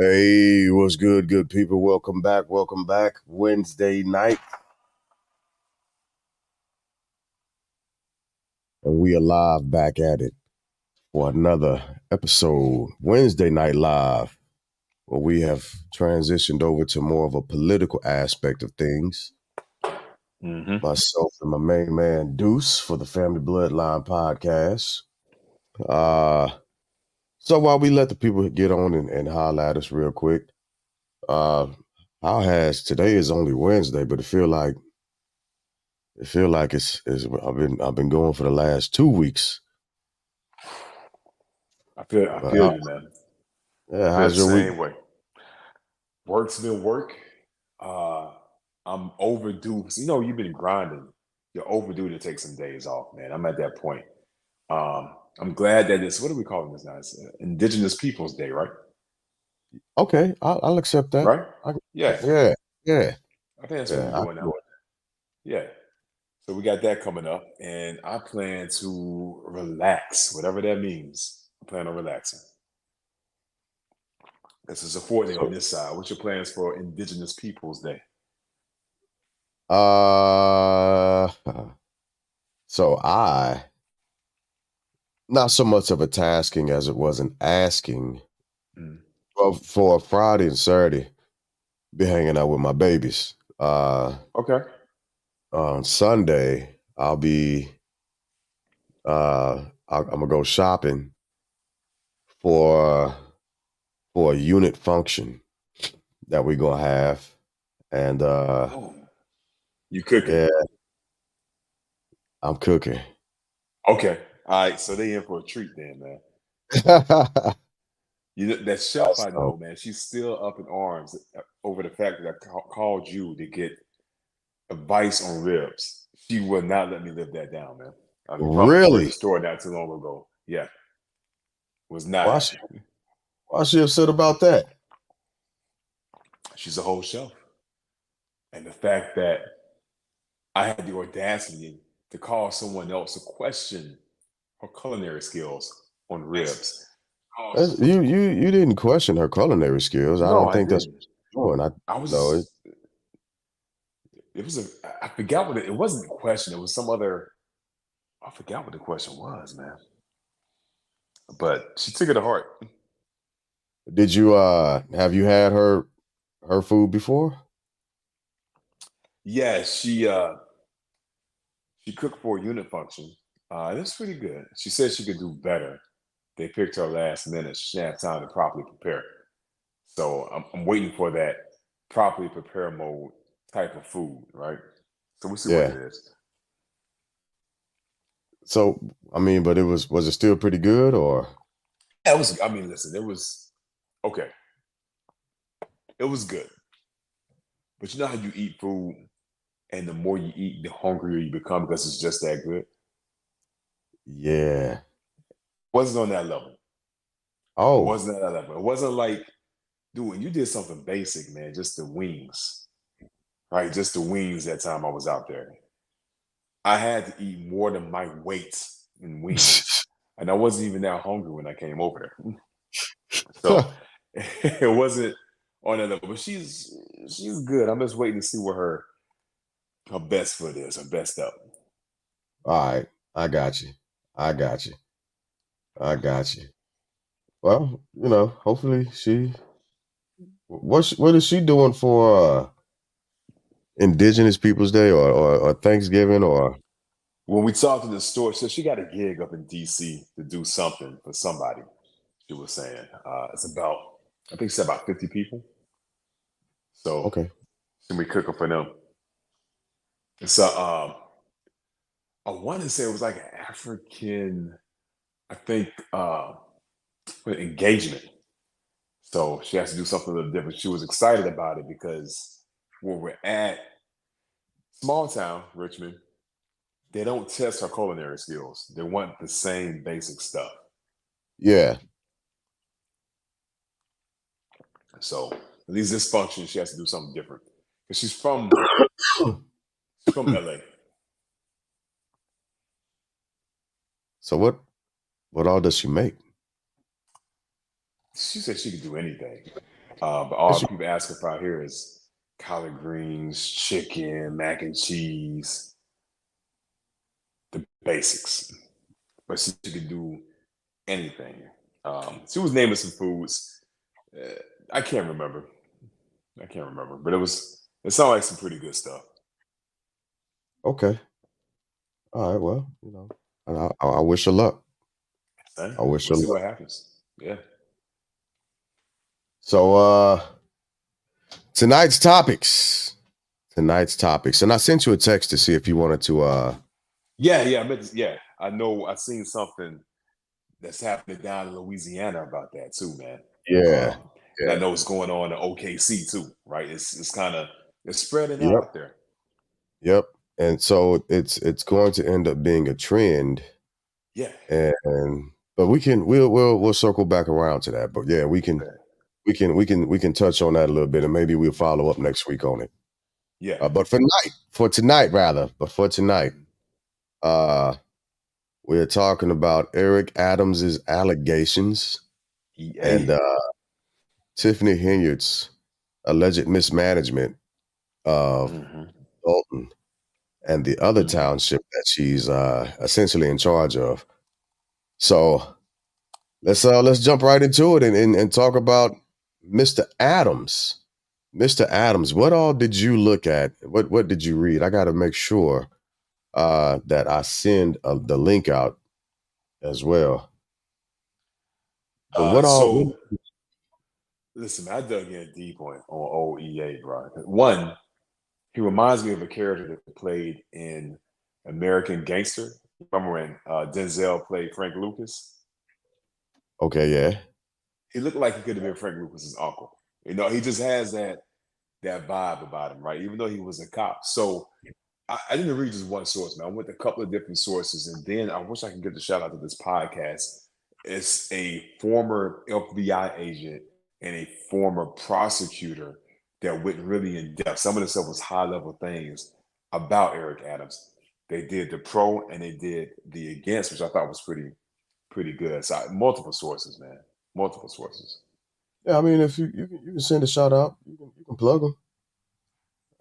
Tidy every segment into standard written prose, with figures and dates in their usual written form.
Hey, what's good people? Welcome back. Wednesday night, and we are live back at it for another episode. Wednesday night live, where we have transitioned over to more of a political aspect of things. Myself and my main man Deuce for the Family Bloodline podcast. So while we let the people get on and holler at us real quick, uh, how has today is only Wednesday, but it feel like it's I've been going for the last 2 weeks. I feel But you, man. yeah, I feel the how's your week? same way. Work's been work. Uh, I'm overdue. So, you've been grinding. You're overdue to take some days off, man. I'm at that point. I'm glad that it's, what are we calling this now? It's Indigenous Peoples Day, right? Okay, I'll accept that. Right? I, Yeah. yeah, yeah, I think that's what we're yeah. doing now. Yeah. So we got that coming up, and I plan to relax, whatever that means. I plan on relaxing. This is a 4 day on So, this side. What's your plans for Indigenous Peoples Day? uh, so I not so much of a tasking as it was an asking. Mm. Well, for Friday and Saturday, be hanging out with my babies. Okay. On Sunday, I'll be I'm gonna go shopping for for a unit function that we're gonna have. And Oh, you cooking? yeah, I'm cooking. Okay. All right. So they in for a treat then, man. You know that chef I So know, man. She's still up in arms over the fact that I called you to get advice on ribs. She will not let me live that down, man. I heard really, the story not too long ago. Yeah, was not why she happy. why she upset about that? She's a whole chef, and the fact that I had the audacity to call someone else to question her culinary skills on ribs. You didn't question her culinary skills. I No, don't I think that's what didn't. you're doing. I I no, it, was. It was I forgot what it wasn't a question. It was some other. I forgot what the question was, man. But she took it to heart. did you have you had her food before? Yeah, she cooked for a unit function. And it's pretty good. She said she could do better. They picked her last minute. She didn't have time to properly prepare. So I'm waiting for that properly prepare mode type of food, right? So we'll see what Yeah. it is. So I mean, but was it still pretty good or Yeah, it was. I mean, listen, it was okay. It was good, but you know how you eat food, and the more you eat, the hungrier you become because it's just that good. yeah. Wasn't on that level. It Oh, wasn't at that level. It wasn't like, dude, when you did something basic, man, just the wings, right? Just the wings that time I was out there. I had to eat more than my weight in wings. And I wasn't even that hungry when I came over there. So it wasn't on that level. But she's good. I'm just waiting to see where her best foot is, her best up. all right. I got you. I got you. I got you. Well, hopefully what is she doing for Indigenous Peoples Day or Thanksgiving or When we talked to the store, so she got a gig up in DC to do something for somebody. She was saying it's about, I think it's about 50 people. So okay. she'll be cooking for them. So I want to say it was like an African, I think, engagement. So she has to do something a little different. She was excited about it because where we're at, small town, Richmond, they don't test her culinary skills. They want the same basic stuff. Yeah. So at least this function, she has to do something different. Because she's from LA. So what all does she make? She said she could do anything. But Yes, all people asking for out here is collard greens, chicken, mac and cheese, the basics. But she could do anything. She was naming some foods. Uh, I can't remember. But it sounded like some pretty good stuff. okay. All right. Well, I wish her luck. I wish We'll her see luck. what happens. Yeah. So, tonight's topics. Tonight's topics, and I sent you a text to see if you wanted to. Yeah. Yeah. I know I seen something that's happening down in Louisiana about that too, man. Yeah. Um, and I Yeah. know what's going on in OKC too, right? It's kind of it's spreading Yep. out there. Yep. And so it's going to end up being a trend, Yeah. and but we'll circle back around to that. But yeah, Yeah. we can touch on that a little bit, and maybe we'll follow up next week on it. Yeah. But for tonight rather, but for tonight, uh, we're talking about Eric Adams's allegations and EA. Tiffany Henyards' alleged mismanagement of Hmm. Dalton and the other Hmm. township that she's essentially in charge of. So let's jump right into it and talk about Mr. Adams. Mr. Adams, what all did you look at? What did you read? I got to make sure that I send the link out as well. But So listen, man, I dug in deep on old EA, bro. One, he reminds me of a character that played in American Gangster. Remember when Denzel played Frank Lucas? okay, yeah, He looked like he could have been Frank Lucas's uncle. He just has that vibe about him, right? Even though he was a cop. So I didn't read just one source, man. I went to a couple of different sources, and then I wish I could give the shout out to this podcast. It's a former FBI agent and a former prosecutor that went really in depth. Some of the stuff was high level things about Eric Adams. They did the pro and they did the against, which I thought was pretty good. So multiple sources, man, multiple sources. yeah. I mean, if you can send a shout out, you can plug them.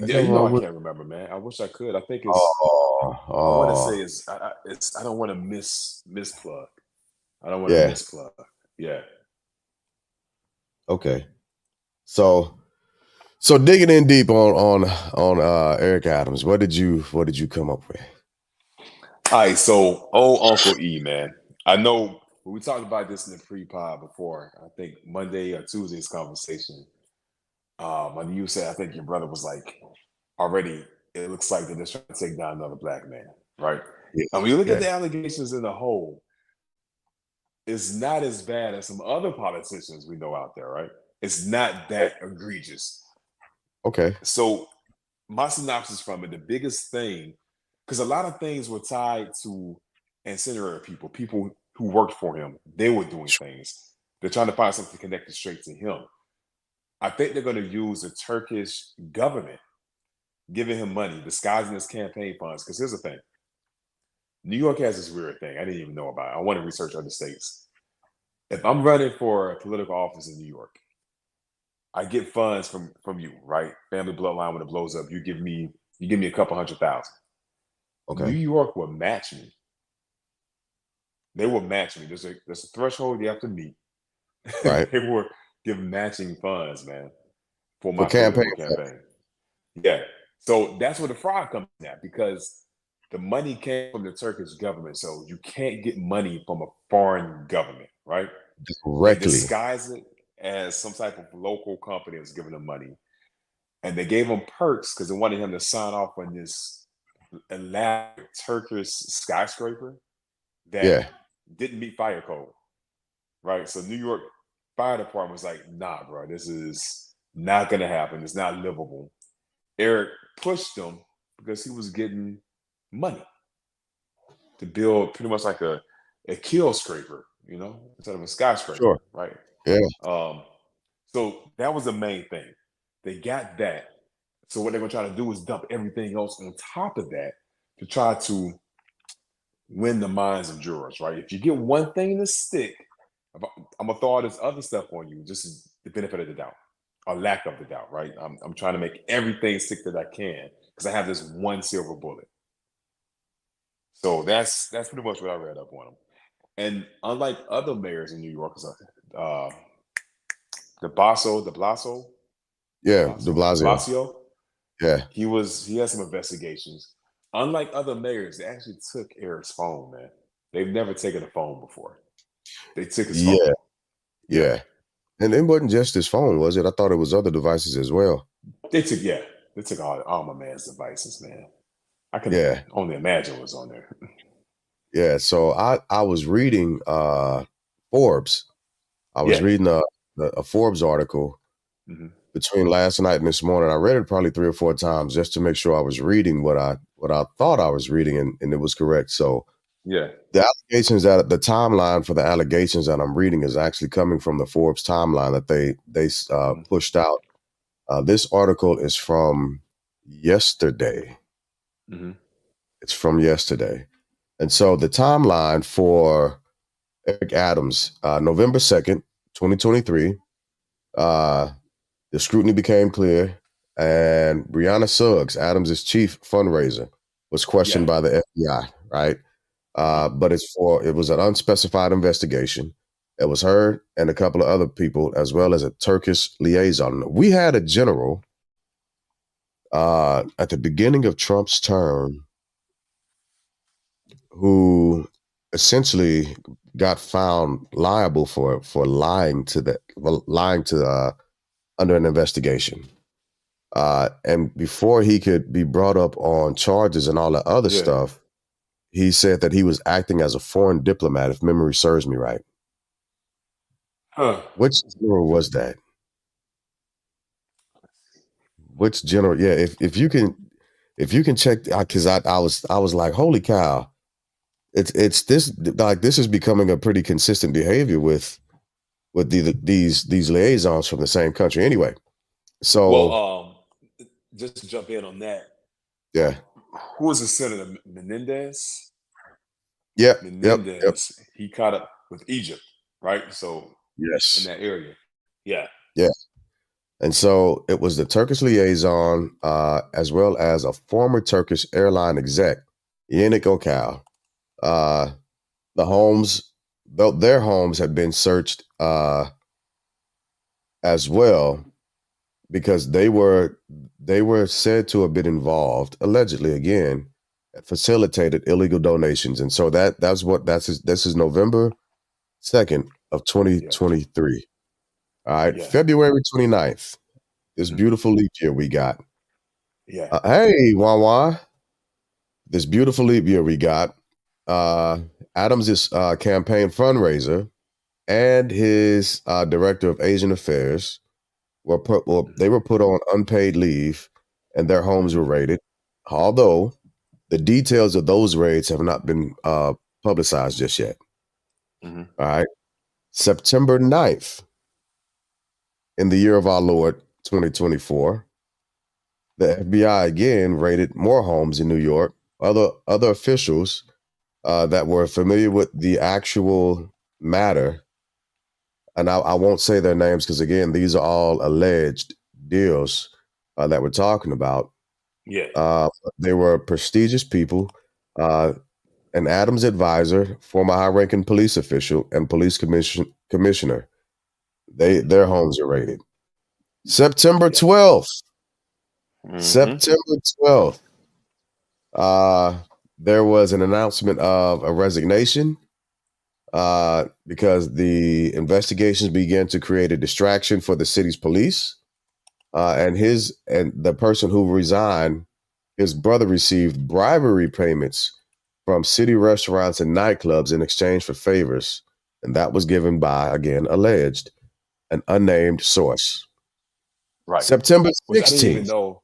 Ain't Yeah, nothing I wrong with. can't remember, man. I wish I could. I think Oh, I want to oh, say it's I don't want to misplug. I don't want to yeah. misplug. Yeah. Okay. So digging in deep on Eric Adams, what did you come up with? All right. So, old Uncle E, man. I know we talked about this in the pre-pod before. I think Monday or Tuesday's conversation. When you said I think your brother was like already. It looks like they're just trying to take down another black man, right? Yeah, And when you look at yeah. the allegations in the whole, it's not as bad as some other politicians we know out there, right? It's not that egregious. Okay. So my synopsis from it, the biggest thing, because a lot of things were tied to ancillary people who worked for him. They were doing things. They're trying to find something connected straight to him. I think they're going to use the Turkish government giving him money, disguising his campaign funds. Because here's the thing: New York has this weird thing I didn't even know about. I want to research other states. If I'm running for a political office in New York, I get funds from you, right? Family bloodline when it blows up, you give me a couple 100,000. New Okay. York will match me. They will match me. There's a threshold you have to meet. Right. They will give matching funds, man, for For my campaign. political campaign. Yeah. So that's where the fraud comes in at because the money came from the Turkish government. So you can't get money from a foreign government, right? They Directly. disguise it as some type of local company that's giving them money. And they gave him perks because they wanted him to sign off on this elaborate Turkish skyscraper that Yeah. didn't meet fire code, right? So New York Fire Department was like, nah, bro, this is not gonna happen. It's not livable. Eric pushed them because he was getting money to build pretty much like a kill scraper, instead of a Sure. skyscraper, right? Yeah. Um, so that was the main thing. They got that. So what they're gonna try to do is dump everything else on top of that to try to win the minds of jurors, right? If you get one thing to stick, I'm gonna throw all this other stuff on you, just as the benefit of the doubt. a lack of the doubt, right? I'm trying to make everything stick that I can because I have this one silver bullet. So that's pretty much what I read up on him. And unlike other mayors in New York, uh, De Yeah, De Blasio, De Blasio. Blasio, Yeah. he had some investigations. Unlike other mayors, they actually took Eric's phone, man. They've never taken a phone before. They took his Yeah. phone. Yeah, Yeah. And it wasn't just his phone, was it? I thought it was other devices as well. yeah, they took all my man's devices, man. I can Yeah. only imagine what's on there. Yeah. So I was reading Forbes. I was Yeah. reading a Forbes article Hmm. between last night and this morning. I read it probably 3 or 4 times just to make sure I was reading what I thought I was reading and it was correct. So Yeah. the allegations that the timeline for the allegations that I'm reading is actually coming from the Forbes timeline that they Hmm. pushed out. This article is from yesterday. Hmm. It's from yesterday. And so the timeline for Eric Adams, November 2nd, 2023, uh, the scrutiny became clear, and Brianna Suggs, Adams' chief fundraiser, was Yeah. questioned by the FBI, right? Hmm. But it was an unspecified investigation. It was her and a couple of other people, as well as a Turkish liaison. We had a general at the beginning of Trump's term who essentially got found liable for lying to under an investigation. And before he could be brought up on charges and all the other Yeah. stuff, he said that he was acting as a foreign diplomat, if memory serves me right. Huh. Which general was that? Which general? Yeah, if you can check, because I was like, holy cow, it's this, like, this is becoming a pretty consistent behavior with these liaisons from the same country. Anyway, Well, so just to jump in on that, yeah, who was the senator? yep, yep, yep, Menendez. He caught up with Egypt, right? So in yes, that area, yeah. yeah. And so it was the Turkish liaison, as well as a former Turkish airline exec, Yannick Okal. Uh, the homes, their homes had been searched as well because they were said to have been involved, allegedly again, facilitated illegal donations. And so this is November 2nd of Yeah. 2023. All right, Yeah. February 29th, this Hmm. beautiful leap year we got. Yeah. Hey, Wawa, this beautiful leap year we got. Uh, Adams' campaign fundraiser and his director of Asian affairs Hmm. they were put on unpaid leave, and their homes were Hmm. raided. Although the details of those raids have not been publicized just yet. Hmm. All right, September 9th, in the year of our Lord 2024, the FBI again raided more homes in New York. Other officials that were familiar with the actual matter, and I won't say their names because again, these are all alleged deals that we're talking about. Yeah. They were prestigious people, uh, an Adams advisor, former high-ranking police official, and police commissioner. Hmm. Their homes are raided. September Yeah. 12th. Hmm. September 12th. Uh, there was an announcement of a resignation because the investigations began to create a distraction for the city's police. And the person who resigned, his brother received bribery payments from city restaurants and nightclubs in exchange for favors, and that was given by, again, alleged, an unnamed source. Right. September Which I didn't even 16th. know.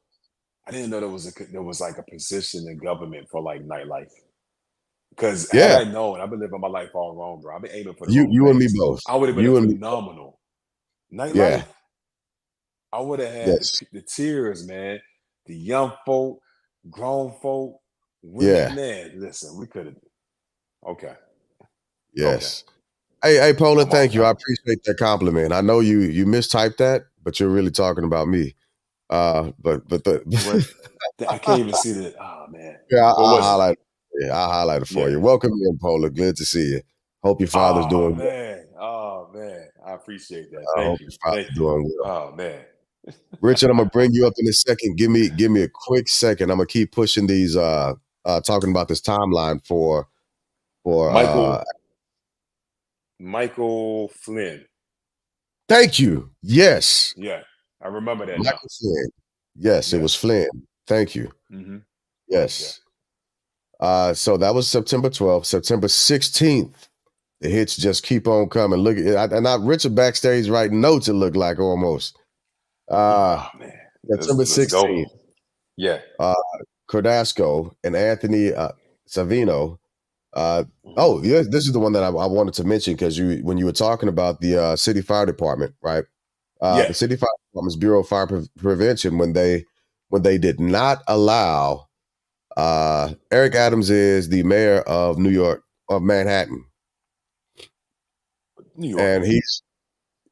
I didn't know there was like a position in government for like nightlife. Because had Yeah, I known, I've been living my life all wrong, bro. I've been aiming for the you wrong you and me things. both. I would have been a You and me. phenomenal Yeah. nightlife. I would have had Yes. the tears, man. The young folk, grown folk, women. Yeah. Man, listen, we could have. Okay, okay, Yes. Hey, Poland, I'm off thank you. I now. appreciate that compliment. I know you mistyped that, but you're really talking about me. But What? I can't even see that. Oh man, yeah, what I'll was it? highlight. Yeah, I'll highlight it for Yeah. you. Welcome in, Pola. Good to see you. Hope your father's Oh doing well. man. Oh man. I appreciate that. I Thank hope you. your father's Thank you. doing well. Oh man. Richard, I'm gonna bring you up in a second. Give me a quick second. I'm gonna keep pushing these talking about this timeline for Michael Michael Flynn. thank you. Yes. Yeah. I remember that now. Michael Flynn. Yes, it Yeah. was Flynn. Thank you. Mm-hmm. Yeah. Yes. So that was September 12th. September 16th, the hits just keep on coming. Look at and not Richard backstage writing notes, it looked like almost. Oh man. September Let's go. 16th, Yeah. uh Cordasco and Anthony Savino. Hmm. Oh, yeah, this is the one that I wanted to mention because when you were talking about the city fire department, right? Yeah. The city fire department's Bureau of Fire Prevention when they did not allow Eric Adams is the mayor of New York of Manhattan, New York. and he's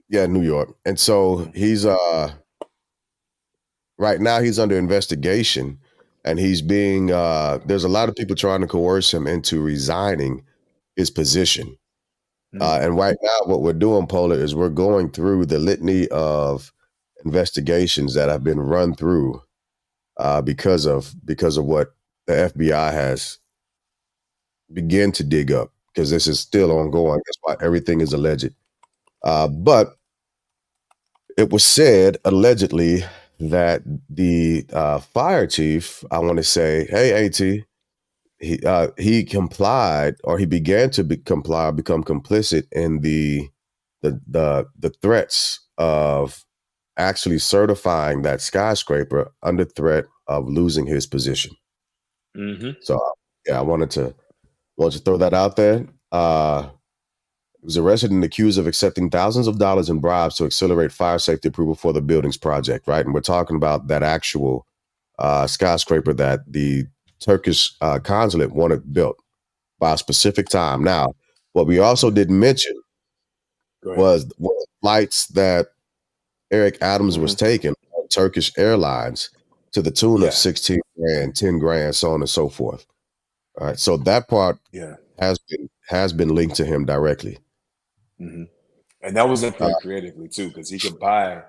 New York, and so Mhm. he's right now he's under investigation, and he's being there's a lot of people trying to coerce him into resigning his position. Mm. And right now, what we're doing, Polar, is we're going through the litany of investigations that have been run through because of what the FBI has begun to dig up. Because this is still Mm. ongoing. That's why everything is alleged. But it was said allegedly that the fire chief, I want to say, hey, At, he complied or he began to become complicit in the threats of actually certifying that skyscraper under threat of losing his position. Hmm. So yeah, I wanted to throw that out there. He was arrested and accused of accepting thousands of dollars in bribes to accelerate fire safety approval for the buildings project, right? And we're talking about that actual skyscraper that the Turkish consulate wanted built by a specific time. Now, what we also Hmm. didn't mention Go ahead. was flights that Eric Adams was Hmm. taking on Turkish Airlines to the tune of Yeah. 16 grand, 10 grand, so on and so forth. All right. So that part Yeah. has been linked to him directly. Hmm. And that was done Uh, pretty creatively too, because he could buy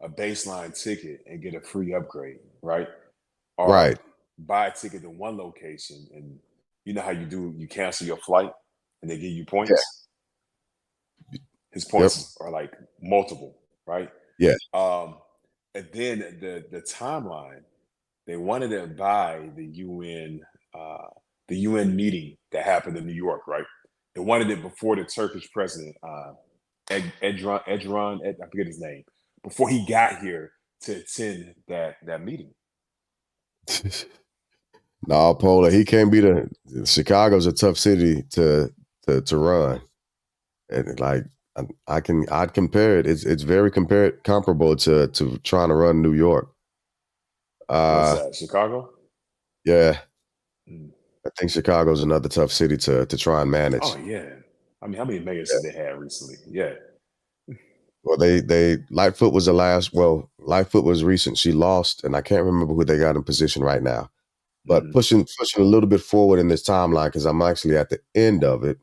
a baseline ticket and get a free upgrade, right? right. Or buy a ticket to one location, and you know how you do, you cancel your flight and they give you Yeah. points. His Yep. points are like multiple, right? Yeah. Um, and then the timeline, they wanted to buy the UN meeting that happened in New York, right? They wanted it before the Turkish president, I forget his name, before he got here to attend that meeting. No, Polar, he can't be the Chicago's a tough city to run. And like I'd compare it. It's very comparable to trying to run New York. What's Uh that? Chicago? yeah, Mm. I think Chicago's another tough city to try and Oh manage. yeah. I mean, how many mayors Yeah. have they had recently? Yeah. Well, they Lightfoot was the last. Well, Lightfoot was recent. She lost, and I can't remember who they got in position right now. But Hmm. pushing a little bit forward in this timeline because I'm actually at the end of it.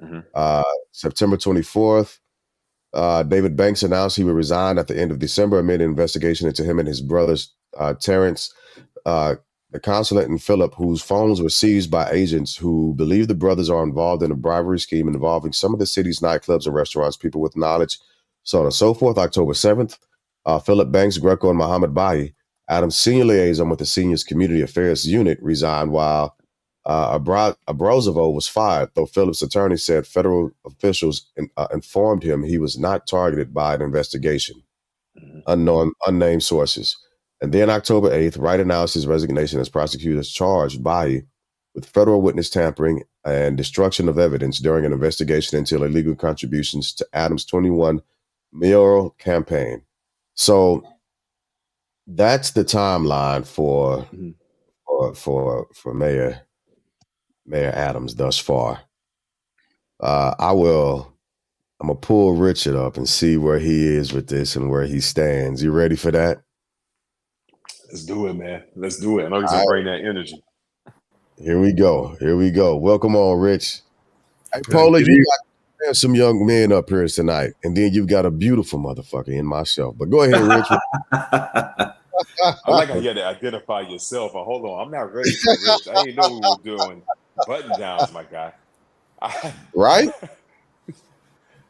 Hmm. Uh, September 24th, David Banks announced he would resign at the end of December amid an investigation into him and his brothers, Terrence, uh, the consulate, and Philip, whose phones were seized by agents who believe the brothers are involved in a bribery scheme involving some of the city's nightclubs and restaurants, people with knowledge, so on and so forth. October 7th, Philip Banks, Greco, and Mohammed Bahi, Adam's senior liaison with the senior's community affairs unit, resigned while Abrozovo was fired, though Phillips' attorney said federal officials informed him he was not targeted by an investigation. Hmm. Unnamed sources. And then October 8th, Wright announced his resignation as prosecutors charged Bahi with federal witness tampering and destruction of evidence during an investigation into illegal contributions to Adams' 21 mayoral campaign. So that's the timeline for Hmm. for Mayor Adams thus far. I will. I'm going to pull Richard up and see where he is with this and where he stands. You ready for that? Let's do it, man. Let's do it. I know he's going to bring that energy. Here we go. Here we go. Welcome on, Rich. Hey, Paula, you got some young men up here tonight, and then you've got a beautiful motherfucker in myself. But go ahead, Rich. I like how you had to identify yourself. Hold on. I'm not ready for Rich. I didn't know we were doing button downs, my guy. Right?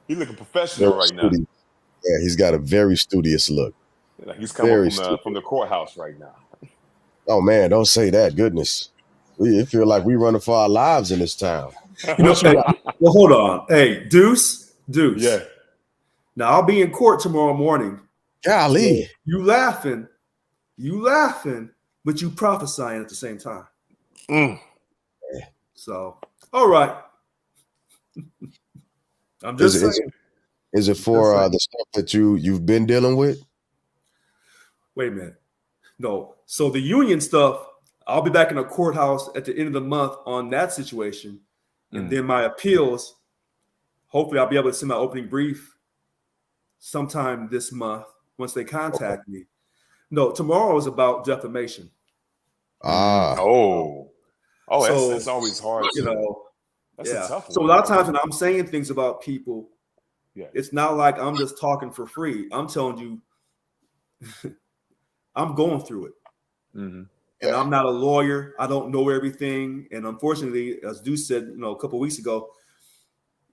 He's looking professional right now. Yeah, he's got a very studious look. He's coming from the courthouse right now. Oh, man, don't say that. Goodness. It feel like we running for our lives in this town. Well, hold on. Hey, Deuce. Yeah. Now, I'll be in court tomorrow morning. Golly. So you laughing, but you prophesying at the same time. So, all right. I'm just saying. Is it for the stuff that you've been dealing with? Wait a minute. No. So the union stuff, I'll be back in the courthouse at the end of the month on that situation. And then my appeals, hopefully I'll be able to send my opening brief sometime this month once they contact me. No, tomorrow is about defamation. So, that's always hard. That's a tough one. So a lot of times when I'm saying things about people, it's not like I'm just talking for free. I'm telling you, I'm going through it. And I'm not a lawyer. I don't know everything. And unfortunately, as Deuce said, a couple of weeks ago,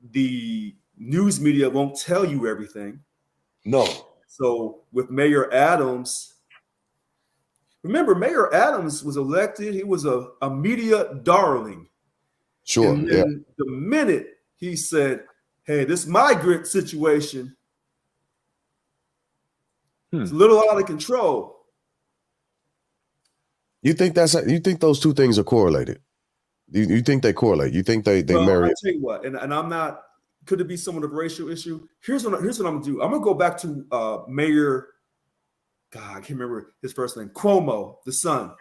the news media won't tell you everything. No. So with Mayor Adams, remember, Mayor Adams was elected. He was a media darling. Sure. And then the minute he said, hey, this migrant situation is a little out of control. You think those two things are correlated? You think they correlate? You think they marry? I'll tell you what, and I'm not. Could it be somewhat of a racial issue? Here's what I'm gonna do. I'm gonna go back to Mayor. God, I can't remember his first name. Cuomo, the son.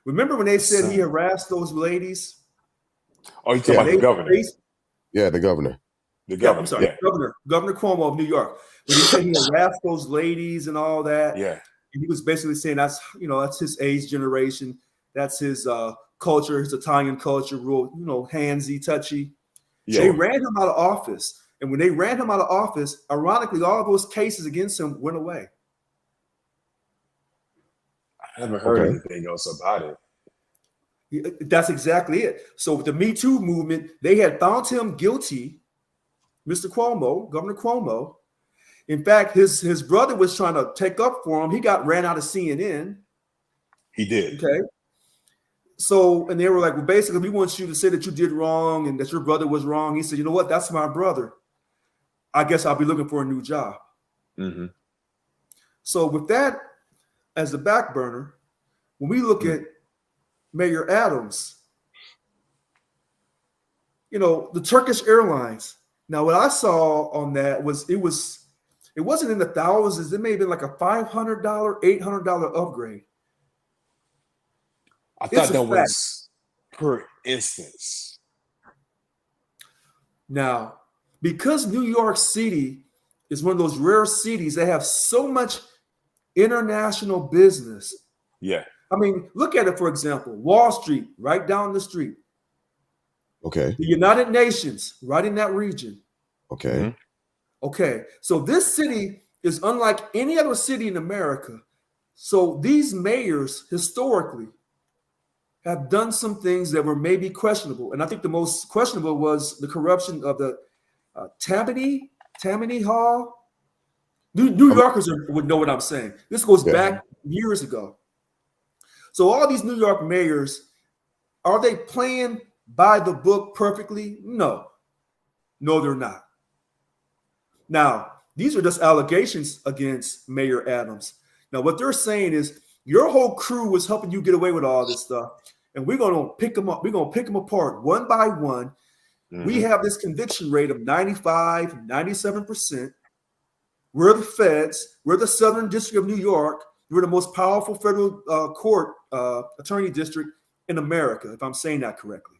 Remember when they said he harassed those ladies? Oh, you talking about the governor? The governor. The governor. I'm sorry, Governor Cuomo of New York. When he said he harassed those ladies and all that. Yeah. And he was basically saying that's his age generation. That's his culture, his Italian culture, real, handsy, touchy. Yeah. They ran him out of office. And when they ran him out of office, ironically, all of those cases against him went away. I haven't heard anything else about it. That's exactly it. So with the Me Too movement, they had found him guilty, Mr. Cuomo, Governor Cuomo. In fact, his brother was trying to take up for him. He got ran out of CNN. He did. Okay. So, and they were like, well, basically, we want you to say that you did wrong and that your brother was wrong. He said, you know what? That's my brother. I guess I'll be looking for a new job. So with that as the back burner, when we look at Mayor Adams, the Turkish Airlines. Now, what I saw on that was it wasn't in the thousands. It may have been like a $500, $800 upgrade. I thought that was per instance. Now, because New York City is one of those rare cities that have so much international business. Yeah. I mean, look at it, for example, Wall Street, right down the street. Okay. The United Nations, right in that region. Okay. Okay. So this city is unlike any other city in America. So these mayors historically have done some things that were maybe questionable. And I think the most questionable was the corruption of the Tammany Hall. New Yorkers would know what I'm saying. This goes back years ago. So all these New York mayors, are they playing by the book perfectly? No, they're not. Now, these are just allegations against Mayor Adams. Now, what they're saying is your whole crew was helping you get away with all this stuff, and we're going to pick them up. We're going to pick them apart one by one. We have this conviction rate of 95, 97%. We're the feds. We're the Southern District of New York. We're the most powerful federal court attorney district in America, if I'm saying that correctly.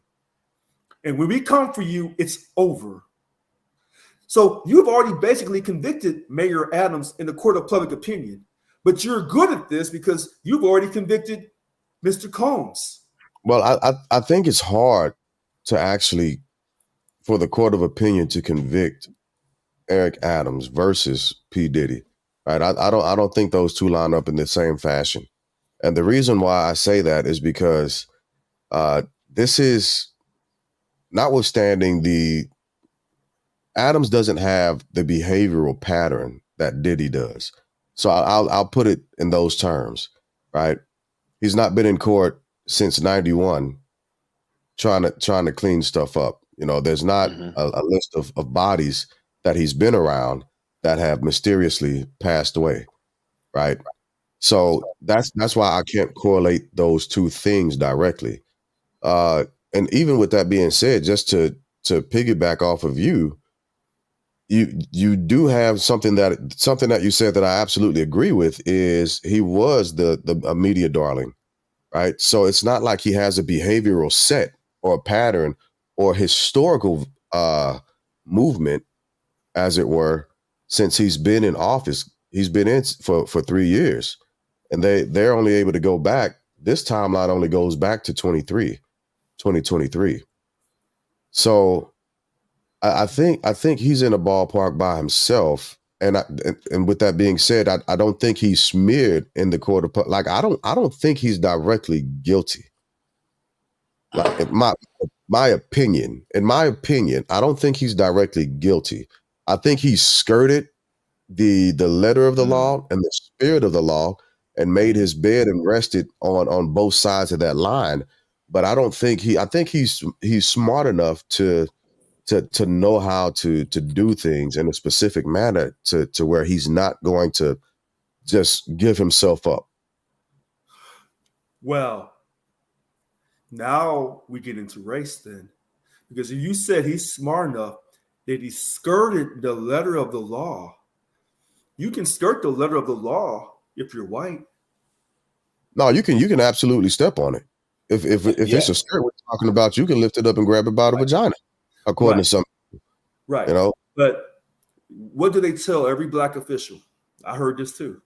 And when we come for you, it's over. So you've already basically convicted Mayor Adams in the court of public opinion. But you're good at this because you've already convicted Mr. Combs. Well, I think it's hard to actually, for the court of opinion to convict Eric Adams versus P. Diddy. Right? I don't think those two line up in the same fashion. And the reason why I say that is because this is, notwithstanding the Adams doesn't have the behavioral pattern that Diddy does. So I'll put it in those terms, right? He's not been in court since '91 trying to clean stuff up. You know, there's not a list of bodies that he's been around that have mysteriously passed away, right? So that's why I can't correlate those two things directly. And even with that being said, just to piggyback off of you do have something that you said that I absolutely agree with, is he was a media darling, right? So it's not like he has a behavioral set or a pattern or historical movement, as it were, since he's been in office. He's been in for 3 years, and they're only able to go back. This timeline only goes back to 2023. So I think he's in a ballpark by himself. And with that being said, I don't think he's smeared in the court of, like, I don't think he's directly guilty. Like, in my opinion, I don't think he's directly guilty. I think he skirted the letter of the law and the spirit of the law and made his bed and rested on both sides of that line. But I think he's smart enough to know how to do things in a specific manner to where he's not going to just give himself up. Well, now we get into race then. Because if you said he's smart enough that he skirted the letter of the law, you can skirt the letter of the law if you're white. No, you can absolutely step on it. If it's a skirt we're talking about, you can lift it up and grab it by the vagina, according to some. Right. You know. But what do they tell every black official? I heard this too.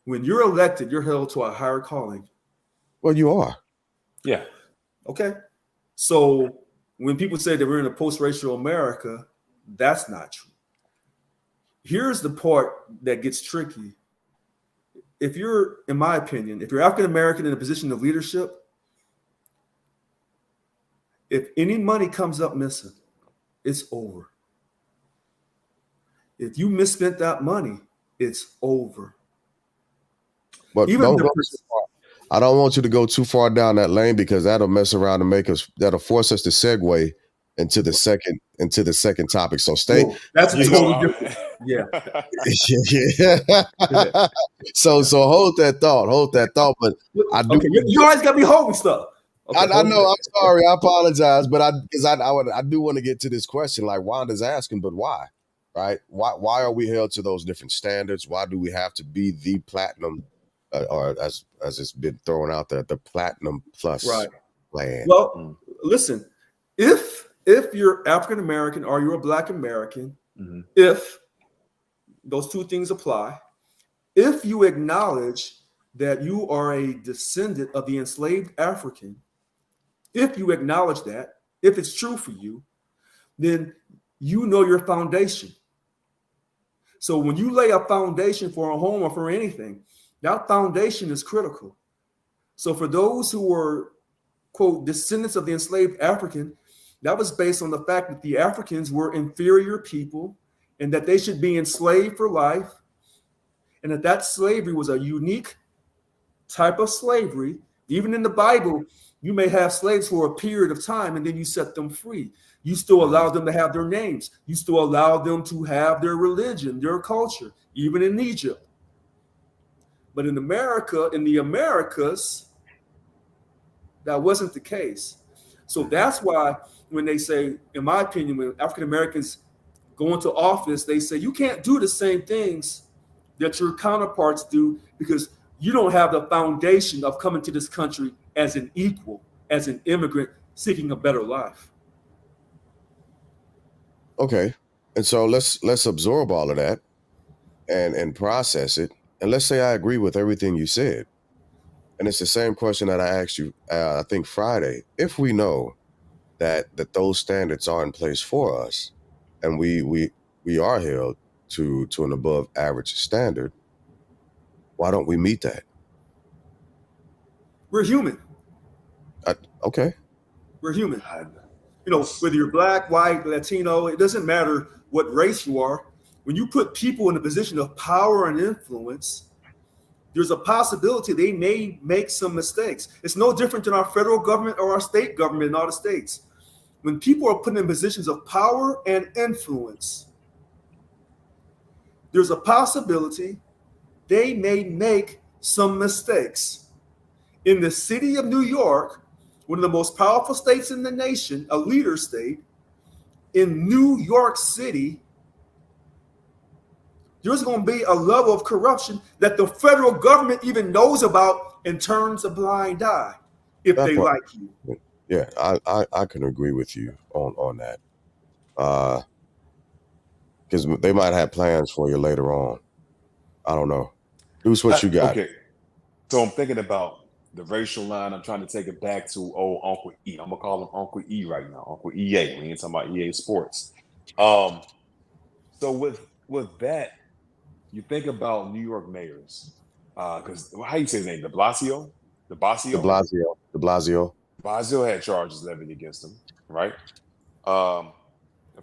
When you're elected, you're held to a higher calling. Well, you are. Yeah. Okay. So when people say that we're in a post-racial America, that's not true. Here's the part that gets tricky. If you're, in my opinion, if you're African-American in a position of leadership, if any money comes up missing, it's over. If you misspent that money, it's over. But I don't want you to go too far down that lane, because that'll mess around and that'll force us to segue into the second topic. So stay. Whoa, that's totally different. Yeah. Yeah. So hold that thought. But I do. Okay, you always got to be holding stuff. Okay, I know. I'm sorry. I apologize, but I do want to get to this question, like Wanda's asking, but why? Right? Why are we held to those different standards? Why do we have to be the platinum, or as it's been thrown out there, the platinum plus plan? Well, listen, if you're African American or you're a Black American, if those two things apply, if you acknowledge that you are a descendant of the enslaved African, if you acknowledge that, if it's true for you, then you know your foundation. So when you lay a foundation for a home or for anything, that foundation is critical. So for those who were, quote, descendants of the enslaved African, that was based on the fact that the Africans were inferior people and that they should be enslaved for life, and that slavery was a unique type of slavery. Even in the Bible, you may have slaves for a period of time and then you set them free. You still allow them to have their names. You still allow them to have their religion, their culture, even in Egypt. But in America, in the Americas, that wasn't the case. So that's why when they say, in my opinion, when African Americans go into office, they say you can't do the same things that your counterparts do because you don't have the foundation of coming to this country as an equal, as an immigrant seeking a better life. Okay. And so let's absorb all of that and process it. And let's say I agree with everything you said. And it's the same question that I asked you, I think Friday. If we know that those standards are in place for us, and we are held to an above average standard, why don't we meet that? We're human. Okay. We're human. Whether you're black, white, Latino, it doesn't matter what race you are. When you put people in a position of power and influence, there's a possibility they may make some mistakes. It's no different than our federal government or our state government in all the states. When people are put in positions of power and influence, there's a possibility they may make some mistakes. In the city of New York, one of the most powerful states in the nation, a leader state, in New York City, there's going to be a level of corruption that the federal government even knows about and turns a blind eye if they like you. Yeah, I can agree with you on that. Because they might have plans for you later on. I don't know. Deuce, what you got? Okay. So I'm thinking about the racial line. I'm trying to take it back to old Uncle E. I'm gonna call him Uncle E right now, Uncle EA. We ain't talking about EA Sports. So with that, you think about New York mayors, because how you say his name? De Blasio. De Blasio had charges levied against him, right? A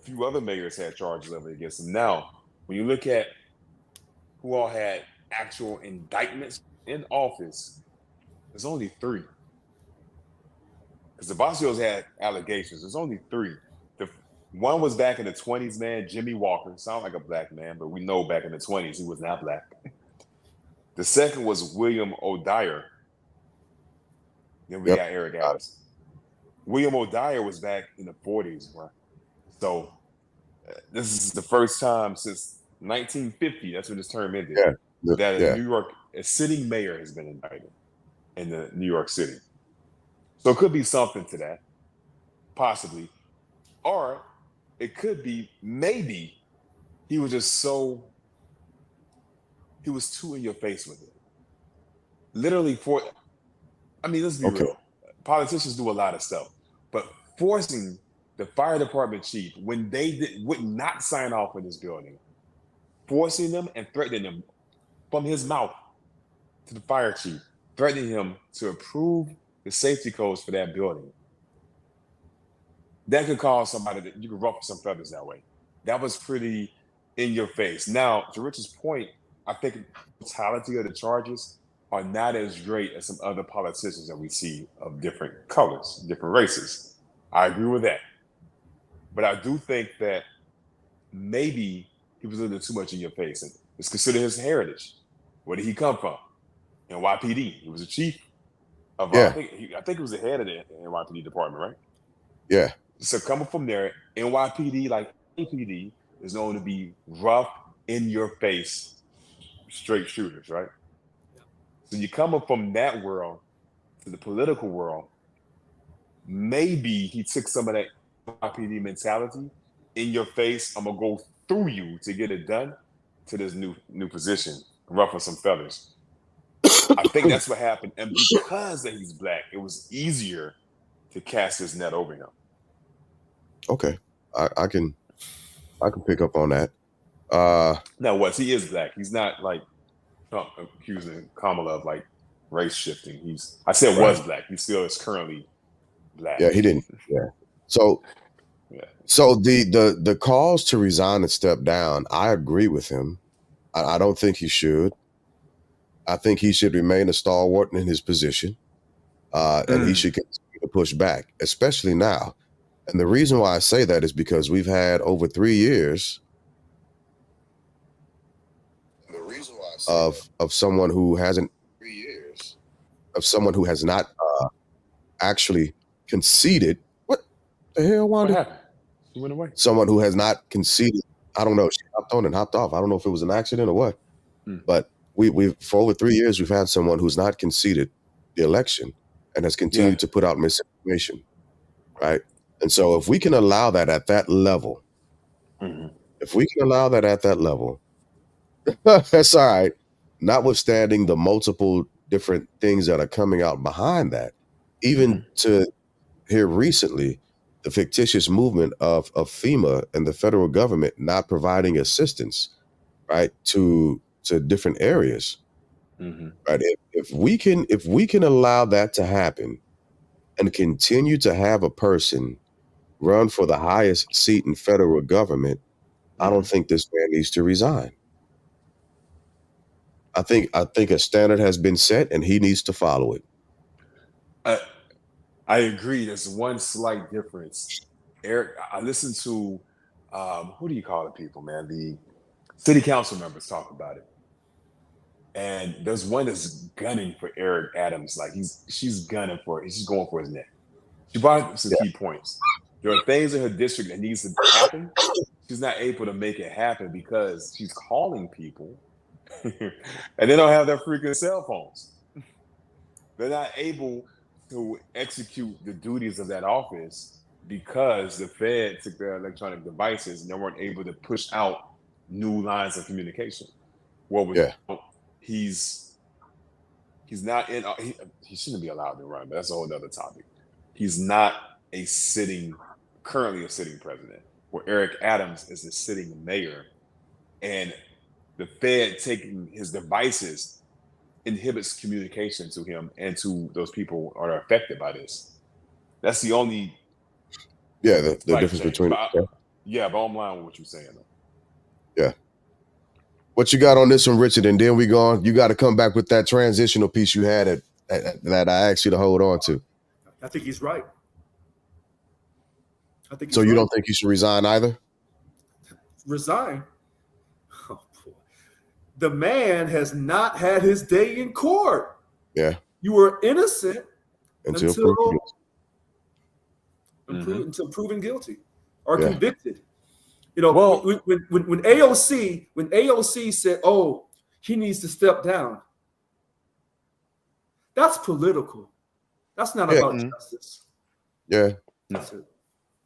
few other mayors had charges levied against him. Now, when you look at who all had actual indictments in office, there's only 3. Because the Basios had allegations. There's only 3. The one was back in the 20s, man, Jimmy Walker. Sound like a black man, but we know back in the 20s he was not black. The second was William O'Dyer. Then we got Eric Adams. William O'Dyer was back in the 40s, bro. So this is the first time since 1950, that's when this term ended, that a New York, a sitting mayor has been indicted in the New York City. So it could be something to that, possibly. Or it could be maybe he was just he was too in your face with it. Literally let's be real. Politicians do a lot of stuff, but forcing the fire department chief, when they would not sign off on this building, forcing them and threatening them from his mouth to the fire chief, threatening him to approve the safety codes for that building. That could cause somebody that you could ruffle some feathers that way. That was pretty in your face. Now, to Rich's point, I think the totality of the charges are not as great as some other politicians that we see of different colors, different races. I agree with that. But I do think that maybe he was a little too much in your face. And let's consider his heritage. Where did he come from? NYPD. He was a chief of, I think he was the head of the NYPD department, right? Yeah. So coming from there, NYPD, like APD, is known to be rough, in your face, straight shooters, right? So you're coming from that world to the political world. Maybe he took some of that NYPD mentality, in your face, I'm gonna go through you to get it done, to this new position, ruffle some feathers. I think that's what happened. And because that he's black, it was easier to cast his net over him. Okay. I can pick up on that. Now, he is black. He's not like Trump accusing Kamala of like race shifting. Was black. He still is currently black. Yeah, he didn't. Yeah. So the calls to resign and step down, I agree with him. I don't think he should. I think he should remain a stalwart in his position, and he should continue to push back, especially now. And the reason why I say that is because we've had over 3 years of someone who hasn't, of someone who has not actually conceded. What the hell, Wanda? What happened? She went away. Someone who has not conceded. I don't know. She hopped on and hopped off. I don't know if it was an accident or what. But we've for over 3 years, we've had someone who's not conceded the election and has continued to put out misinformation, right? And so if we can allow that at that level, If we can allow that at that level, that's all right. Notwithstanding the multiple different things that are coming out behind that, even to here recently, the fictitious movement of FEMA and the federal government not providing assistance, right, to different areas, right? If we can allow that to happen and continue to have a person run for the highest seat in federal government, I don't think this man needs to resign. I think a standard has been set and he needs to follow it. I agree. There's one slight difference. Eric, I listened to who do you call the people, man? The city council members talk about it. And there's one that's gunning for Eric Adams. Like she's gunning for it. She's going for his neck. She brought up some key points. There are things in her district that needs to happen. She's not able to make it happen because she's calling people and they don't have their freaking cell phones. They're not able to execute the duties of that office because the Fed took their electronic devices and they weren't able to push out new lines of communication. Well, he's not in. He shouldn't be allowed to run, but that's a whole other topic. He's not currently a sitting president. Where Eric Adams is the sitting mayor, and the Fed taking his devices inhibits communication to him and to those people who are affected by this. That's the only the difference between bottom line with what you're saying though. Yeah. What you got on this one, Richard? And then we go on. You got to come back with that transitional piece you had that I asked you to hold on to. I think he's right. So you don't think he should resign either? Resign? Oh, boy. The man has not had his day in court. Yeah. You were innocent until proven guilty or convicted. You know, when AOC said, "Oh, he needs to step down," that's political. That's not about justice. Yeah. That's it.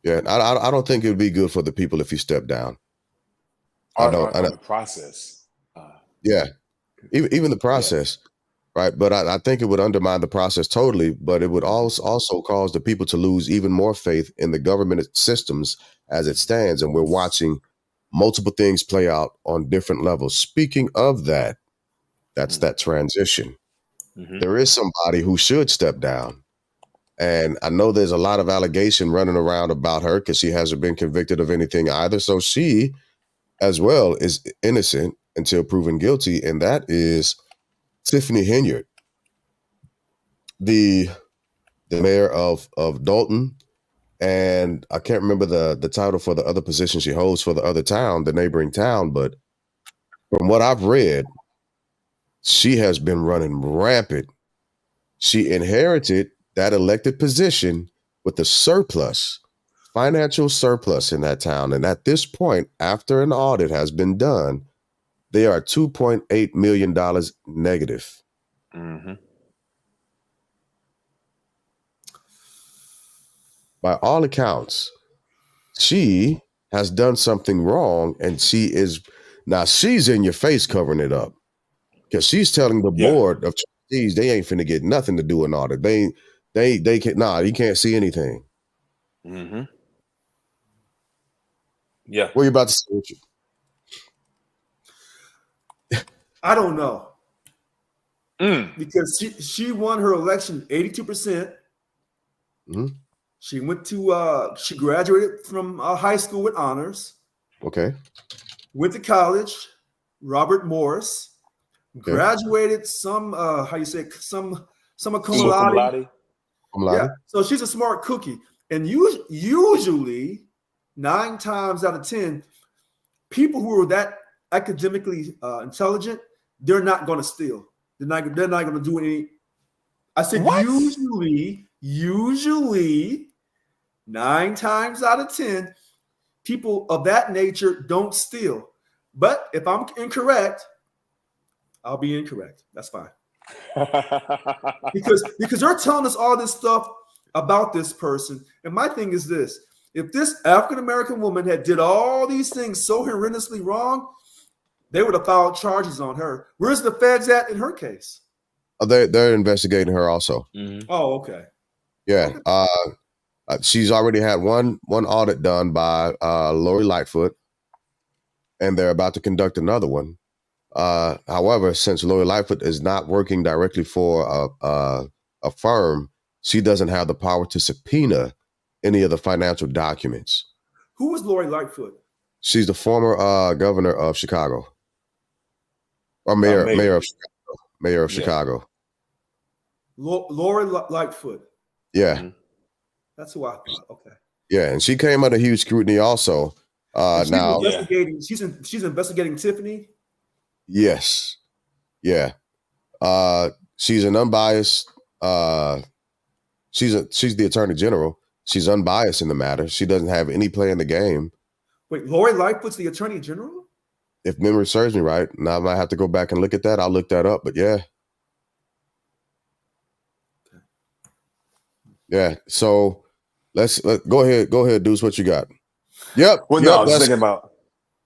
Yeah, I don't think it would be good for the people if he stepped down. I don't. The process. Even the process, right? But I think it would undermine the process totally. But it would also cause the people to lose even more faith in the government systems as it stands. And we're watching multiple things play out on different levels. Speaking of that, that's that transition. There is somebody who should step down. And I know there's a lot of allegation running around about her because she hasn't been convicted of anything either. So she, as well, is innocent until proven guilty. And that is Tiffany Henyard, the mayor of Dalton. And I can't remember the title for the other position she holds for the other town, the neighboring town. But from what I've read, she has been running rampant. She inherited that elected position with the financial surplus in that town. And at this point, after an audit has been done, they are $2.8 million negative. By all accounts, she has done something wrong, and she's in your face covering it up because she's telling the board of trustees they ain't finna get nothing to do an audit. They can't. You can't see anything. Yeah. What are you about to say, Richard? I don't know. Because she won her election 82%. She went to she graduated from high school with honors. Okay. Went to college, Robert Morris. Okay. Graduated some some cum laude. Yeah. So she's a smart cookie. And usually 9 times out of 10, people who are that academically intelligent, they're not going to steal. They're not going to do any. I said what? Usually 9 times out of 10, people of that nature don't steal. But if I'm incorrect, I'll be incorrect. That's fine. because they're telling us all this stuff about this person. And my thing is this. If this African American woman had did all these things so horrendously wrong, they would have filed charges on her. Where's the feds at in her case? They're investigating her also. Mm-hmm. Oh, okay. Yeah. Okay. She's already had one audit done by Lori Lightfoot, and they're about to conduct another one. However, since Lori Lightfoot is not working directly for a firm, she doesn't have the power to subpoena any of the financial documents. Who was Lori Lightfoot? She's the former governor of Chicago, or mayor of Chicago. Lori Lightfoot. Yeah. Mm-hmm. That's who I thought. Okay. Yeah, and she came under huge scrutiny also. She's Now, investigating. She's investigating Tiffany. Yes. Yeah. She's an unbiased. She's the attorney general. She's unbiased in the matter. She doesn't have any play in the game. Wait, Lori Lightfoot's the attorney general? If memory serves me right. Now I might have to go back and look at that. I'll look that up. But yeah. Yeah. So let's go ahead. Go ahead, Deuce. What you got? Yep. Well, yep, no, I was thinking about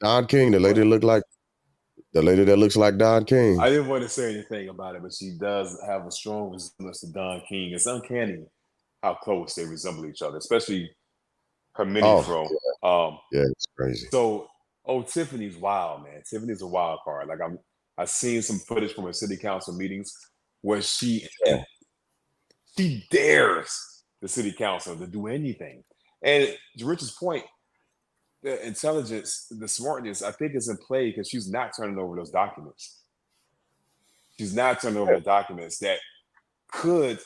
Don King, the lady that looks like Don King. I didn't want to say anything about it, but she does have a strong resemblance to Don King. It's uncanny how close they resemble each other, especially her mini fro. Yeah, it's crazy. So, Tiffany's wild, man. Tiffany's a wild card. Like I've seen some footage from her city council meetings where she dares the city council to do anything. And to Rich's point, the intelligence, the smartness, I think is in play because she's not turning over those documents. She's not turning over the documents that could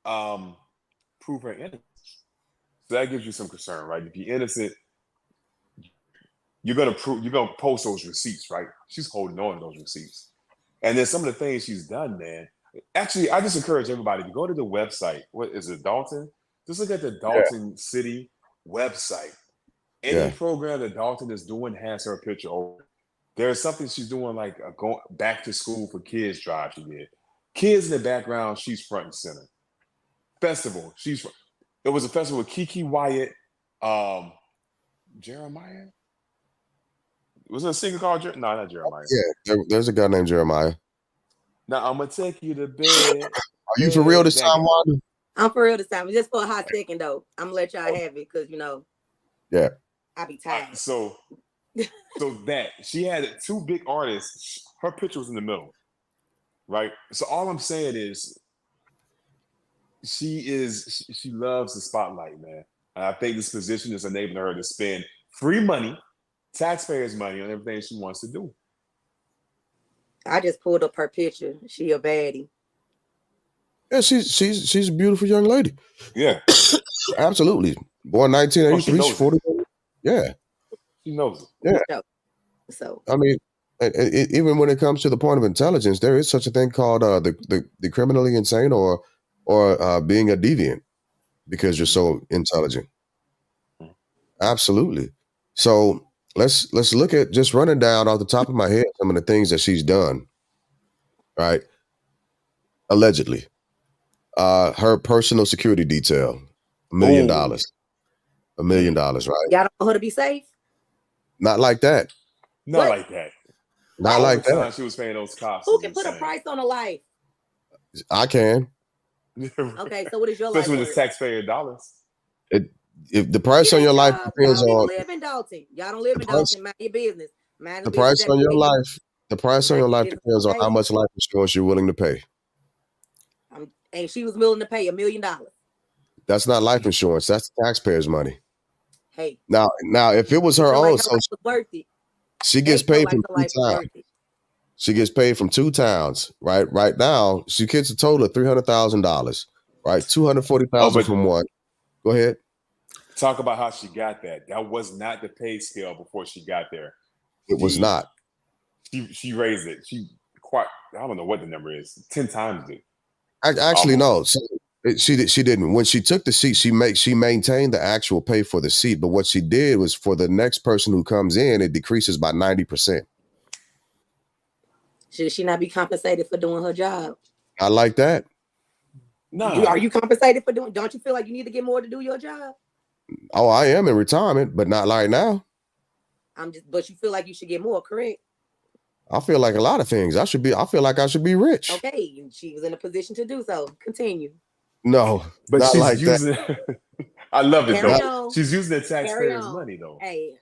prove her innocence. So that gives you some concern, right? If you're innocent, you're gonna post those receipts, right? She's holding on to those receipts. And then some of the things she's done, man. Actually, I just encourage everybody to go to the website. What is it, Dalton? Just look at the Dalton City website. Any program that Dalton is doing has her picture over. There's something she's doing like a going back to school for kids drive she did. Kids in the background, she's front and center. Festival, it was a festival with Kiki Wyatt, Jeremiah. Was it a singer called No, not Jeremiah. Yeah, there's a guy named Jeremiah. Now I'm gonna take you to bed. Are you for real this time, Wanda? I'm for real this time. Just for a hot second though. I'm gonna let y'all have it because Yeah. I be tired. So that she had two big artists. Her picture was in the middle, right? So all I'm saying is, she loves the spotlight, man. And I think this position is enabling her to spend free money, taxpayers' money on everything she wants to do. I just pulled up her picture. She a baddie. Yeah, she's a beautiful young lady. Yeah, absolutely. Born 1983, 40. Yeah, she knows it. Yeah. So I mean, even when it comes to the point of intelligence, there is such a thing called the criminally insane or being a deviant because you're so intelligent. Absolutely. So let's look at just running down off the top of my head some of the things that she's done. Right. Allegedly. Her personal security detail, $1 million. $1 million, right? Y'all don't want her to be safe? Not like that. Not like that. Not like that. She was paying those cops. Who can put a price on a life? I can. Okay, so what is your life? Especially with the taxpayer dollars. If the price on your life depends on. Live in Dalton. Y'all don't live in Dalton. Mind your business. The price on your life. The price on your life depends on how much life insurance you're willing to pay. And she was willing to pay $1 million. That's not life insurance. That's taxpayers' money. Hey. Now, if it was her own, so she gets paid from 2 towns. She gets paid from 2 towns. Right now, she gets a total of $300,000. Right, $240,000 from one. Go ahead. Talk about how she got that. That was not the pay scale before she got there. It was not. She raised it. I don't know what the number is. 10 times it. Actually, no. So she didn't. When she took the seat, she maintained the actual pay for the seat. But what she did was for the next person who comes in, it decreases by 90%. Should she not be compensated for doing her job? I like that. No. Are you compensated for doing? Don't you feel like you need to get more to do your job? Oh, I am in retirement, but not right now. But you feel like you should get more, correct? I feel like a lot of things. I feel like I should be rich. Okay, and she was in a position to do so. Continue. No, But not she's like using. I love it Carry though. on. She's using the Carry taxpayers' on. money though. Hey,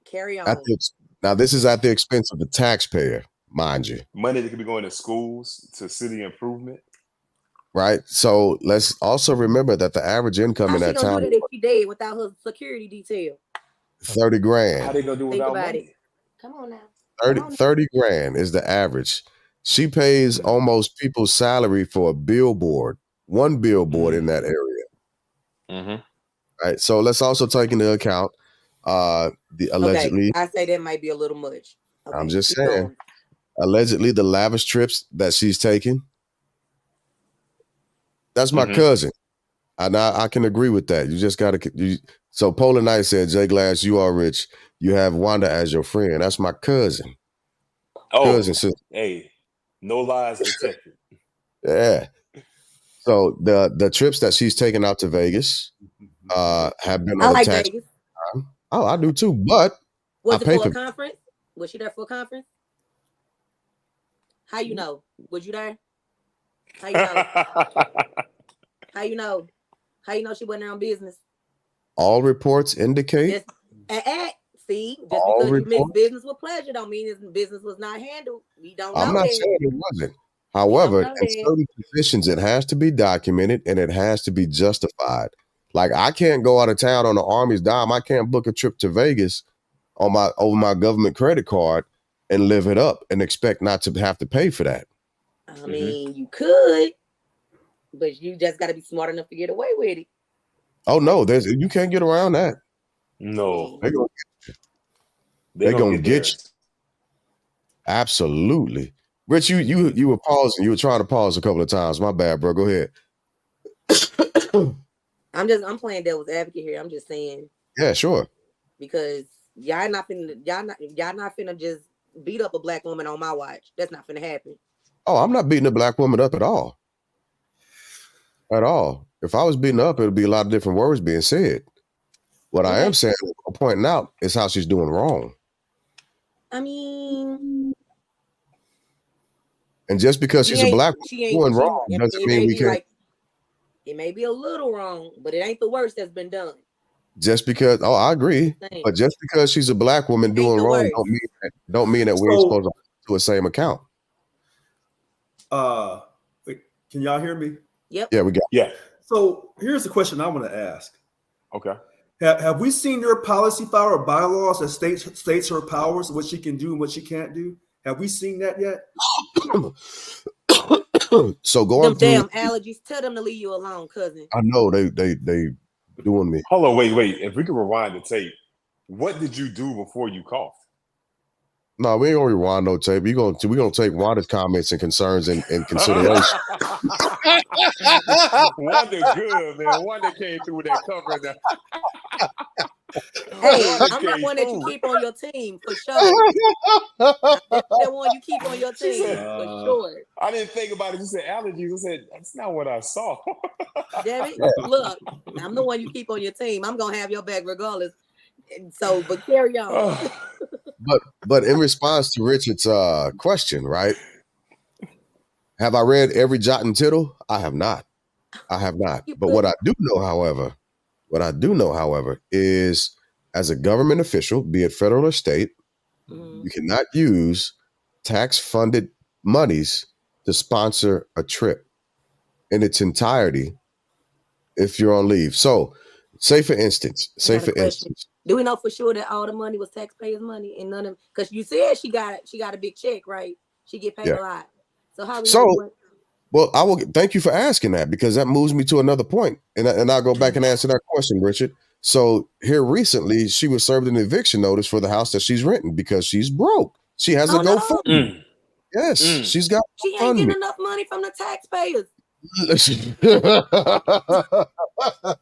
carry that. on. Now, this is at the expense of the taxpayer, mind you. Money that could be going to schools, to city improvement. Right. So let's also remember that the average income How in she that gonna town do that if she dead without her security detail? 30 How grand. they gonna do Think without about money? it. Come on now. 30 grand is the average. She pays almost people's salary for a billboard, one billboard in that area. Mm-hmm. Right. So let's also take into account the allegedly. Okay, I say that might be a little much. Okay, I'm just keep saying. going. Allegedly, the lavish trips that she's taking. That's my cousin. And I can agree with that. You just got to. So Polar Knight said, Jay Glass, you are rich. You have Wanda as your friend. That's my cousin. Oh, Cousin sister. hey, no lies detected. Yeah. So the trips that she's taken out to Vegas have been I on like the tax. Vegas. Oh, I do too. But Was I it pay for a for. conference? Was she there for a conference? How you know? Was you there? How you know? How you know? How you know she wasn't there on business? All reports indicate. See, just All because you mix reports. business with pleasure don't mean his business was not handled. We don't know I'm not that. saying it wasn't. However, know in that. certain positions, it has to be documented and it has to be justified. Like I can't go out of town on the Army's dime. I can't book a trip to Vegas over my government credit card and live it up and expect not to have to pay for that. I mean, you could, but you just got to be smart enough to get away with it. Oh no, you can't get around that. No, They're gonna get you. they're gonna get theirs. you. Absolutely. Rich, you were pausing. You were trying to pause a couple of times. My bad, bro. Go ahead. I'm playing devil's advocate here. I'm just saying. Yeah, sure. Because y'all not finna just beat up a black woman on my watch. That's not finna happen. Oh, I'm not beating a black woman up at all. At all. If I was beating up, it would be a lot of different words being said. What I am saying, pointing out, is how she's doing wrong. I mean, and just because she's a black woman doing wrong doesn't mean we can't. It may be a little wrong, but it ain't the worst that's been done. Just because, I agree. But just because she's a black woman doing wrong don't mean that we ain't supposed to do the same account. Wait, can y'all hear me? Yep. Yeah, we got. Yeah. So here's the question I want to ask. Okay. Have we seen your policy file or bylaws that states her powers, what she can do and what she can't do? Have we seen that yet? So going through damn allergies, tell them to leave you alone, cousin. I know they doing me. Hold on, wait. If we can rewind the tape, what did you do before you coughed? No, we ain't gonna rewind no tape. We gonna take Wanda's comments and concerns in consideration. Wanda good, man. Wanda came through with that cover. Hey, I'm not one that you keep on your team for sure. That one you keep on your team for sure. I didn't think about it. You said allergies. I said that's not what I saw. Damn it! Look, I'm the one you keep on your team. I'm gonna have your back regardless. So, but carry on. But in response to Richard's question, right? Have I read every jot and tittle? I have not. But what I do know, however, is as a government official, be it federal or state, you cannot use tax-funded monies to sponsor a trip in its entirety if you're on leave. So, say for instance, do we know for sure that all the money was taxpayers' money and none of? Because you said she got a big check, right? She get paid a lot. So how? Well, I will thank you for asking that because that moves me to another point, and I'll go back and answer that question, Richard. So here recently, she was served an eviction notice for the house that she's renting because she's broke. She has a GoFundMe. Yes, she's got. She ain't getting enough money from the taxpayers.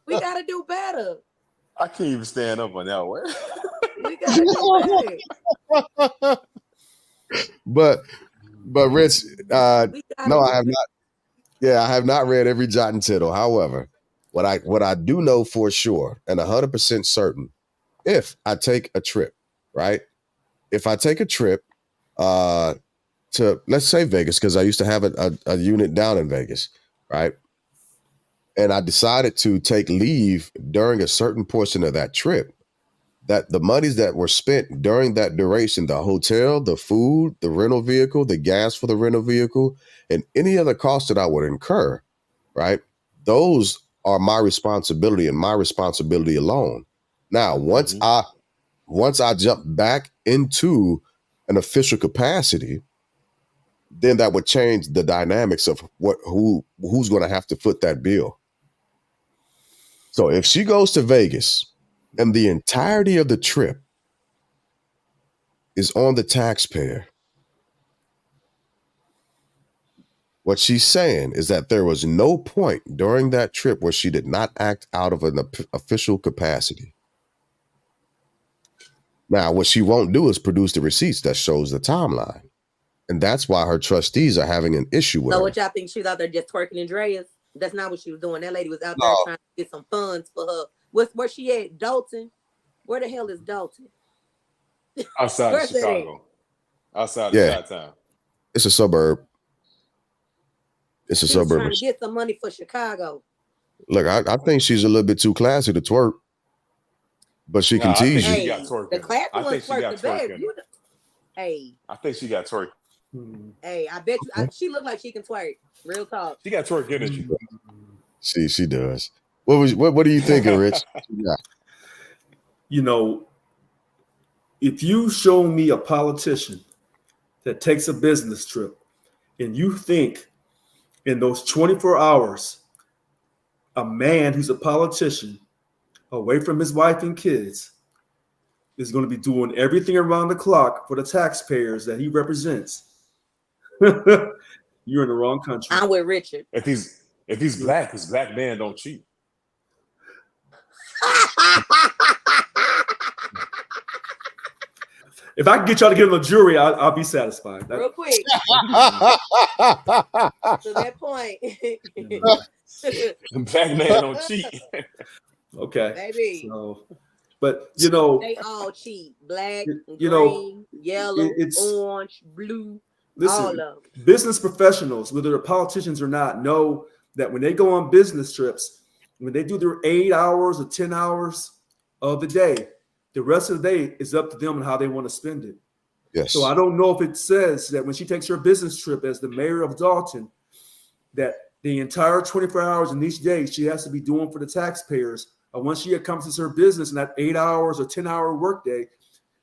We gotta do better. I can't even stand up on that one. We gotta do better. But Rich, no, I have not. Yeah, I have not read every jot and tittle. However, What I do know for sure and 100% certain, if I take a trip, right? If I take a trip to, let's say, Vegas, because I used to have a unit down in Vegas, right? And I decided to take leave during a certain portion of that trip, that the monies that were spent during that duration, the hotel, the food, the rental vehicle, the gas for the rental vehicle, and any other cost that I would incur, right? Those are my responsibility and my responsibility alone. Now, once I jump back into an official capacity, then that would change the dynamics of who's going to have to foot that bill. So if she goes to Vegas and the entirety of the trip is on the taxpayer, what she's saying is that there was no point during that trip where she did not act out of an official capacity. Now, what she won't do is produce the receipts that shows the timeline. And that's why her trustees are having an issue with So her. what y'all think she was out there just twerking and Dreas? That's not what she was doing. That lady was out there trying to get some funds for her. Where she at? Dalton? Where the hell is Dalton? Outside of Where's that Chicago. Outside Yeah. of Chi-Town. It's a suburb. It's a She was suburb. trying to get some money for Chicago. Look, I think she's a little bit too classy to twerk, but she can Nah, I think tease she you. Hey, got twerking. the classy I one think she got twerked the best. twerking. Hey, I think she got twerk. hey, I bet you she looked like she can twerk. Real talk. She got twerk energy. She does. What are you thinking, Rich? Yeah. You know, if you show me a politician that takes a business trip and you think in those 24 hours, a man who's a politician away from his wife and kids is going to be doing everything around the clock for the taxpayers that he represents, you're in the wrong country. I'm with Richard. If he's black, his black man don't cheat. If I can get y'all to get on the jury, I'll be satisfied. Real quick. To that point. Black man don't cheat. Okay. Baby. So, but you know, they all cheat. Black, you green, know, yellow, it's orange, blue. listen, all of them. business professionals, whether they're politicians or not, know that when they go on business trips, when they do their 8 hours or 10 hours of the day, the rest of the day is up to them and how they want to spend it. Yes. So I don't know if it says that when she takes her business trip as the mayor of Dalton, that the entire 24 hours in each day she has to be doing for the taxpayers. Once she accomplishes her business in that 8 hours or 10-hour workday,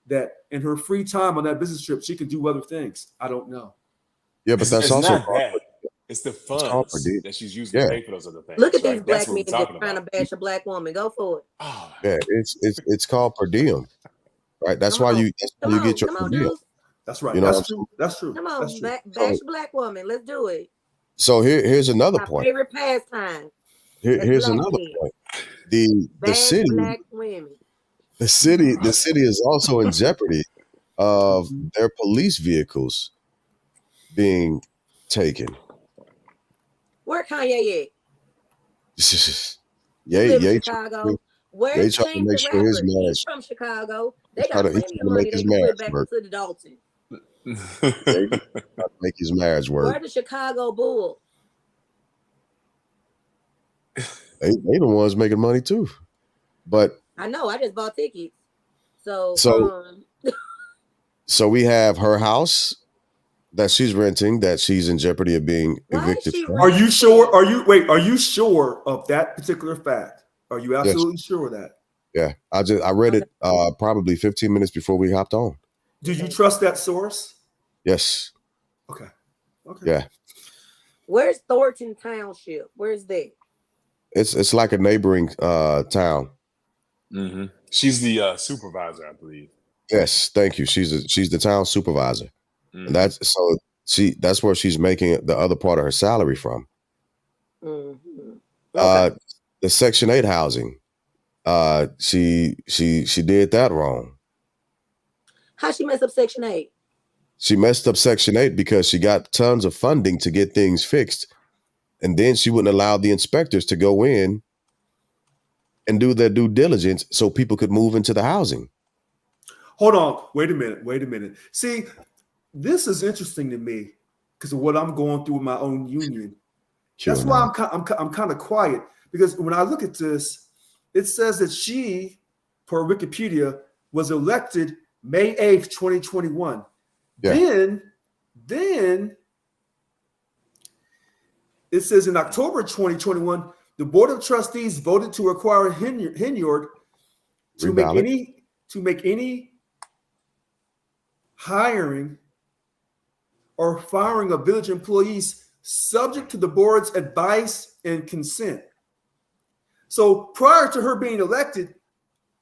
that in her free time on that business trip, she can do other things. I don't know. Yeah, but that's it's also not that. It's the funds that she's using to pay for those other things. Look at right? these black men That's just trying to bash a black woman. Go for it. Oh, yeah, it's called per diem, right? That's why you get your per diem. Dude. That's right. You know That's true. That's true. Come on, That's true. bash a black woman. Let's do it. So here's another My point. favorite pastime. Here's another point. The Bash city, black women. the city is also in jeopardy of their police vehicles being taken. Where Kanye at? Yay, Chicago. Where's They trying to Chance make the sure his Rapper? marriage. He's from Chicago. They He's got trying to plenty of make money. They his can put marriage back work. into the Dalton. Make his marriage work. Where the Chicago Bulls? They the ones making money too. But I know. I just bought tickets. So we have her house that she's renting that she's in jeopardy of being evicted from. Are you sure? Are you sure of that particular fact? Are you absolutely sure of that? Yeah. I read it probably 15 minutes before we hopped on. Do you trust that source? Yes. Okay. Yeah. Where's Thornton Township? Where's that? It's like a neighboring town. Mm-hmm. She's the supervisor, I believe. Yes, thank you. She's the town supervisor. Mm-hmm. And that's where she's making the other part of her salary from. Mm-hmm. Okay. The Section 8 housing. She did that wrong. How she messed up Section 8? She messed up Section 8 because she got tons of funding to get things fixed. And then she wouldn't allow the inspectors to go in and do their due diligence so people could move into the housing. Hold on. Wait a minute. See, this is interesting to me because of what I'm going through with my own union. That's why I'm kind of quiet, because when I look at this, it says that she, per Wikipedia, was elected May 8th, 2021. Yeah. Then it says in October 2021, the Board of Trustees voted to require Henyard to make any hiring or firing of village employees subject to the board's advice and consent. So prior to her being elected,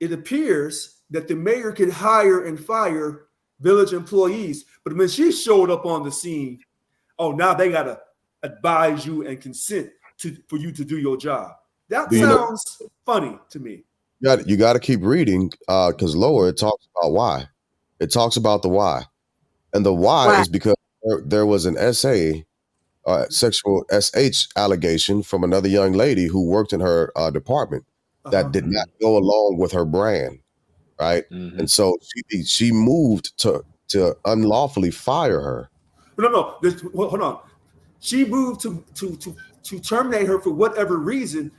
it appears that the mayor could hire and fire village employees. But when she showed up on the scene, now they got to advise you and consent for you to do your job. That sounds funny to me. You got to keep reading because lower it talks about why. It talks about the why. And the why is because there was an sexual SH allegation from another young lady who worked in her department that did not go along with her brand, right? Mm-hmm. And so she moved to unlawfully fire her. No, hold on. She moved to terminate her for whatever reason,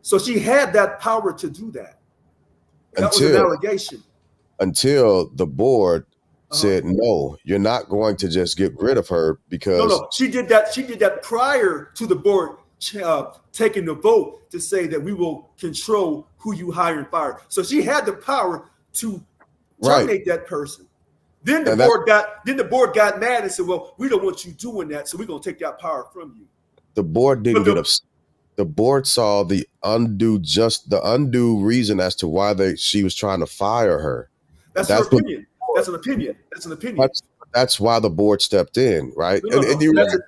so she had that power to do that. That was an allegation. Until the board said, no, you're not going to just get rid of her because no, she did that prior to the board taking the vote to say that we will control who you hire and fire. So she had the power to terminate that person. Then the board got mad and said, well, we don't want you doing that, so we're going to take that power from you. The board didn't get upset. The board saw the undue reason as to why she was trying to fire her. That's her opinion. That's an opinion. That's why the board stepped in, right? And you're right,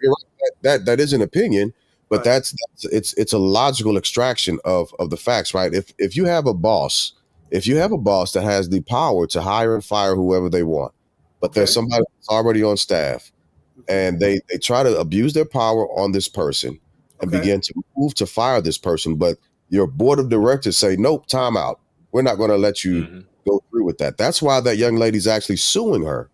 that is an opinion, but it's a logical extraction of the facts, right? If you have a boss that has the power to hire and fire whoever they want, but there's somebody that's already on staff, and they try to abuse their power on this person and begin to move to fire this person, but your board of directors say, nope, time out. We're not going to let you go through with that. That's why that young lady's actually suing her.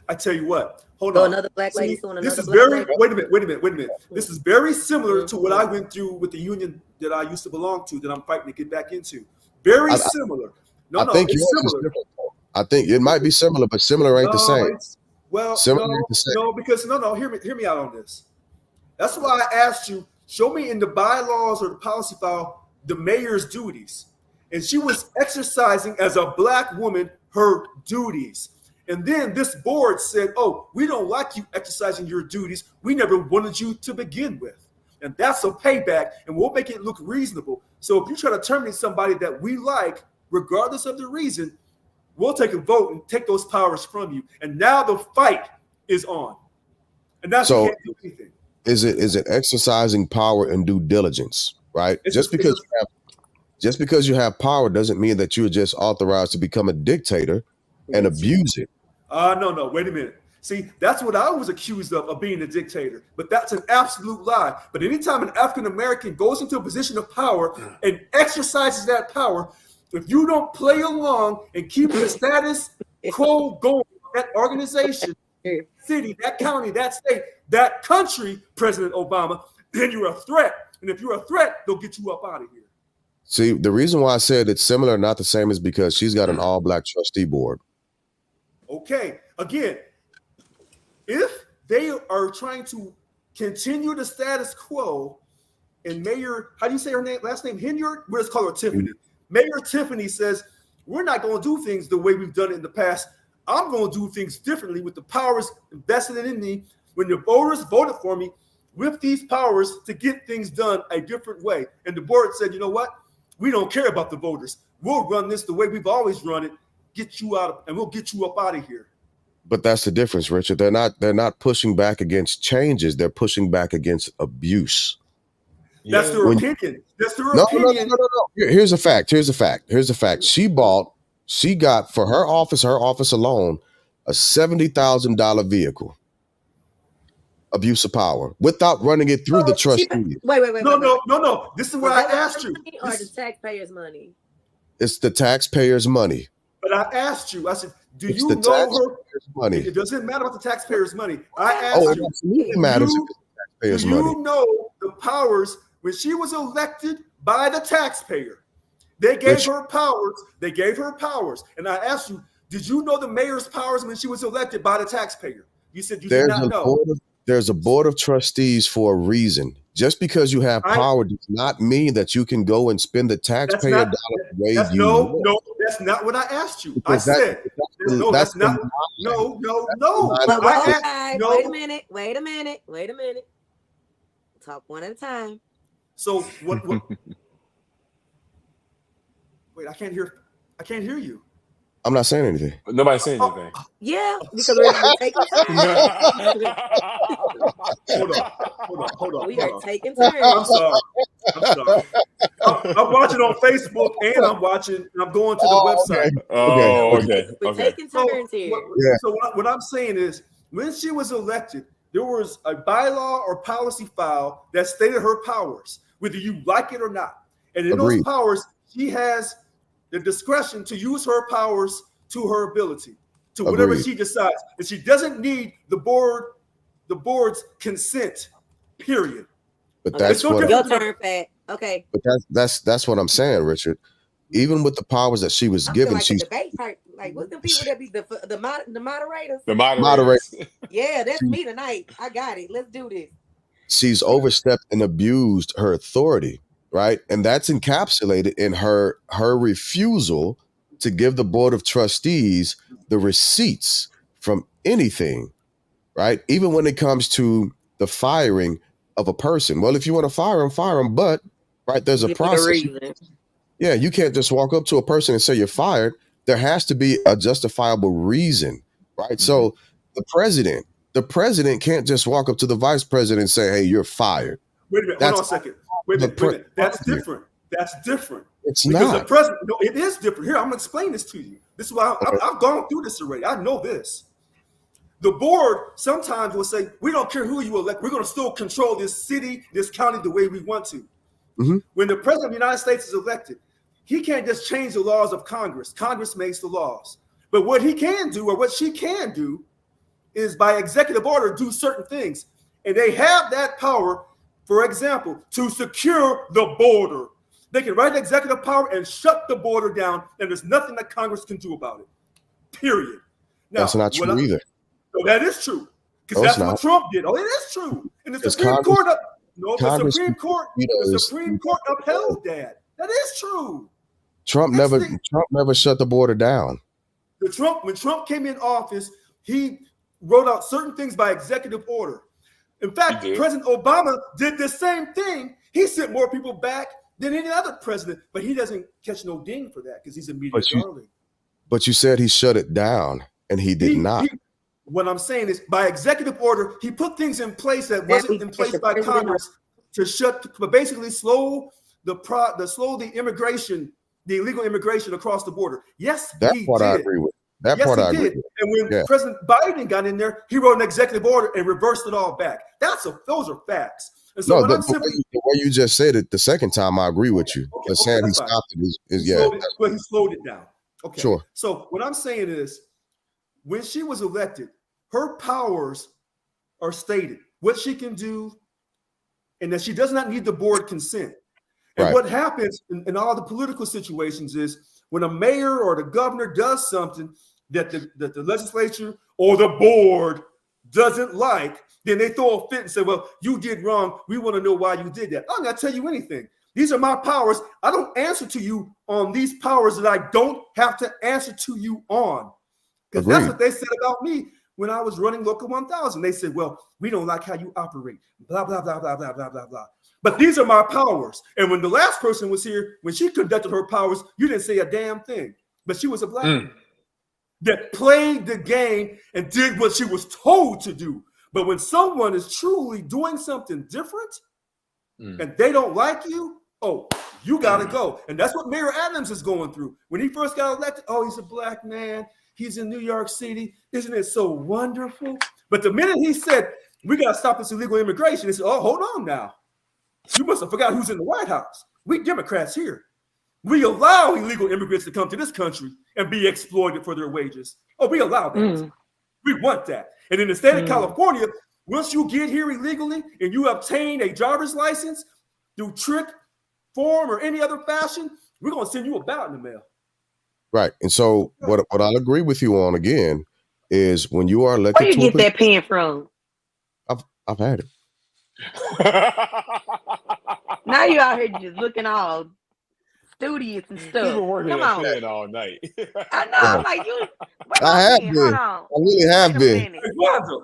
I tell you what, hold on. Another black lady suing another black lady. Wait a minute. This is very similar to what I went through with the union that I used to belong to, that I'm fighting to get back into. Very similar. I think it's similar. I think it might be similar, but similar ain't the same. Hear me out on this. That's why I asked you, show me in the bylaws or the policy file the mayor's duties. And she was exercising as a black woman her duties. And then this board said, we don't like you exercising your duties. We never wanted you to begin with. And that's a payback, and we'll make it look reasonable. So if you try to terminate somebody that we like, regardless of the reason, we'll take a vote and take those powers from you. And now the fight is on. And that's so, you can't do anything. Is it exercising power and due diligence, right? Just because you have power doesn't mean that you're just authorized to become a dictator and abuse it. No, wait a minute. See, that's what I was accused of being a dictator, but that's an absolute lie. But anytime an African-American goes into a position of power and exercises that power, if you don't play along and keep the status quo going, that organization, city, that county, that state, that country, President Obama, then you're a threat. And if you're a threat, they'll get you up out of here. See, the reason why I said it's similar, not the same, is because she's got an all-black trustee board. Okay. Again, if they are trying to continue the status quo, and Mayor, how do you say her name? Last name Henyard? We'll just call her Tiffany. Mayor Tiffany says, we're not going to do things the way we've done it in the past. I'm going to do things differently with the powers invested in me. When the voters voted for me with these powers to get things done a different way. And the board said, you know what? We don't care about the voters. We'll run this the way we've always run it, get you out, and we'll get you up out of here. But that's the difference, Richard. They're not pushing back against changes. They're pushing back against abuse. That's their opinion. That's their opinion. No. Here's a fact. She got for her office alone, a $70,000 vehicle. abuse of power without running it through the trustees. Wait. No. This is what I asked you. Or the taxpayers' money? It's the taxpayers' money. But I asked you. I said, do It's you the know her taxpayers' money. It doesn't matter about the taxpayers' money. I asked Oh, it you. absolutely matters if it's the taxpayers' Do money. you know the powers when she was elected by the taxpayer? They gave her powers. They gave her powers. And I asked you, did you know the mayor's powers when she was elected by the taxpayer? You said you did not know. There's a board of trustees for a reason. Just because you have power does not mean that you can go and spend the taxpayer dollar the way you want. No, that's not what I asked you. I said, no, that's not. No. Wait a minute. Talk one at a time. So what wait, I can't hear you. I'm not saying anything. Nobody's saying anything. Yeah, because we're taking turns. Hold on. We are taking turns. I'm sorry. I'm watching on Facebook and I'm going to the website. Okay. We're taking turns here. So what I'm saying is, when she was elected, there was a bylaw or policy file that stated her powers, whether you like it or not. And in those powers, she has the discretion to use her powers to her ability, to whatever she decides. And she doesn't need the board's consent, period. But that's what your turn, Pat. Okay. But that's what I'm saying, Richard. Even with the powers that she was given, she's debate part. Like, what's the people that be the moderators? The moderators. Yeah, that's me tonight. I got it. Let's do this. She's overstepped and abused her authority, right? And that's encapsulated in her refusal to give the board of trustees the receipts from anything, right? Even when it comes to the firing of a person. Well, if you want to fire them, but right, there's a process. Yeah, you can't just walk up to a person and say you're fired. There has to be a justifiable reason, right? Mm-hmm. So the president can't just walk up to the vice president and say, hey, you're fired. Wait a minute, hold on a second. Wait a minute. That's different. It's because not. The president, no, it is different. Here, I'm gonna explain this to you. This is why I've gone through this already. I know this. The board sometimes will say, we don't care who you elect, we're gonna still control this city, this county the way we want to. Mm-hmm. When the president of the United States is elected, he can't just change the laws of Congress. Congress makes the laws. But what he can do, or what she can do, is by executive order do certain things. And they have that power, for example, to secure the border. They can write executive power and shut the border down, and there's nothing that Congress can do about it. Period. Now, that's not true either. No, that is true. Because that's what Trump did. Oh, it is true. And the Supreme Court upheld that. That is true. Trump never shut the border down. When Trump came in office, he wrote out certain things by executive order. In fact, President Obama did the same thing. He sent more people back than any other president, but he doesn't catch no ding for that because he's a media darling. But you said he shut it down, and he did not. What I'm saying is, by executive order, he put things in place that wasn't in place by Congress to basically slow the immigration, the illegal immigration across the border. Yes, that's what I agree with. That part I agree with. And when President Biden got in there, he wrote an executive order and reversed it all back. Those are facts. And so the way you just said it the second time, I agree with you. But saying he stopped it is Well, he slowed it down. Okay. Sure. So what I'm saying is, when she was elected, her powers are stated, what she can do, and that she does not need the board consent. And what happens in all the political situations is, when a mayor or the governor does something that the legislature or the board doesn't like, then they throw a fit and say, well, you did wrong. We want to know why you did that. I'm not tell you anything. These are my powers. I don't answer to you on these powers that I don't have to answer to you on. Because that's what they said about me when I was running Local 1000. They said, well, we don't like how you operate, blah, blah, blah, blah, blah, blah, blah, blah. But these are my powers. And when the last person was here, when she conducted her powers, you didn't say a damn thing. But she was a black woman that played the game and did what she was told to do. But when someone is truly doing something different and they don't like you, you got to go. And that's what Mayor Adams is going through. When he first got elected, he's a black man. He's in New York City. Isn't it so wonderful? But the minute he said, We got to stop this illegal immigration. They said, oh, hold on now. You must have forgot who's in the White House. We Democrats here. We allow illegal immigrants to come to this country and be exploited for their wages. Oh, we allow that. We want that. And in the state of California, once you get here illegally and you obtain a driver's license through trick, form, or any other fashion, we're going to send you a ballot in the mail. Right. And so what I'll agree with you on again is when you are elected Where you get that pen from? I've had it. Now you out here just looking all studious and stuff. You've been working Come that on. pen all night. I know. I'm like, you. I have pen? been. Hold on. I really have Wait a been. minute.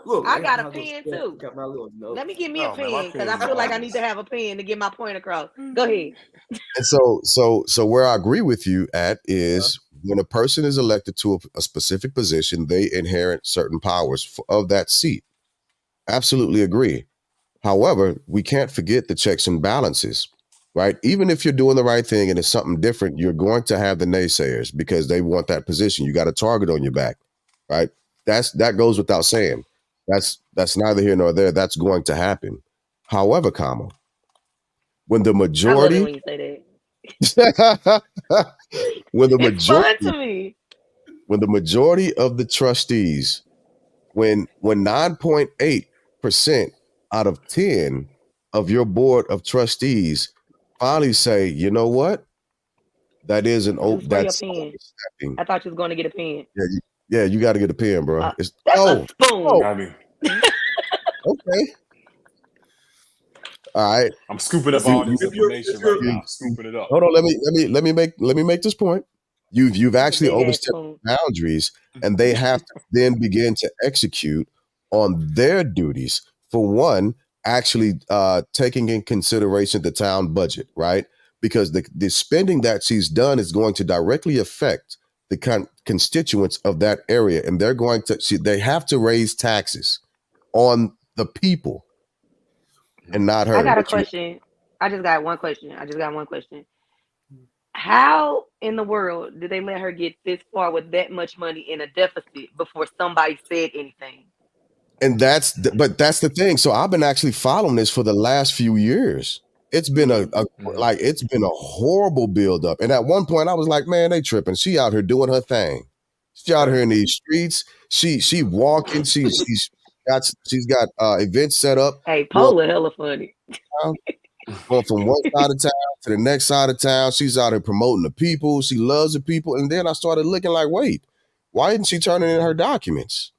Look, I got a pen too. Got my little note. Let me give me a No, man, my pen because I pen's feel like I obvious. need to have a pen to get my point across. Go ahead. And so where I agree with you at is when a person is elected to a specific position, they inherit certain powers of that seat. Absolutely agree. However, we can't forget the checks and balances, right? Even if you're doing the right thing and it's something different, you're going to have the naysayers because they want that position. You got a target on your back, right? That goes without saying. That's neither here nor there. That's going to happen. However, when the I love it majority when you say that. when the It's fun majority to me. when the majority of the trustees, when 9.8% out of 10 of your board of trustees finally say, you know what? That is an Where's that's your pen? overstepping. I thought you was going to get a pen. Yeah, you got to get a pen, bro. That's a spoon. I mean, Okay. All right. I'm scooping up all this information right now. I'm scooping it up. Hold on. Let me make this point. You've actually Big ass overstepped spoon. boundaries, and they have to then begin to execute on their duties. For one, actually taking in consideration the town budget, right? Because the spending that she's done is going to directly affect the constituents of that area, and they're going to they have to raise taxes on the people and not her. I got a question. I just got one question. How in the world did they let her get this far with that much money in a deficit before somebody said anything? And that's the thing. So I've been actually following this for the last few years. It's been it's been a horrible buildup. And at one point I was like, man, they tripping. She out here doing her thing. She out here in these streets. She walking. She's got events set up. Hey, Pola hella funny. Going from one side of town to the next side of town. She's out here promoting the people. She loves the people. And then I started looking like, wait, why isn't she turning in her documents?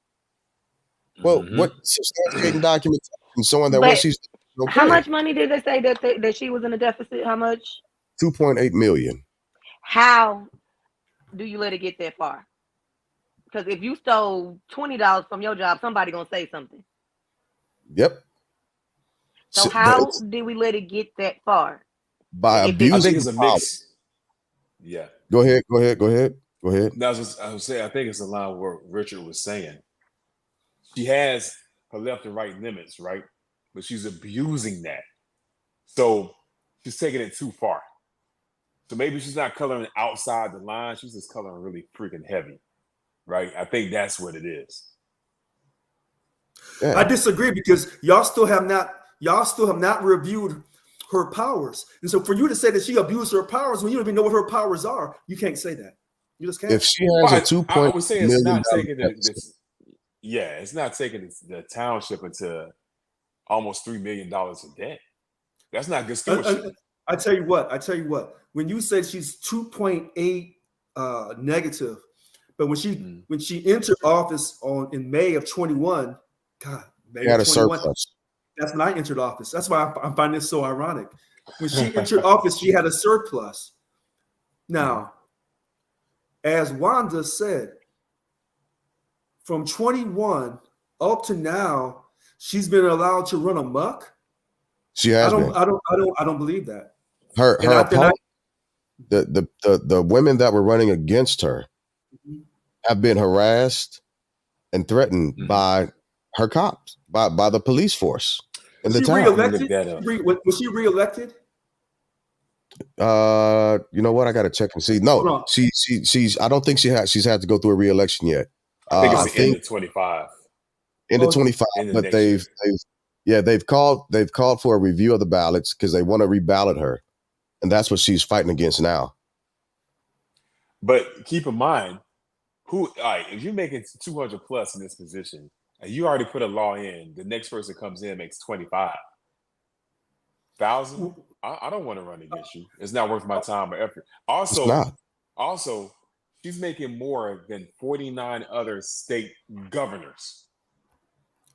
Well, what substantiating documents and showing that what she's doing okay. How much money did they say that she was in a deficit? How much? $2.8 million. How do you let it get that far? Because if you stole $20 from your job, somebody gonna say something. Yep. So how did we let it get that far? By abusing. I think it's a mix. Yeah. Go ahead. I was saying, I think it's a line where Richard was saying. She has her left and right limits, right? But she's abusing that. So she's taking it too far. So maybe she's not coloring outside the line. She's just coloring really freaking heavy, right? I think that's what it is. Yeah. I disagree because y'all still have not reviewed her powers. And so for you to say that she abused her powers when you don't even know what her powers are, you can't say that. You just can't. If she has a $2.8 I would say it's not taking deficit. it's not taking the township into almost $3 million in debt. That's not good stewardship. I tell you what. When you say she's 2.8 negative, but when she entered office in May of 21, God, May had of 21, a surplus. That's when I entered office. That's why I find this so ironic. When she entered office, she had a surplus. Now, as Wanda said, from 21 up to now, she's been allowed to run amok. She has been. I don't believe that. Her opponent, the women that were running against her have been harassed and threatened by her cops, by the police force in the town. Was she reelected? You know what? I got to check and see. No, she's. I don't think she's had to go through a re-election yet. I think it's the end of 25. End of 25, but they've Yeah, they've called for a review of the ballots because they want to reballot her, and that's what she's fighting against now. But keep in mind, all right, if you're making 200 plus in this position, and you already put a law in, the next person comes in makes 25,000. I don't want to run against you. It's not worth my time or effort. It's not. Also, she's making more than 49 other state governors.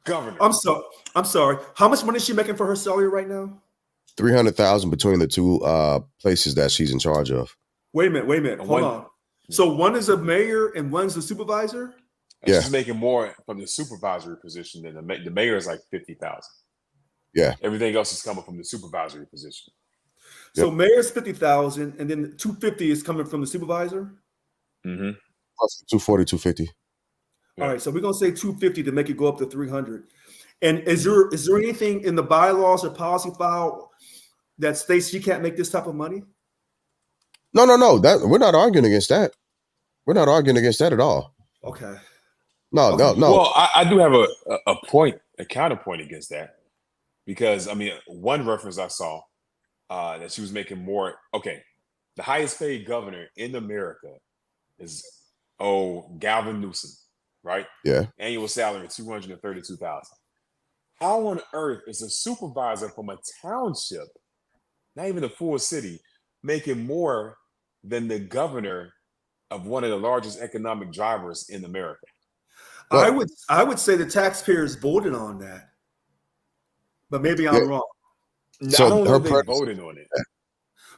I'm sorry. How much money is she making for her salary right now? 300,000 between the two places that she's in charge of. Wait a minute. Hold on. So one is a mayor and one's a supervisor? And she's making more from the supervisory position than the mayor is like 50,000. Yeah. Everything else is coming from the supervisory position. So mayor's 50,000, and then 250 is coming from the supervisor? Mm-hmm. 240, 250. All right, so we're gonna say 250 to make it go up to 300. And is there anything in the bylaws or policy file that states she can't make this type of money? No. That we're not arguing against that. We're not arguing against that at all. Okay. No. Well, I do have a counterpoint against that, because I mean, one reference I saw that she was making more. Okay, the highest paid governor in America is Gavin Newsom, right? Yeah. Annual salary $232,000. How on earth is a supervisor from a township, not even a full city, making more than the governor of one of the largest economic drivers in America? Well, I would say the taxpayers voted on that, but maybe I'm wrong. So I don't know if they voted on it.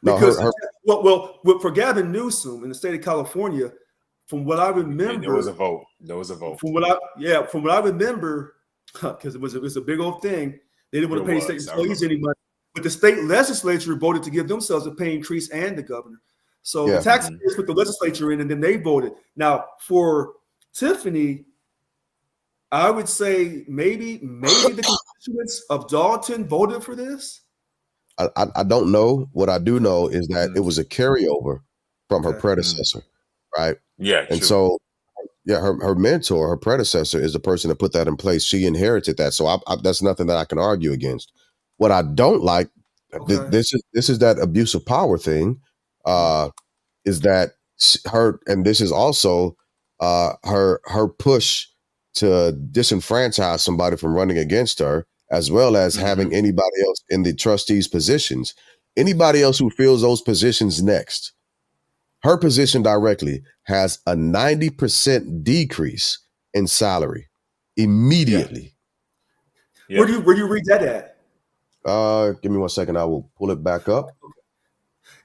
Because for Gavin Newsom in the state of California, from what I remember, there was a vote. From what I remember, because it was a big old thing. They didn't want to pay state employees any money, but the state legislature voted to give themselves a pay increase and the governor. So the taxpayers put the legislature in, and then they voted. Now for Tiffany, I would say maybe the constituents of Dalton voted for this. I don't know. What I do know is that it was a carriover from her predecessor, right? Yeah. And so, her mentor, her predecessor, is the person that put that in place. She inherited that, so that's nothing that I can argue against. What I don't like, this is that abuse of power thing, is that her, and this is also her push to disenfranchise somebody from running against her, as well as having anybody else in the trustees' positions. Anybody else who fills those positions next, her position directly has a 90% decrease in salary immediately. Yeah. Where do you read that at? Give me 1 second. I will pull it back up.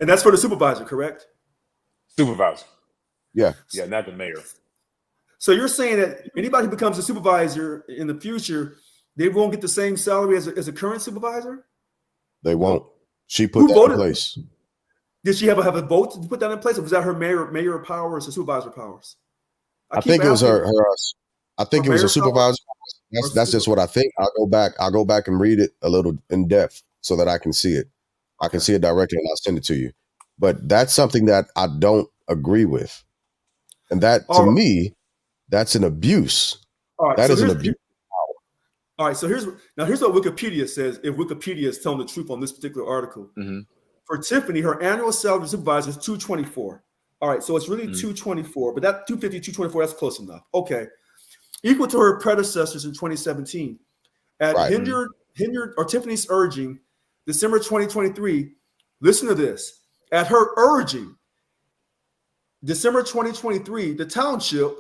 And that's for the supervisor, correct? Supervisor. Yeah. Yeah, not the mayor. So you're saying that anybody who becomes a supervisor in the future, they won't get the same salary as a current supervisor? They won't. She put that in place. Did she have a vote to put that in place, or was that her mayor powers or supervisor powers? I think it was her. I think it was a supervisor. That's just what I think. I'll go back and read it a little in depth so that I can see it. I can see it directly, and I'll send it to you. But that's something that I don't agree with, and that to me, that's an abuse. All right, that is an abuse. All right, so here's what Wikipedia says. If Wikipedia is telling the truth on this particular article, for Tiffany, her annual salary supervisor is $224. All right, so it's really $224, but that $250, $224, that's close enough. Okay, equal to her predecessors in 2017. At Henyard or Tiffany's urging, December 2023. Listen to this. At her urging, December 2023, the township,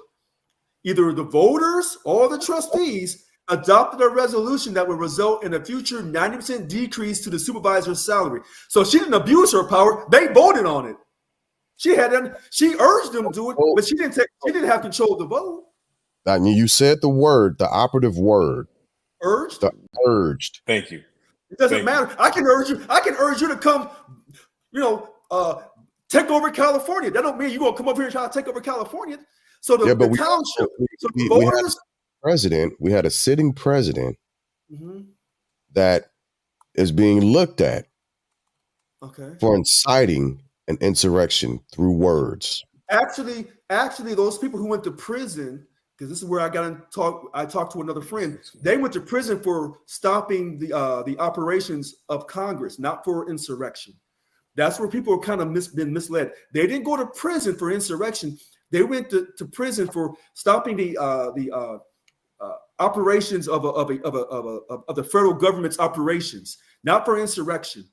either the voters or the trustees, adopted a resolution that would result in a future 90% decrease to the supervisor's salary. So she didn't abuse her power; they voted on it. She urged them to do it, but she didn't have control of the vote. I mean, you said the operative word. Urged. Urged. Thank you. It doesn't matter. I can urge you to come. Take over California. That don't mean you're gonna come up here and try to take over California. So the township. We had a sitting president that is being looked at for inciting an insurrection through words. Actually, those people who went to prison because this is where I talked to another friend. They went to prison for stopping the operations of Congress, not for insurrection. That's where people are kind of been misled. They didn't go to prison for insurrection. They went to prison for stopping the operations of the federal government's operations, not for insurrection.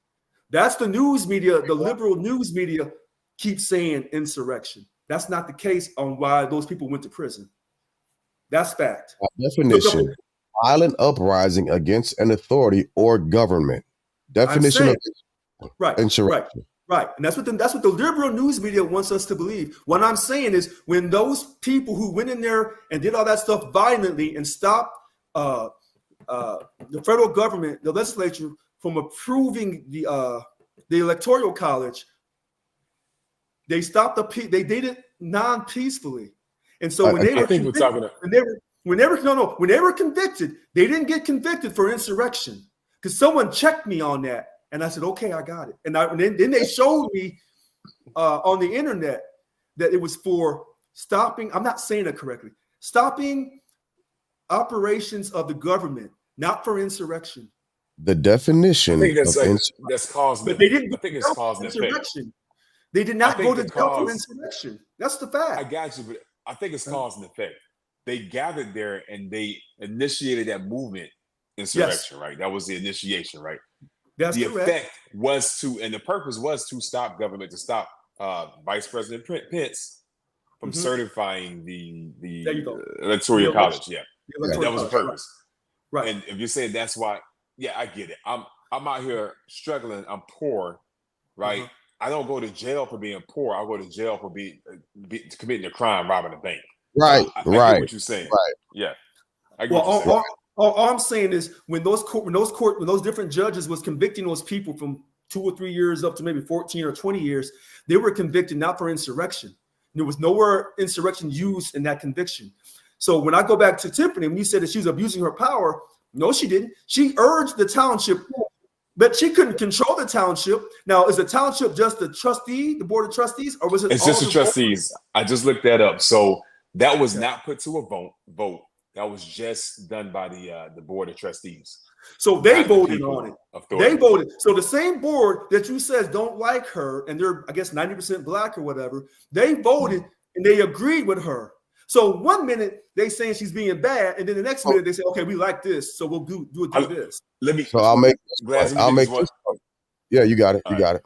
That's the news media, the liberal news media keeps saying insurrection. That's not the case on why those people went to prison. That's fact. Definition: violent uprising against an authority or government. Definition of insurrection. Right. And that's what the liberal news media wants us to believe. What I'm saying is when those people who went in there and did all that stuff violently and stopped the federal government, the legislature, from approving the electoral college, they stopped they did it non-peacefully. And so when they were convicted, they didn't get convicted for insurrection because someone checked me on that. And I said, okay, I got it. And then they showed me on the internet that it was for stopping, I'm not saying it correctly, stopping operations of the government, not for insurrection. The definition that's causing but they didn't. I think it's causing insurrection. They did not go to jail for insurrection. That's the fact. I got you, but I think it's cause and effect. They gathered there and they initiated that movement, insurrection, right? That was the initiation, right? That's the correct. effect was and the purpose was to stop government, to stop Vice President Pence from certifying the electoral college. Yeah, that was the purpose. Right. And if you're saying that's why, yeah, I get it. I'm out here struggling. I'm poor, right? I don't go to jail for being poor. I go to jail for committing a crime, robbing a bank. Right. I get what you're saying. Right. Yeah. I get what you're saying. All I'm saying is when those different judges was convicting those people from 2 or 3 years up to maybe 14 or 20 years, they were convicted not for insurrection. There was nowhere insurrection used in that conviction. So when I go back to Tiffany, when you said that she was abusing her power, no, she didn't. She urged the township, but she couldn't control the township. Now, is the township just the trustee, the board of trustees, or was it? It's just the trustees. I just looked that up. So that was not put to a vote. That was just done by the board of trustees. So they voted on it. Authority. They voted. So the same board that you said don't like her, and they're, I guess, 90% black or whatever, they voted and they agreed with her. So 1 minute they saying she's being bad, and then the next minute they say, okay, we like this, so we'll do this. I'll make this point. Yeah, you got it. You got it.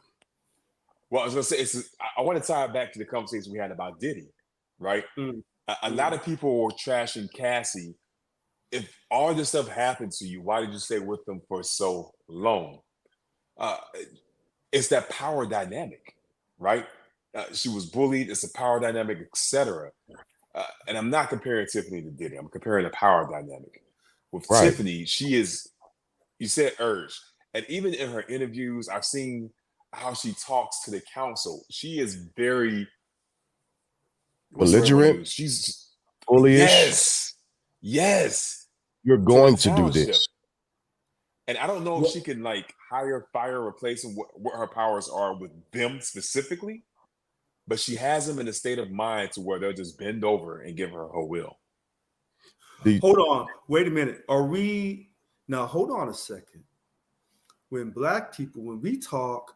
Well, I was gonna say, I want to tie it back to the conversation we had about Diddy, right? A lot of people were trashing Cassie. If all this stuff happened to you, why did you stay with them for so long? It's that power dynamic, right? She was bullied. It's a power dynamic, etc. And I'm not comparing Tiffany to Diddy. I'm comparing the power dynamic. With Tiffany, she is, you said urged. And even in her interviews, I've seen how she talks to the council. She is very belligerent. She's bullyish. Yes. You're going to do this. And I don't know if she can hire, fire, replace them, what her powers are with them specifically, but she has them in a state of mind to where they'll just bend over and give her will. Hold on. Wait a minute. Hold on a second. When black people, when we talk,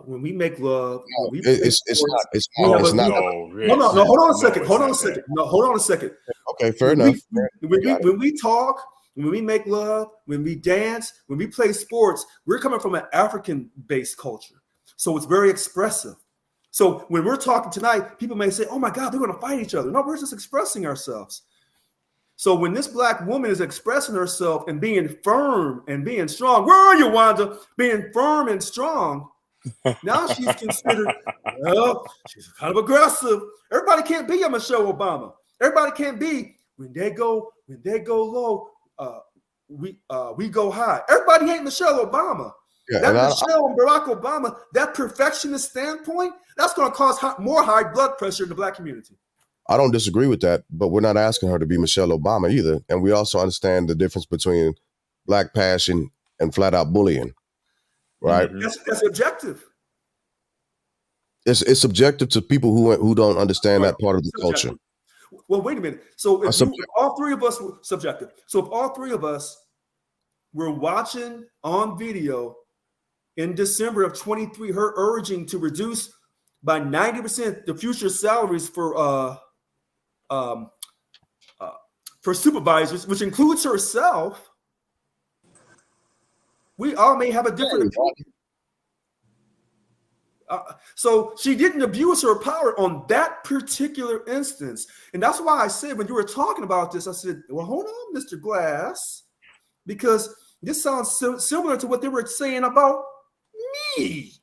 when we make love, it's not. Hold on a second. Okay, fair enough. When we talk, when we make love, when we dance, when we play sports, we're coming from an African-based culture. So it's very expressive. So when we're talking tonight, people may say, oh my God, they're going to fight each other. No, we're just expressing ourselves. So when this black woman is expressing herself and being firm and being strong, where are you, Wanda? Being firm and strong. Now she's considered, she's kind of aggressive. Everybody can't be a Michelle Obama. Everybody can't be, when they go low, we go high. Everybody ain't Michelle Obama. Yeah, Michelle and Barack Obama, that perfectionist standpoint, that's going to cause more high blood pressure in the black community. I don't disagree with that, but we're not asking her to be Michelle Obama either. And we also understand the difference between black passion and flat out bullying, right? That's objective. It's subjective to people who don't understand that part of the culture. Well, wait a minute. So if subjective. all three of us were subjective. So if all three of us were watching on video in December of 23, her urging to reduce by 90% the future salaries for supervisors, which includes herself, we all may have a different opinion. So she didn't abuse her power on that particular instance. And that's why I said, when you were talking about this, I said, well, hold on, Mr. Glass, because this sounds similar to what they were saying about me.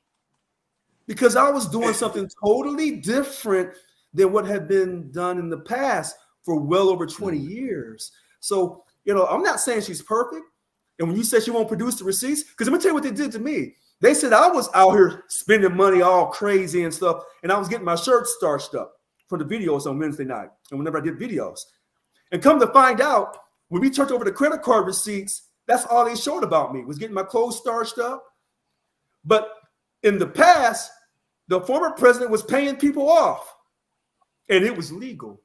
Because I was doing something totally different than what had been done in the past for well over 20 years. So, I'm not saying she's perfect. And when you say she won't produce the receipts, because let me tell you what they did to me. They said I was out here spending money all crazy and stuff, and I was getting my shirt starched up for the videos on Wednesday night and whenever I did videos. And come to find out, when we turned over the credit card receipts, that's all they showed about me, was getting my clothes starched up. But in the past, the former president was paying people off, and it was legal.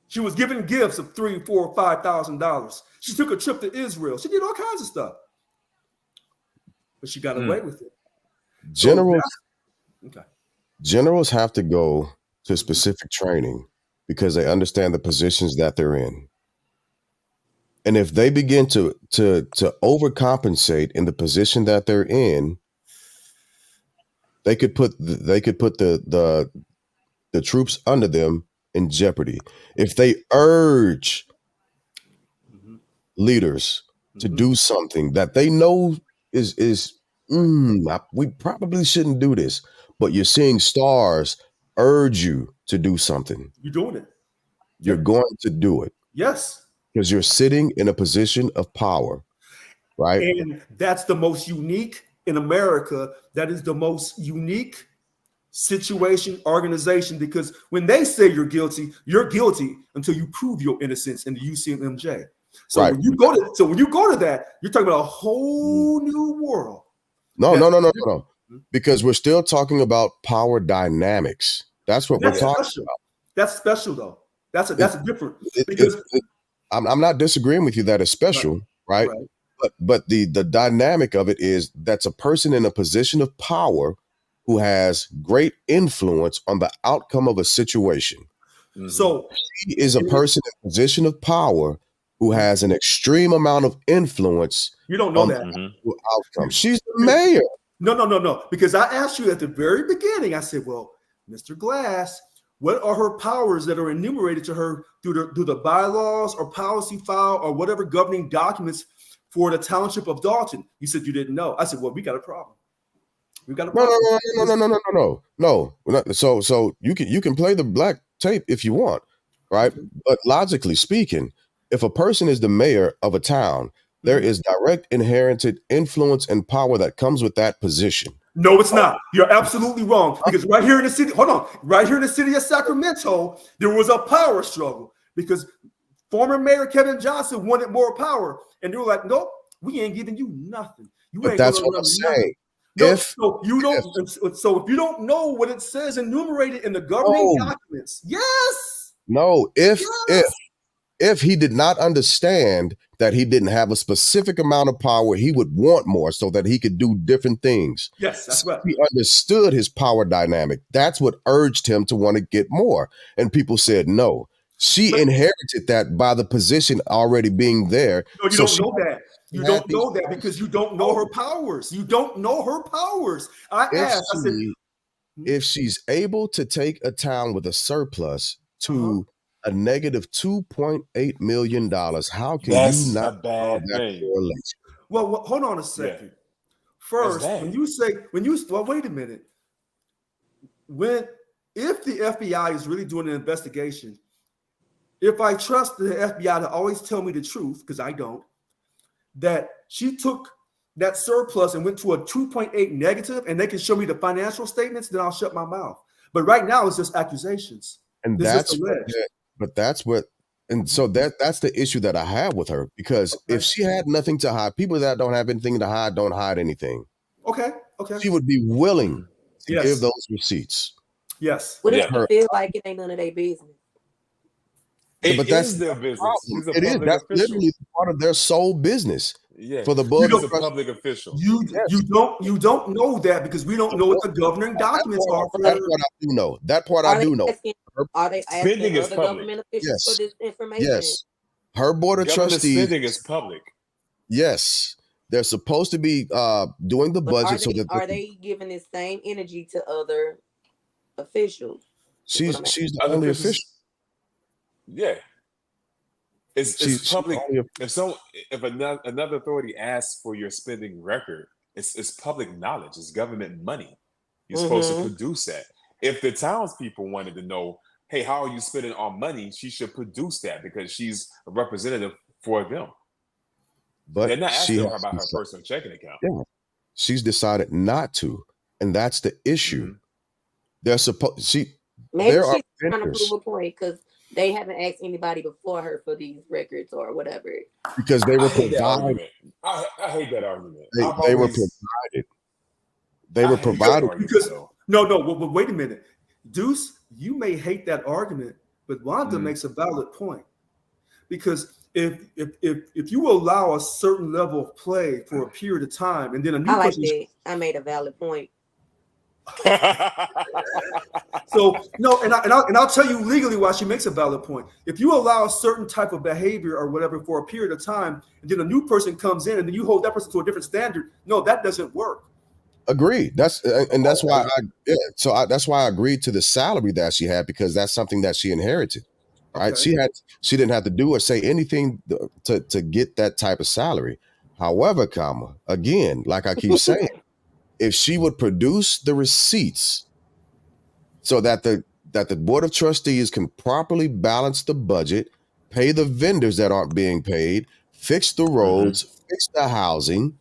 She was giving gifts of $3,000, $4,000, $5,000. She took a trip to Israel. She did all kinds of stuff. But she got away with it. Generals have to go to specific training because they understand the positions that they're in. And if they begin to overcompensate in the position that they're in, they could put the troops under them in jeopardy. If they urge leaders to do something that they know we probably shouldn't do this, but you're seeing stars urge you to do something. You're doing it. You're going to do it. Yes. Because you're sitting in a position of power, right? And that's the most unique in America. That is the most unique situation, organization, because when they say you're guilty until you prove your innocence in the UCMJ. So when you go to that, you're talking about a whole new world. No. Because we're still talking about power dynamics. That's what we're talking about. That's special, though. That's a different. I'm not disagreeing with you that it's special, right? But the dynamic of it is that's a person in a position of power who has great influence on the outcome of a situation. So she is a person in a position of power who has an extreme amount of influence. You don't know on that the outcome. She's the mayor. No. Because I asked you at the very beginning, I said, well, Mr. Glass, what are her powers that are enumerated to her through the bylaws or policy file or whatever governing documents for the township of Dalton? You said you didn't know. I said, well, we got a problem. We've got a problem. No. So you can play the black tape if you want, right? But logically speaking, if a person is the mayor of a town, there is direct inherited influence and power that comes with that position. No, it's not. You're absolutely wrong. Because right here in the city of Sacramento, there was a power struggle because former Mayor Kevin Johnson wanted more power. And they were like, nope, we ain't giving you nothing. But that's what I'm saying. So if you don't know what it says enumerated in the governing documents, if he did not understand that he didn't have a specific amount of power, he would want more so that he could do different things. Yes, that's right. He understood his power dynamic. That's what urged him to want to get more. And people said no. She inherited that by the position already being there. No, you don't know that. You don't know that because you don't know her powers. You don't know her powers. If she's able to take a town with a surplus to a negative $2.8 million, how can you not bad thing? Correlation? Well, hold on a second. First, wait a minute. If the FBI is really doing an investigation, if I trust the FBI to always tell me the truth, because I don't, that she took that surplus and went to a 2.8 negative, and they can show me the financial statements, then I'll shut my mouth. But right now, it's just accusations. And that's the issue that I have with her, because if she had nothing to hide, people that don't have anything to hide don't hide anything. Okay. She would be willing to give those receipts. Yes. What if Yeah. you feel like it ain't none of their business? It that's is their the business. problem. He's a It is. public That's official. literally part of their sole business. Yeah. For the You board He's of a public official. You Yes. don't know that because we don't know what the governing documents are for That part I do know. That part Are I they do know. asking? Are they Spending asking is other public. government officials Yes. for this information? Yes. Her board of Government trustees. spending is public. Yes. They're supposed to be doing the But budget so that are they giving this same energy to other officials? she's the Other only officials, official. yeah. It's She's public. only If another authority asks for your spending record, it's public knowledge. It's government money. You're supposed to produce that. If the townspeople wanted to know, hey, how are you spending our money? She should produce that because she's a representative for them. but They're not she asking her has about her decided- personal checking account. Yeah. She's decided not to, and that's the issue. Mhm. They're supposed. Maybe There are she's trying to vendors. prove a point because they haven't asked anybody before her for these records or whatever. Because they were I hate that provided. argument. I hate that argument. They were provided. They were provided. Because no, but wait a minute, Deuce. You may hate that argument, but Wanda makes a valid point. Because if you allow a certain level of play for a period of time, and then a new I like person, that. I made a valid point. so no, and I'll tell you legally why she makes a valid point. If you allow a certain type of behavior or whatever for a period of time, and then a new person comes in, and then you hold that person to a different standard, no, that doesn't work. Agreed. That's why that's why I agreed to the salary that she had, because that's something that she inherited. Right? Okay. She didn't have to do or say anything to get that type of salary. However, again, like I keep saying, if she would produce the receipts so that the board of trustees can properly balance the budget, pay the vendors that aren't being paid, fix the roads, fix the housing,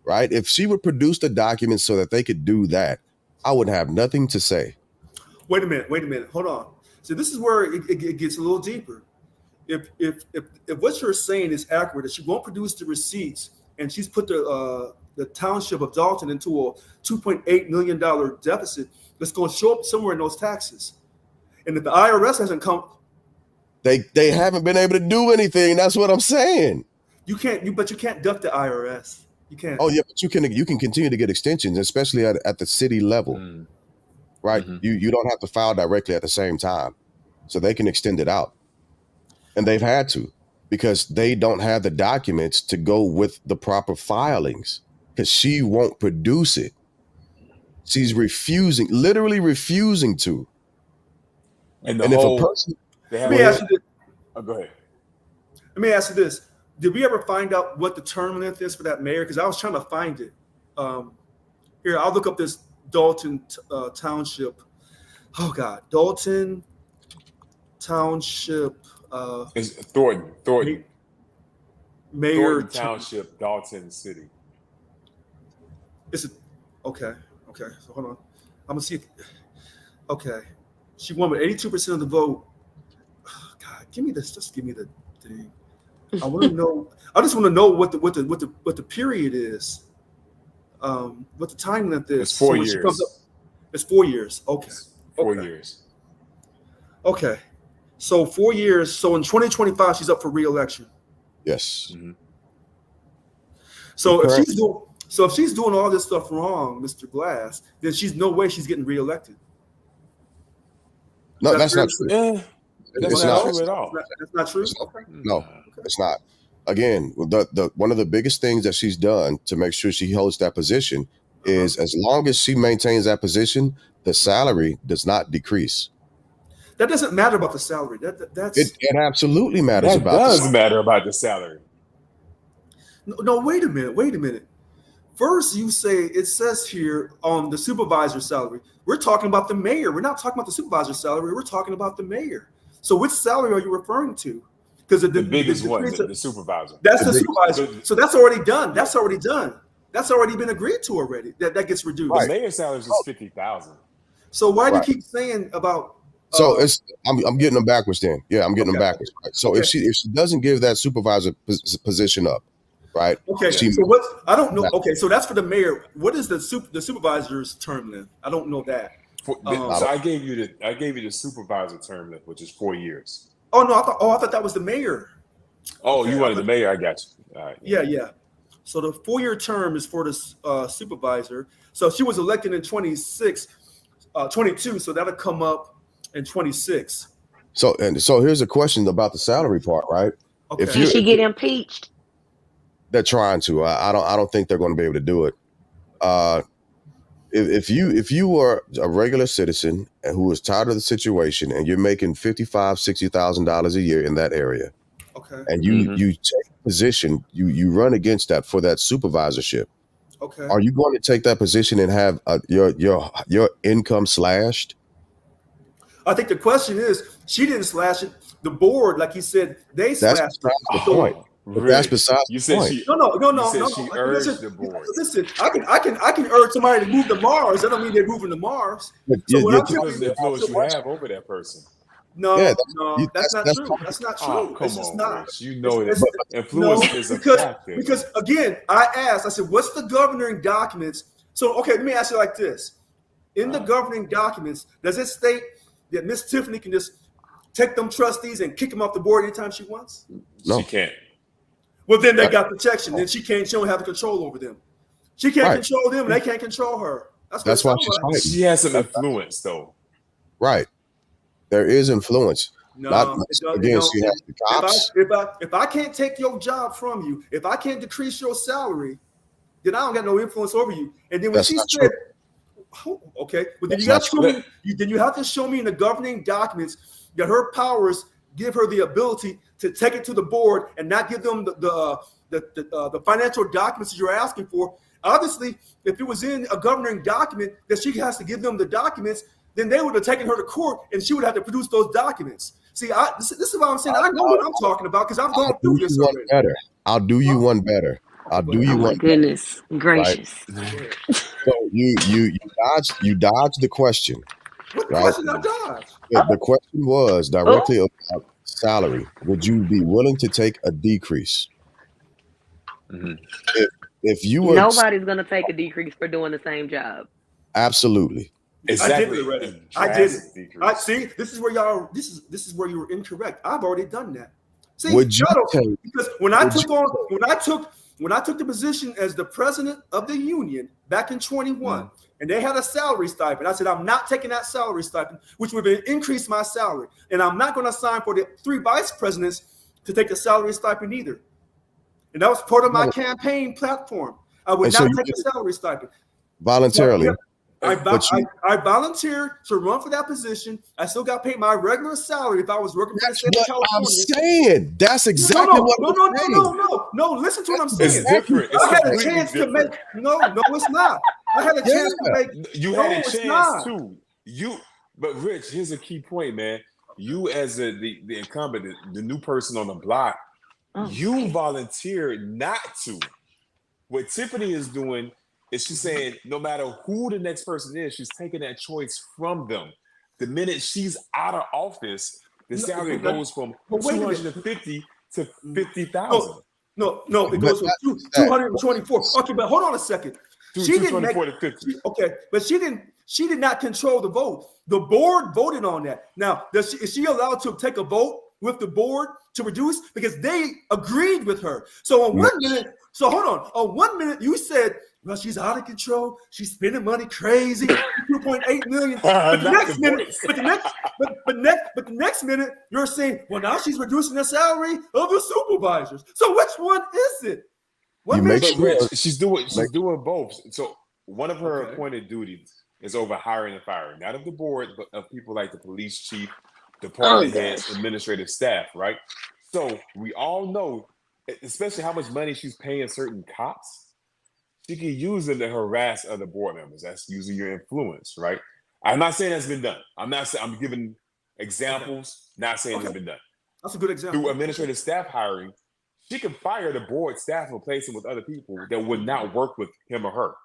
right? If she would produce the documents so that they could do that, I would have nothing to say. Wait a minute. Hold on. So this is where it gets a little deeper. If what you're saying is accurate, that she won't produce the receipts, and she's put the township of Dalton into a $2.8 million deficit that's going to show up somewhere in those taxes, and if the IRS hasn't come, they haven't been able to do anything. That's what I'm saying. you can't duck the IRS. You can't. Oh yeah, but you can continue to get extensions, especially at the city level. Right? You don't have to file directly at the same time. So they can extend it out. And they've had to, because they don't have the documents to go with the proper filings, because she won't produce it. She's literally refusing to. And if a person, let me ask you this. Oh, go ahead. Let me ask you this. Did we ever find out what the term length is for that mayor? Because I was trying to find it. Here, I'll look up this Dalton Township. Oh God, Dalton Township. It's Thornton. Mayor Thornton Township, Dalton City. Okay. So hold on. I'm gonna see. Okay, she won with 82% of the vote. Oh, God, give me this. Just give me the thing. I want to know. I just want to know what the period is. What the time length is. It's 4 years. It's 4 years. Okay. 4 years. Okay. So 4 years. So in 2025, she's up for re-election. yes. So if she's doing all this stuff wrong, Mr. Glass, then she's no way she's getting re-elected. No, that's not true. Yeah, that's not true at all. That's not true. Okay. No, it's not. Again, the one of the biggest things that she's done to make sure she holds that position is, as long as she maintains that position, the salary does not decrease. That doesn't matter about the salary. That's It absolutely matters That about the does salary. matter about the salary. no. Wait a minute. First, you say it says here on the supervisor's salary. We're talking about the mayor. We're not talking about the supervisor's salary. We're talking about the mayor. So which salary are you referring to? Because The biggest one, the supervisor. That's the supervisor. So that's already done. That's already done. That's already been agreed to already. That gets reduced. The mayor's salary is just $50,000. So why do you keep saying about? So I'm getting them backwards then. Yeah, I'm getting them backwards. Right? So if she doesn't give that supervisor position up, right? Okay. So what? I don't know. Okay, so that's for the mayor. What is the supervisor's term then? I don't know that. So I gave you the supervisor term, which is 4 years. Oh no, I thought that was the mayor. Oh, Okay, you wanted the mayor? I got you. All right. Yeah. So the 4-year term is for the supervisor. So she was elected in 22, so that'll come up in 26. So here's a question about the salary part, right? Okay. Did she get impeached? They're trying to. I don't think they're going to be able to do it. If you were a regular citizen who was tired of the situation and you're making $55,000-$60,000 a year in that area, Okay. and you take a position, you run against that for that supervisorship. Okay. Are you going to take that position and have your income slashed? I think the question is, she didn't slash it. The board, like he said, they That's slashed it. besides the point. But that's besides You the said point. she. No. You said she urged the board. Listen, I can urge somebody to move to Mars. That don't mean they're moving to Mars. So what I'm telling Because the influence you have over that person. No, Yeah, that's not true. That's not true. Oh, come It's just on, not. Rich. You know that It's- influence is a factor. Because again, I said, what's the governing documents? So okay, let me ask you like this: in the governing documents, does it state that Miss Tiffany can just take them trustees and kick them off the board anytime she wants? No. She can't. Well, then they got protection. Then she don't have control over them. She can't control them, and they can't control her. That's why she's fighting. She has some influence, though. Right. There is influence. No, Again, she has the cops. If I can't take your job from you, if I can't decrease your salary, then I don't got no influence over you. And then when she said, okay, but then you have to show me in the governing documents that her powers give her the ability to take it to the board and not give them the financial documents that you're asking for. Obviously, if it was in a governing document that she has to give them the documents, then they would have taken her to court and she would have to produce those documents. See, this is what I'm saying. I know what I'm talking about because I've gone through this already. I'll do you one better. I'll do you one. Goodness gracious! Right? So you dodged the question. What question I dodged? The question was directly about salary. Would you be willing to take a decrease? Mm-hmm. If you were Nobody's gonna take a decrease for doing the same job. Absolutely. Exactly. I did it. I see. This is where y'all. This is where you were incorrect. I've already done that. See, would you because when I took the position as the president of the union back in 21, and they had a salary stipend, I said I'm not taking that salary stipend, which would have increased my salary, and I'm not going to sign for the 3 vice presidents to take a salary stipend either. And that was part of my campaign platform. I would not take a salary stipend voluntarily. I volunteered to run for that position. I still got paid my regular salary if I was working for the state of California. I'm saying. That's exactly what I'm saying. No, listen to what I'm saying. It's different. I had a chance to make. No, it's not. I had a chance to make. You had a chance too. But Rich, here's a key point, man. You as the incumbent, the new person on the block, you volunteered not to. What Tiffany is doing is she's saying no matter who the next person is, she's taking that choice from them. The minute she's out of office, the salary goes from 250 to 50,000. No, it goes from 224. Okay, but hold on a second. She didn't make to 50. Okay, but she did not control the vote. The board voted on that. Now, is she allowed to take a vote with the board to reduce? Because they agreed with her. So on 1 minute, on 1 minute you said, well, she's out of control. She's spending money crazy. 2.8 million. But the next minute, you're saying, well, now she's reducing the salary of the supervisors. So which one is it? She's doing both. So one of her appointed duties is over hiring and firing, not of the board, but of people like the police chief, department heads, administrative staff, right? So we all know, especially how much money she's paying certain cops. She can use them to harass other board members. That's using your influence, right? I'm not saying that's been done. I'm giving examples, not saying it's been done. That's a good example. Through administrative staff hiring, she can fire the board staff and replace him with other people that would not work with him or her.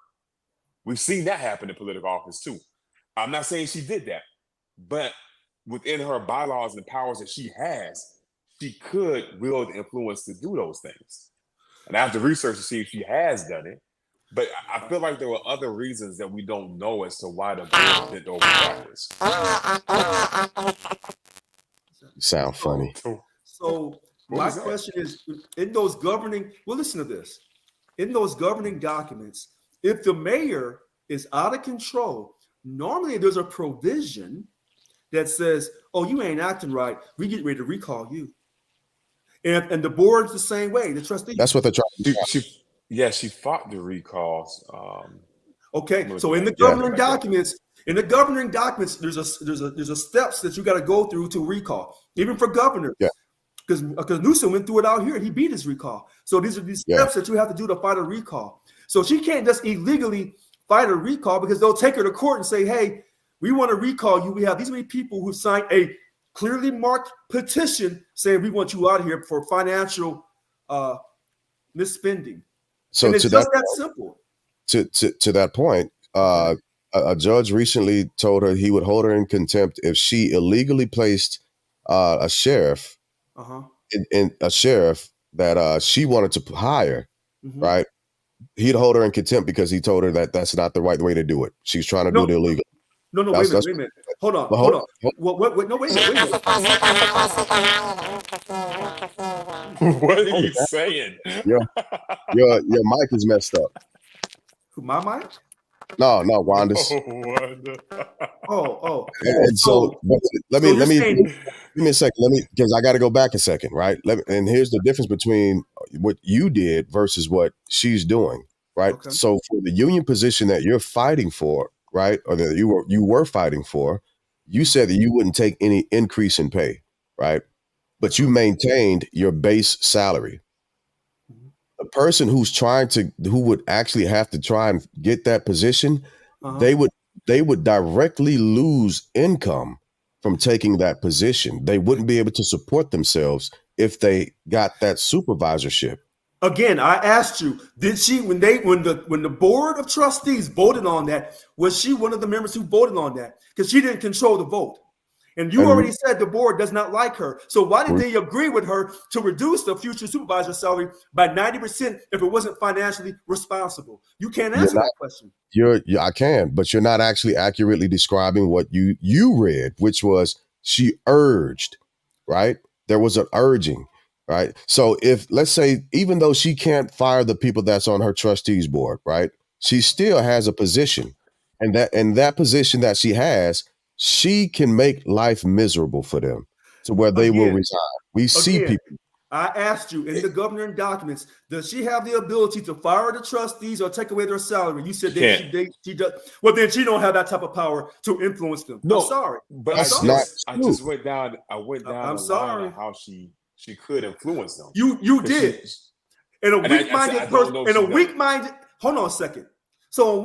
We've seen that happen in political office too. I'm not saying she did that, but within her bylaws and powers that she has, she could wield influence to do those things. And I have to research to see if she has done it. But I feel like there were other reasons that we don't know as to why the board bent over backwards. Sound funny. So What my was that? question is, in those governing, well, listen to this. In those governing documents, if the mayor is out of control, normally there's a provision that says, oh, you ain't acting right. We get ready to recall you. And the board's the same way, the trustee. That's what they're trying to do. She fought the recalls. Okay, so in the governing documents, there's a steps that you got to go through to recall, even for governors. Yeah. Because Newsom went through it out here and he beat his recall. So these are these steps that you have to do to fight a recall. So she can't just illegally fight a recall because they'll take her to court and say, hey, we want to recall you. We have these many people who signed a clearly marked petition saying we want you out of here for financial misspending. So and it's to just that simple. To that point, a judge recently told her he would hold her in contempt if she illegally placed a sheriff in a sheriff that she wanted to hire, right? He'd hold her in contempt because he told her that that's not the right way to do it. She's trying to do it illegal. No, wait a minute. Hold on. Wait, no, wait a minute. What are you saying? Your mic is messed up. My mic? No, Wanda's. And so let me give me a second. Because I got to go back a second, right? And here's the difference between what you did versus what she's doing, right? Okay. So for the union position that you're fighting for, right, or that you were fighting for, you said that you wouldn't take any increase in pay, right? But you maintained your base salary. The person who would actually have to try and get that position, they would directly lose income from taking that position. They wouldn't be able to support themselves if they got that supervisorship. Again, I asked you, did she when the board of trustees voted on that, was she one of the members who voted on that? Because she didn't control the vote. And you already said the board does not like her. So why did they agree with her to reduce the future supervisor salary by 90% if it wasn't financially responsible? You can't answer that question. I can, but you're not actually accurately describing what you read, which was she urged, right? There was an urging, right? So if, let's say, even though she can't fire the people that's on her trustees board, right? She still has a position. And that position that she has, she can make life miserable for them to where they will resign. We see people. I asked you in the governing documents, does she have the ability to fire the trustees or take away their salary? You said that she does. Well, then she don't have that type of power to influence them. No, I'm sorry. But I just went down. I'm sorry. Line of how she could influence them. You did. In a weak-minded person. In a weak-minded. Hold on a second. So on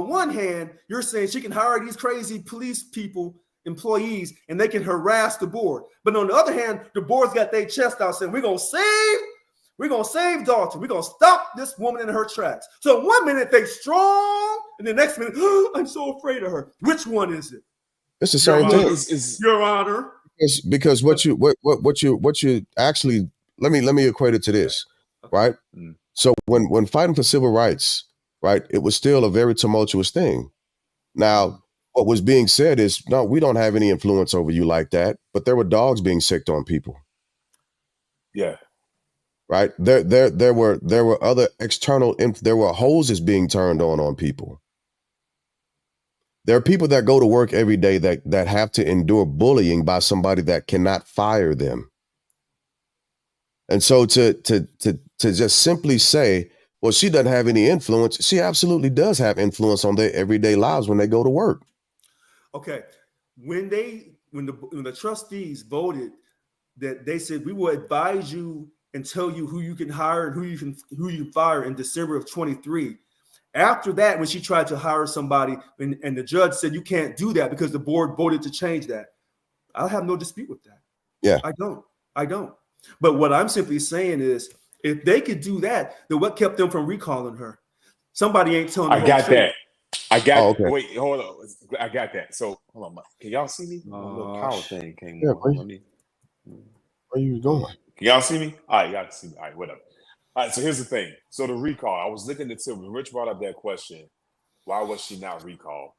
one hand, you're saying she can hire these crazy police people, employees, and they can harass the board. But on the other hand, the board's got their chest out saying, we're gonna save Dalton. We're gonna stop this woman in her tracks. So 1 minute they strong, and the next minute, I'm so afraid of her. Which one is it? It's the same thing. Your Honor. Because what you actually, let me equate it to this, right? So when fighting for civil rights, right, it was still a very tumultuous thing. Now, what was being said is, no, we don't have any influence over you like that. But there were dogs being sicked on people. Yeah. Right. There were other external. There were hoses being turned on people. There are people that go to work every day that have to endure bullying by somebody that cannot fire them. And so to just simply say, well, she doesn't have any influence. She absolutely does have influence on their everyday lives when they go to work. Okay. When the trustees voted that they said, we will advise you and tell you who you can hire and who you can fire in December of 23. After that, when she tried to hire somebody and the judge said, you can't do that because the board voted to change that. I have no dispute with that. Yeah. I don't. But what I'm simply saying is, if they could do that, then what kept them from recalling her? Somebody ain't telling them. I got that. Okay. Wait, hold on. I got that. So hold on. Can y'all see me? My little power thing came on. Where you going? Can y'all see me? All right, y'all can see me. All right, whatever. All right, so here's the thing. So the recall, I was looking at when Rich brought up that question, why was she not recalled?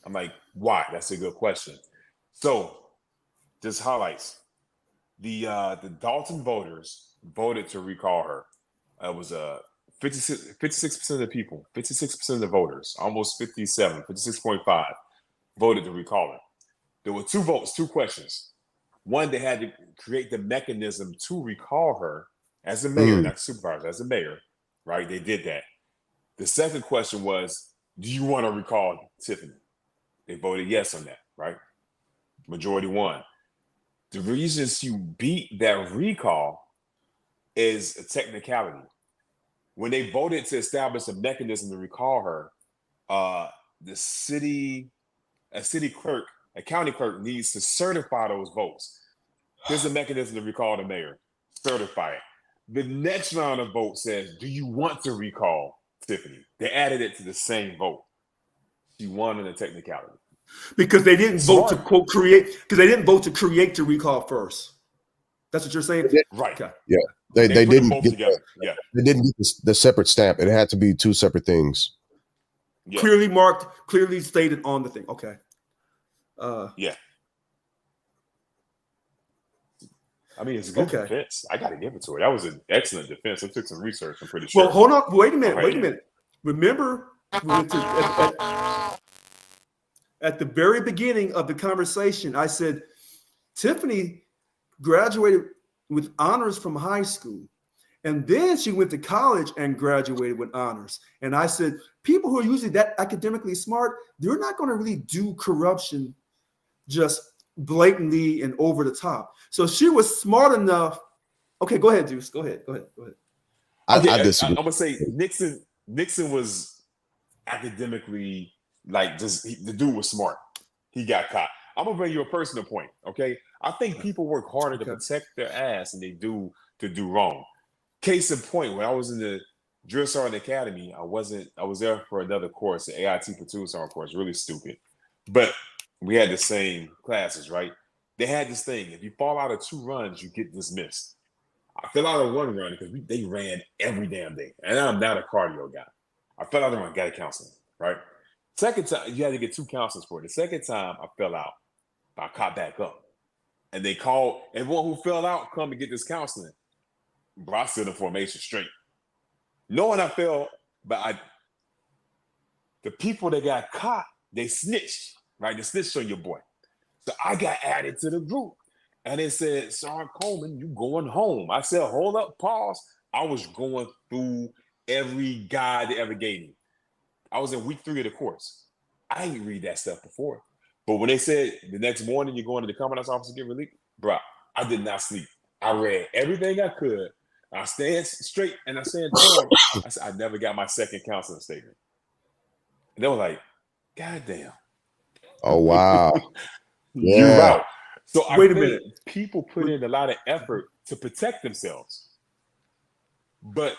I'm like, why? That's a good question. So just highlights. The Dalton voters voted to recall her. It was 56% of the people, 56% of the voters, almost 57, 56.5 voted to recall her. There were 2 votes, 2 questions. One, they had to create the mechanism to recall her as the mayor, not the supervisor, as the mayor, right? They did that. The second question was, do you want to recall Tiffany? They voted yes on that, right? Majority won. The reasons you beat that recall is a technicality. When they voted to establish a mechanism to recall her, a county clerk needs to certify those votes. Here's the mechanism to recall the mayor. Certify it. The next round of votes says, do you want to recall Tiffany? They added it to the same vote. She won in a technicality. Because they didn't vote to quote create, because they didn't vote to create to recall first. That's what you're saying? Right. Okay. Yeah. They didn't both get together. Yeah. They didn't get the separate stamp. It had to be 2 separate things. Yeah. Clearly marked, clearly stated on the thing. Okay. Yeah. I mean, it's a good defense. I got to give it to her. That was an excellent defense. I took some research, I'm pretty sure. Well, hold on. Wait a minute. Remember, at the very beginning of the conversation, I said, Tiffany graduated with honors from high school. And then she went to college and graduated with honors. And I said, people who are usually that academically smart, they're not going to really do corruption just blatantly and over the top. So she was smart enough. Okay, go ahead, Deuce. Go ahead. I disagree. I'm gonna say Nixon was academically the dude was smart. He got caught. I'm gonna bring you a personal point. Okay, I think people work harder to protect their ass than they do to do wrong. Case in point, when I was in the Drill Sergeant Academy, I was there for another course, the AIT platoon sergeant course, really stupid. But we had the same classes, right? They had this thing. If you fall out of 2 runs, you get dismissed. I fell out of 1 run because they ran every damn day. And I'm not a cardio guy. I fell out of 1 run, got a counseling, right? Second time, you had to get 2 counselings for it. The second time I fell out, I caught back up. And they called everyone who fell out, come and get this counseling. Bro, I stood in formation straight. Knowing I fell, but the people that got caught, they snitched, right? They snitched on your boy. So I got added to the group. And it said, Sergeant Coleman, you going home. I said, hold up, pause. I was going through every guide they ever gave me. I was in week 3 of the course. I didn't read that stuff before. But when they said the next morning you're going to the commandant's office to get relief, bro, I did not sleep. I read everything I could. I stand straight and I stand tall. I said, I never got my second counseling statement. And they were like, God damn. Oh, wow. You're out. So wait a minute. People put in a lot of effort to protect themselves. But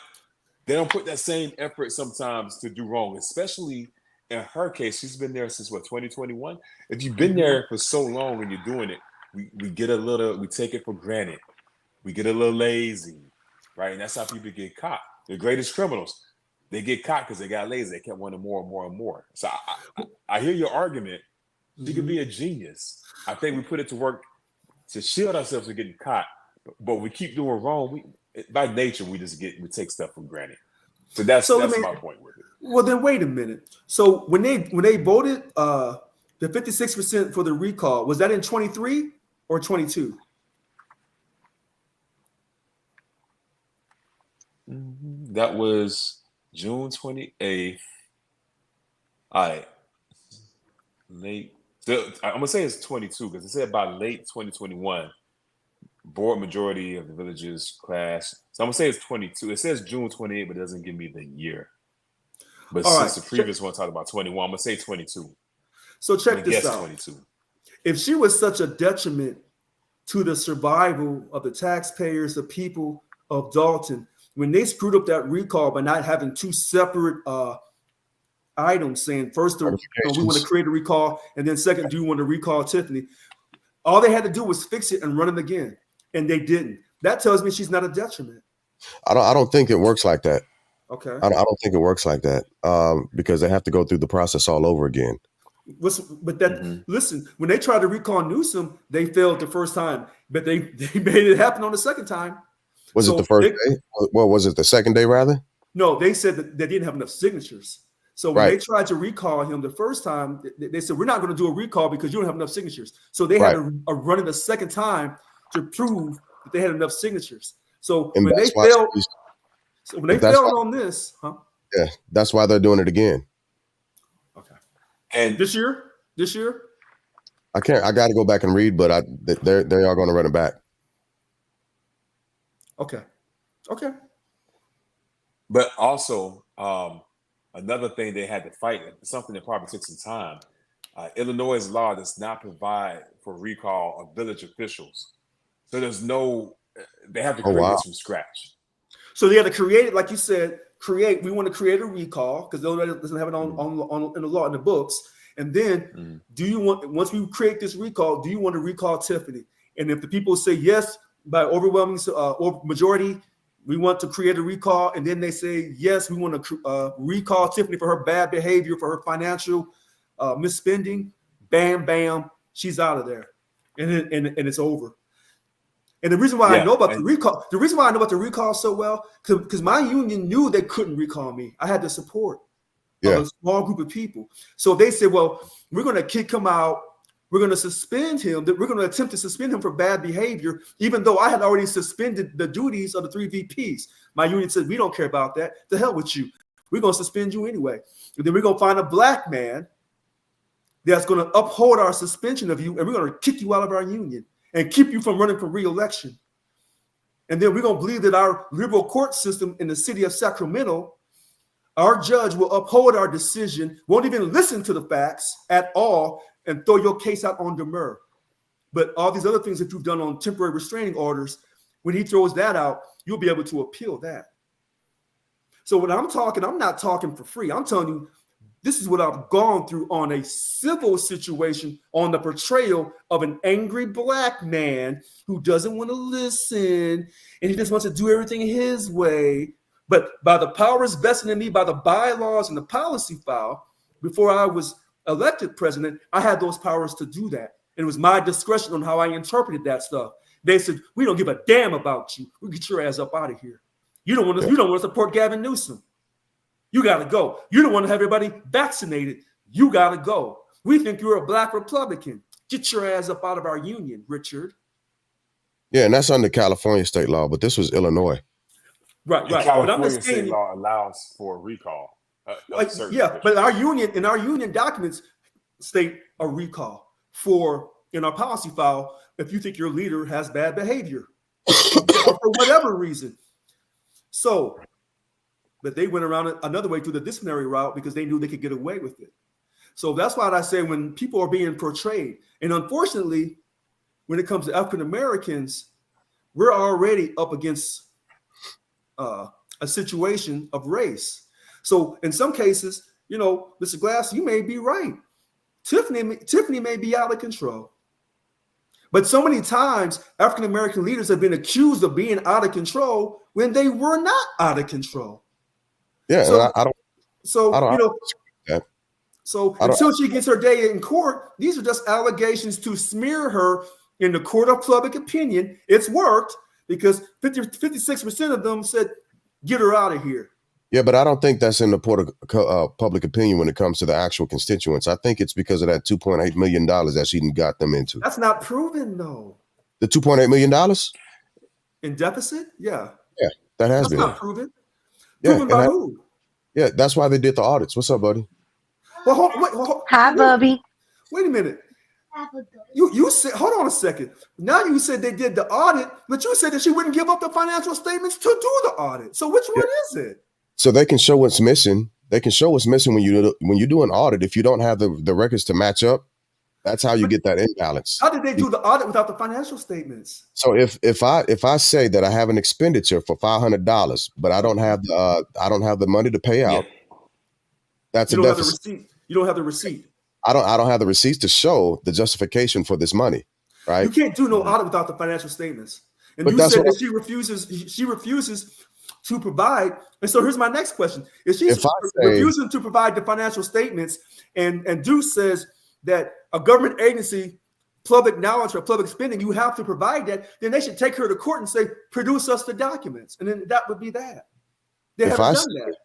they don't put that same effort sometimes to do wrong, especially in her case. She's been there since 2021? If you've been there for so long and you're doing it, we take it for granted. We get a little lazy, right? And that's how people get caught. The greatest criminals, they get caught because they got lazy. They kept wanting more and more and more. So I hear your argument. She could be a genius. I think we put it to work to shield ourselves from getting caught, but we keep doing wrong. By nature, we take stuff for granted. So that's my point with it. Well, then wait a minute. So when they voted the 56% for the recall, was that in 23 or 22? That was June 28th. All right. Late. So I'm gonna say it's 22 because it said by late 2021, board majority of the villages class. So I'm gonna say it's 22. It says June 28, but it doesn't give me the year. But since the previous one talked about 21, I'm gonna say 22. So check this out. 22. If she was such a detriment to the survival of the taxpayers, the people of Dalton, when they screwed up that recall by not having 2 separate items saying first, we want to create a recall, and then second, do you want to recall Tiffany? All they had to do was fix it and run it again, and they didn't. That tells me she's not a detriment. I don't think it works like that. Okay. I don't think it works like that because they have to go through the process all over again. Listen, when they tried to recall Newsom, they failed the first time, but they made it happen on the second time. Was it the first day? Well, was it the second day rather? No, they said that they didn't have enough signatures. So when they tried to recall him the first time, they said, we're not going to do a recall because you don't have enough signatures. So they had to run it a second time to prove that they had enough signatures. So when they failed, on this, yeah, that's why they're doing it again. Okay. And this year, I got to go back and read, but they are going to run it back. Okay. But also, another thing they had to fight, something that probably took some time. Illinois' law does not provide for recall of village officials, so they have to create this from scratch. So they had to create it, like you said. We want to create a recall because Illinois doesn't have it on in the law in the books. And then, once we create this recall, do you want to recall Tiffany? And if the people say yes by overwhelming majority, we want to create a recall, and then they say yes, we want to recall Tiffany for her bad behavior, for her financial misspending. Bam, bam, she's out of there, and it's over. And the reason why I know about the recall so well, because my union knew they couldn't recall me. I had the support of a small group of people. So they said, well, we're going to kick him out. We're going to suspend him. We're going to attempt to suspend him for bad behavior, even though I had already suspended the duties of the 3 VPs. My union said, we don't care about that. To hell with you. We're going to suspend you anyway. And then we're going to find a black man that's going to uphold our suspension of you, and we're going to kick you out of our union and keep you from running for re-election. And then we're going to believe that our liberal court system in the city of Sacramento, our judge will uphold our decision, won't even listen to the facts at all, and throw your case out on demur. But all these other things that you've done on temporary restraining orders, when he throws that out, you'll be able to appeal that. So when I'm talking, I'm not talking for free. I'm telling you, this is what I've gone through on a civil situation, on the portrayal of an angry black man who doesn't want to listen, and he just wants to do everything his way. But by the powers vested in me, by the bylaws and the policy file, before I was elected president, I had those powers to do that. And it was my discretion on how I interpreted that stuff. They said, we don't give a damn about you. We'll get your ass up out of here. You don't want to support Gavin Newsom. You got to go. You don't want to have everybody vaccinated. You got to go. We think you're a black Republican. Get your ass up out of our union, Richard. Yeah, and that's under California state law, but this was Illinois. Right. California state law allows for a recall. But our union documents state a recall in our policy file if you think your leader has bad behavior or for whatever reason. So, but they went around another way through the disciplinary route because they knew they could get away with it. So that's why I say when people are being portrayed, and unfortunately, when it comes to African Americans, we're already up against a situation of race. So in some cases, Mr. Glass, you may be right. Tiffany may be out of control. But so many times, African American leaders have been accused of being out of control when they were not out of control. Yeah, so, I don't. So until she gets her day in court, these are just allegations to smear her in the court of public opinion. It's worked because 56% of them said, get her out of here. Yeah, but I don't think that's in the court of public opinion when it comes to the actual constituents. I think it's because of that $2.8 million that she got them into. That's not proven, though. The $2.8 million? In deficit? Yeah. Yeah, that's been. That's not proven. Yeah, proven by who? Yeah, that's why they did the audits. What's up, buddy? Well, hold, Hi, Bubby. Wait a minute. You said, hold on a second. Now you said they did the audit, but you said that she wouldn't give up the financial statements to do the audit. So which one is it? So they can show what's missing. They can show what's missing when you do an audit. If you don't have the records to match up, that's how you get that imbalance. How did they do the audit without the financial statements? So if I say that I have an expenditure for $500, but I don't have the money to pay out, that's a deficit. You don't have the receipt. I don't have the receipts to show the justification for this money, right? You can't do no audit without the financial statements. And but you said that she refuses to provide. And so here's my next question. If she's If I say- refusing to provide the financial statements and Deuce says that a government agency, public knowledge or public spending, you have to provide that, then they should take her to court and say, produce us the documents. And then that would be that. They haven't done that.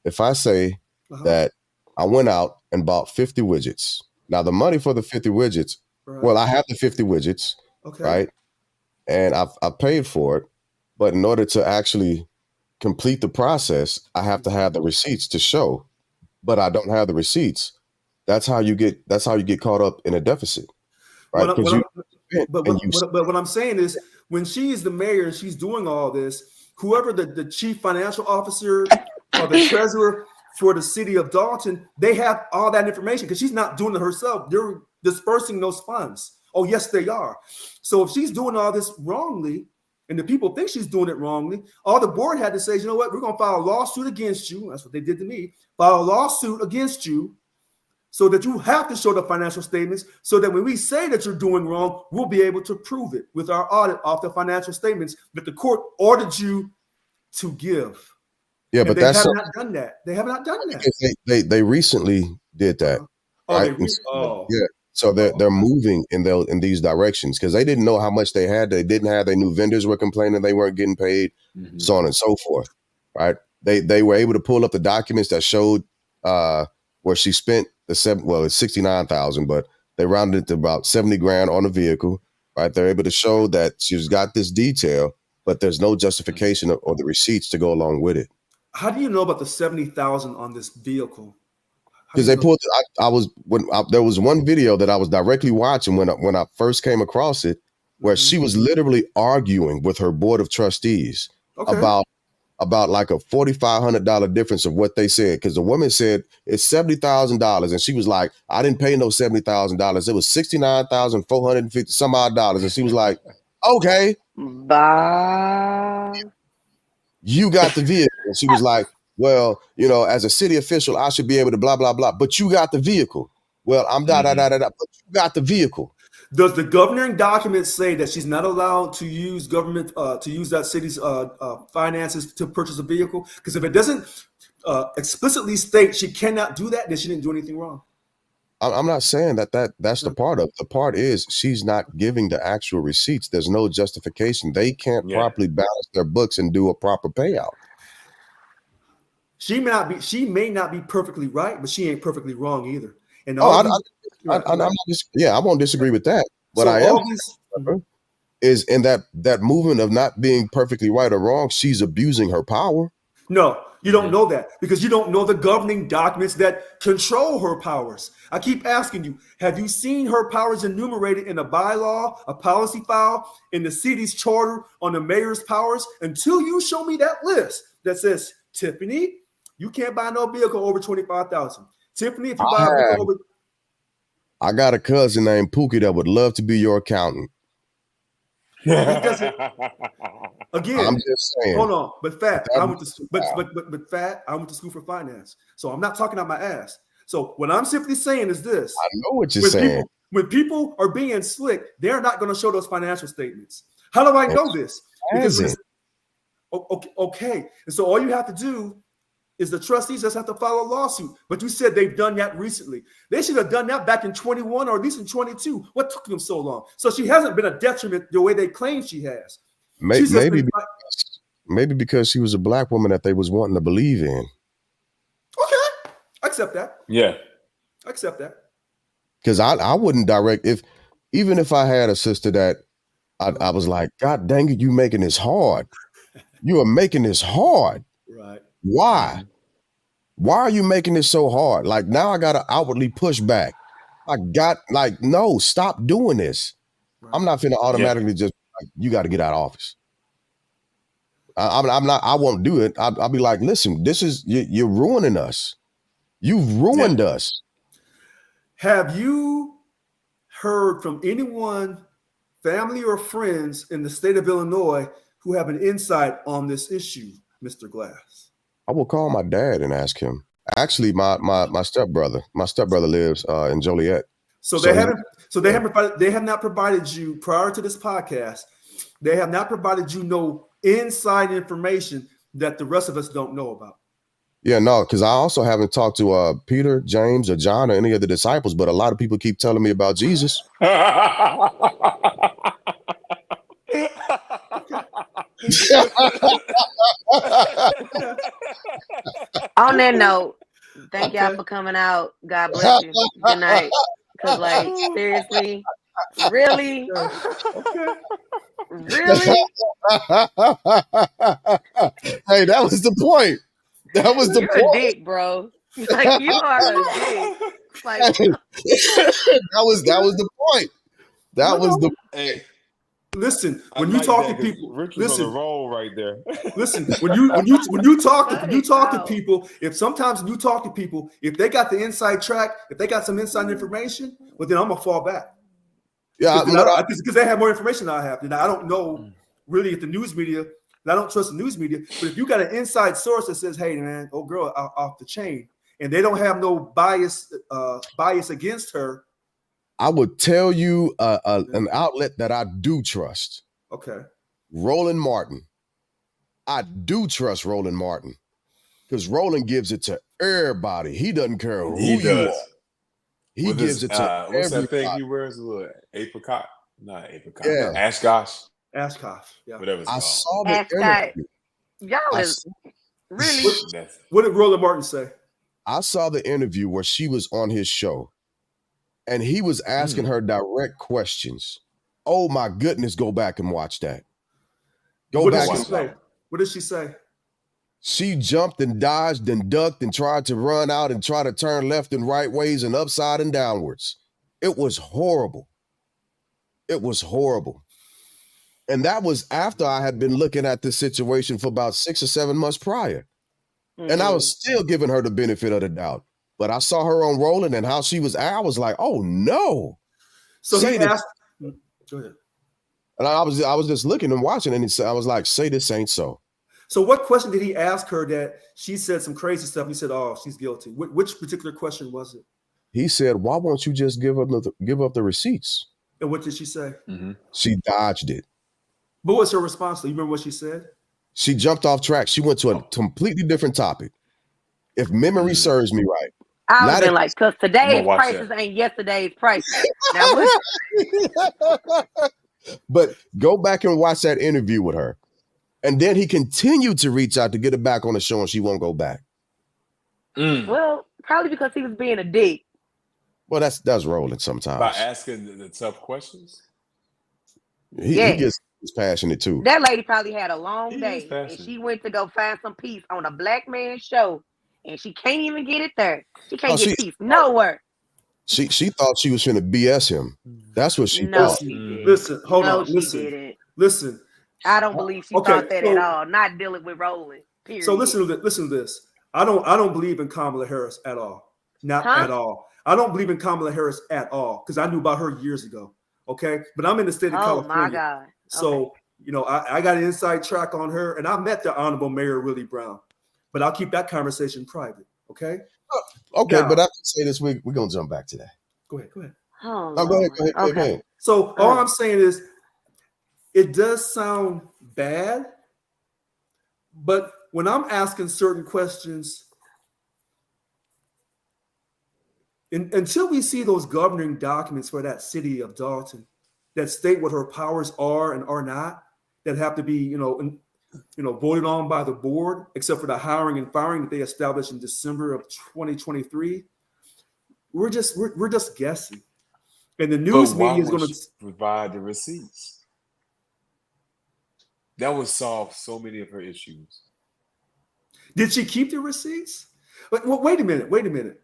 If I say that I went out and bought 50 widgets, now the money for the 50 widgets, well, I have the 50 widgets, right? And I've paid for it. But in order to actually complete the process, I have to have the receipts to show, but I don't have the receipts. That's how you get caught up in a deficit, right? But what I'm saying is, when she is the mayor and she's doing all this, whoever the chief financial officer or the treasurer for the city of Dalton, they have all that information because she's not doing it herself. They're dispersing those funds. Oh, yes, they are. So if she's doing all this wrongly, and the people think she's doing it wrongly, all the board had to say is, you know what, we're going to file a lawsuit against you. That's what they did to me. File a lawsuit against you so that you have to show the financial statements so that when we say that you're doing wrong, we'll be able to prove it with our audit off the financial statements that the court ordered you to give. Yeah, and but they that's have not done that. They have not done that. They recently did that. Right? Yeah. So they're moving in these directions because they didn't know how much they had. They didn't have. They knew vendors were complaining they weren't getting paid, so on and so forth. Right? They were able to pull up the documents that showed where she spent it's $69,000, but they rounded it to about $70,000 on a vehicle. Right? They're able to show that she's got this detail, but there's no justification or the receipts to go along with it. How do you know about the $70,000 on this vehicle? Because they pulled. There was one video that I was directly watching when I first came across it, where she was literally arguing with her board of trustees about like a $4,500 difference of what they said. Because the woman said it's $70,000, and she was like, "I didn't pay no $70,000. It was $69,450 some odd dollars." And she was like, "Okay, you got the vehicle." And she was like, "Well, you know, as a city official, I should be able to blah, blah, blah. But you got the vehicle." Well, I'm but you got the vehicle. Does the governing document say that she's not allowed to use government, to use that city's finances to purchase a vehicle? Because if it doesn't explicitly state she cannot do that, then she didn't do anything wrong. I'm not saying that's the part of. The part is she's not giving the actual receipts. There's no justification. They can't properly balance their books and do a proper payout. She may not be perfectly right, but she ain't perfectly wrong either. And I won't disagree with that. But so is in that movement of not being perfectly right or wrong, she's abusing her power. No, you don't know that because you don't know the governing documents that control her powers. I keep asking you, have you seen her powers enumerated in a bylaw, a policy file, in the city's charter on the mayor's powers? Until you show me that list that says, Tiffany, you can't buy no vehicle over $25,000. Tiffany, if you buy a vehicle over, I got a cousin named Pookie that would love to be your accountant. Again, I'm just saying. Hold on, but I went to school for finance, so I'm not talking out my ass. So what I'm simply saying is this: I know what you're saying. When people are being slick, they're not going to show those financial statements. How do I know this? Because okay, and so all you have to do is the trustees just have to file a lawsuit. But you said they've done that recently. They should have done that back in 21 or at least in 22. What took them so long? So she hasn't been a detriment the way they claim she has. Maybe because she was a black woman that they was wanting to believe in. Okay, I accept that. Yeah, I accept that. Because I wouldn't even if I had a sister that I was like, God dang it, you making this hard. You are making this hard. Right. Why? Why are you making this so hard? Like now I got to outwardly push back. No, stop doing this. Right. I'm not finna automatically just like, you got to get out of office. I'm not, I won't do it. I'll be like, listen, you're ruining us. You've ruined us. Have you heard from anyone, family or friends in the state of Illinois who have an insight on this issue, Mr. Glass? I will call my dad and ask him. Actually, my stepbrother lives in Joliet. They have not provided you prior to this podcast. They have not provided you no inside information that the rest of us don't know about. Yeah, no, because I also haven't talked to Peter, James, or John, or any of the disciples, but a lot of people keep telling me about Jesus. On that note, thank y'all for coming out. God bless you. Good night. Because, like, seriously, really? Okay. Really? Hey, that was the point. That was the You're point. a dick, bro. Like, you are a dick. Like, that was the point. That was the. Hey, listen, I when you like talk that to 'cause people, Rich was on listen, the roll right there. listen. When you talk Cut to it people, if you talk to people, if they got the inside track, if they got some inside information, well, then I'm gonna fall back. Yeah, Because they have more information than I have. And I don't know really if the news media, and I don't trust the news media, but if you got an inside source that says, hey, man, old girl off the chain, and they don't have no bias against her. I would tell you an outlet that I do trust. Okay. Roland Martin. I do trust Roland Martin because Roland gives it to everybody. He doesn't care who you are. He gives it to everybody. What's that thing he wears? A little apricot? Not apricot. Yeah. Ashkosh. Yeah. Whatever it's I called. saw the Ascot. interview. Y'all is really. What did Roland Martin say? I saw the interview where she was on his show and he was asking her direct questions. Oh my goodness, go back and watch that. What did she say? She jumped and dodged and ducked and tried to run out and try to turn left and right ways and upside and downwards. It was horrible. It was horrible. And that was after I had been looking at this situation for about 6 or 7 months prior. And I was still giving her the benefit of the doubt. But I saw her on Rolling and how she was, I was like, oh no. So he asked, go ahead. And I was just looking and watching and I was like, say this ain't so. So what question did he ask her that she said some crazy stuff? He said, oh, she's guilty. Which particular question was it? He said, why won't you just give up the receipts? And what did she say? She dodged it. What was her response? Do you remember what she said? She jumped off track. She went to a completely different topic. If memory serves me right. I was been like, because today's prices ain't yesterday's prices. Now But go back and watch that interview with her. And then he continued to reach out to get her back on the show and she won't go back. Well, probably because he was being a dick. Well, that's Rolling sometimes. By asking the tough questions? He gets passionate too. That lady probably had a long day and she went to go find some peace on a black man's show and she can't even get it there. She can't get peace nowhere. She thought she was finna BS him. That's what she thought. Listen, hold on. Listen. I don't believe she thought that at all. Not dealing with Rolling. Period. So listen to this. I don't believe in Kamala Harris at all. Not at all. I don't believe in Kamala Harris at all because I knew about her years ago. Okay, but I'm in the state of California. Oh my God. Okay. So I got an inside track on her, and I met the Honorable Mayor Willie Brown. But I'll keep that conversation private. Okay. Okay, now, but I can say this week we're gonna jump back to that. Go ahead. Oh, no, go ahead. So all I'm saying is, it does sound bad, but when I'm asking certain questions, until we see those governing documents for that city of Dalton that state what her powers are and are not, that have to be, voted on by the board, except for the hiring and firing that they established in December of 2023, we're just guessing. And the news media is going to provide the receipts. That would solve so many of her issues. Did she keep the receipts? Well, wait a minute.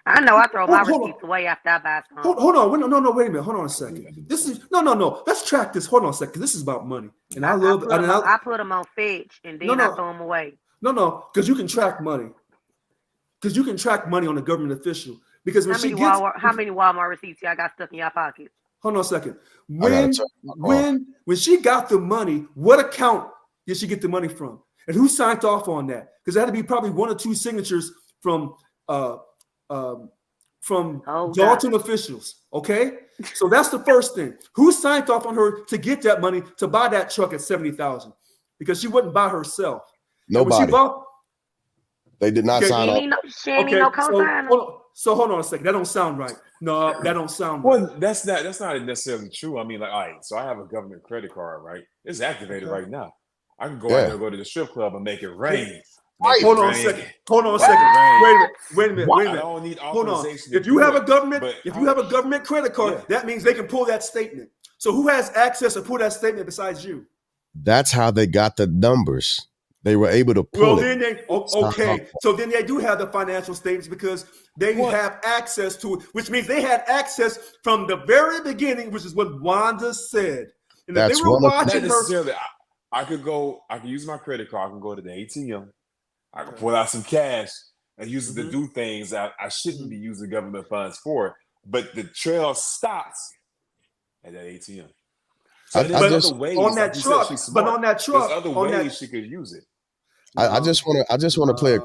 I know I throw my receipts away after I buy something. Hold on. No, wait a minute. Hold on a second. This is no. Let's track this. Hold on a second. This is about money. And I put them on Fetch and then I throw them away. No, because you can track money. Because you can track money on a government official. Because when how many Walmart receipts y'all got stuck in your pockets? Hold on a second. When she got the money, what account did she get the money from? And who signed off on that? Because it had to be probably 1 or 2 signatures from Dalton officials. Okay, so that's the first thing. Who signed off on her to get that money to buy that truck at $70,000? Because she wouldn't buy herself. Nobody. They did not sign off. She ain't need no cosigner. So hold on a second. That don't sound right. No, that don't sound right. Well, that's not necessarily true. I mean, like, all right, so I have a government credit card, right? It's activated right now. I can go out there, go to the strip club, and make it rain. Hold on a second. Wait a minute. I don't need authorization. Hold on. If you have a government credit card, that means they can pull that statement. So who has access to pull that statement besides you? That's how they got the numbers. They were able to pull it. So then they do have the financial statements because they have access to it, which means they had access from the very beginning, which is what Wanda said. And if they were watching her, I could use my credit card. I can go to the ATM. I can pull out some cash and use it to do things I shouldn't be using government funds for. But the trail stops at that ATM. So there's other ways on that truck, there's other ways she could use it. I just want to play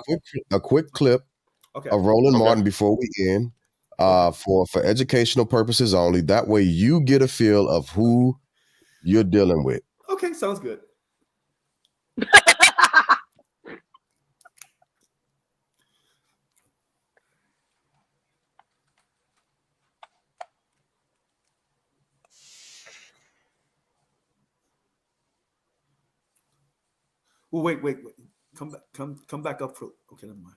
a quick clip of Roland Martin before we end, for educational purposes only. That way you get a feel of who you're dealing with. Okay, sounds good. Well, wait. Come back up for. Okay, never mind.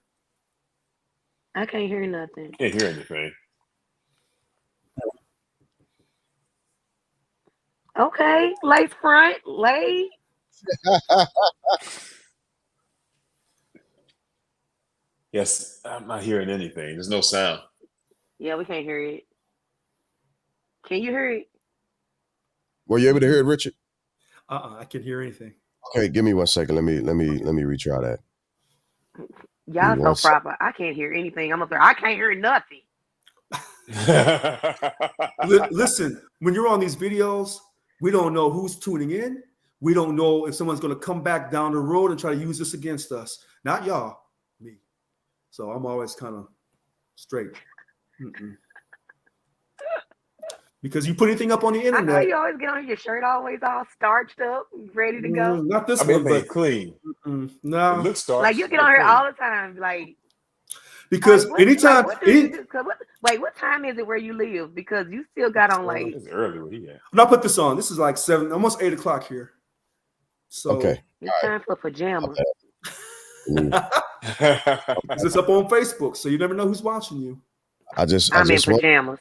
I can't hear nothing. Can't hear anything. Okay, lace front, lay. Yes, I'm not hearing anything. There's no sound. Yeah, we can't hear it. Can you hear it? Were you able to hear it, Richard? I can't hear anything. Okay, give me 1 second. Let me retry that. Y'all so proper. I can't hear anything. I'm up there. I can't hear nothing. Listen, when you're on these videos, we don't know who's tuning in. We don't know if someone's going to come back down the road and try to use this against us. Not y'all, me. So I'm always kind of straight. Because you put anything up on the internet. I know you always get on your shirt always all starched up, ready to go. Not this one, but clean. No, it looks starched. Like you get on here all the time, like. Because anytime. What time is it where you live? Because you still got on like. It's early where he at. When I put this on, this is like 7, almost 8 o'clock here. So okay, it's time for pajamas. Is this up on Facebook? So you never know who's watching you. I'm in pajamas.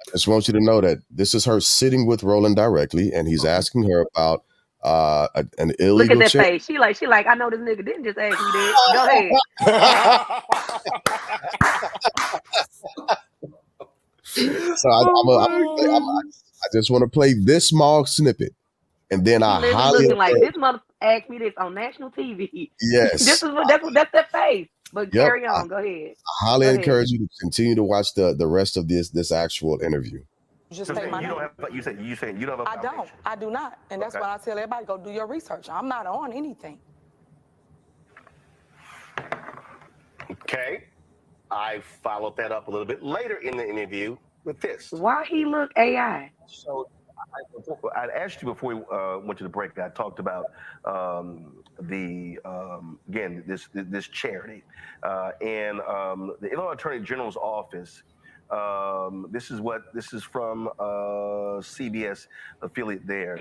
I just want you to know that this is her sitting with Roland directly, and he's asking her about an illegal. Look at that face. She like, I know this nigga didn't just ask me that. Go ahead. So I just want to play this small snippet, and then I highly looking like this mother asked me this on national TV. Yes, that's that face. But carry on. Go ahead. I highly encourage you to continue to watch the rest of this actual interview. Just take my name. You said you don't have a foundation. I do not. And that's why I tell everybody, go do your research. I'm not on anything. Okay. I followed that up a little bit later in the interview with this. Why he look AI? So I asked you before we went to the break. I talked about again this charity and the Illinois Attorney General's office. This is from CBS affiliate there.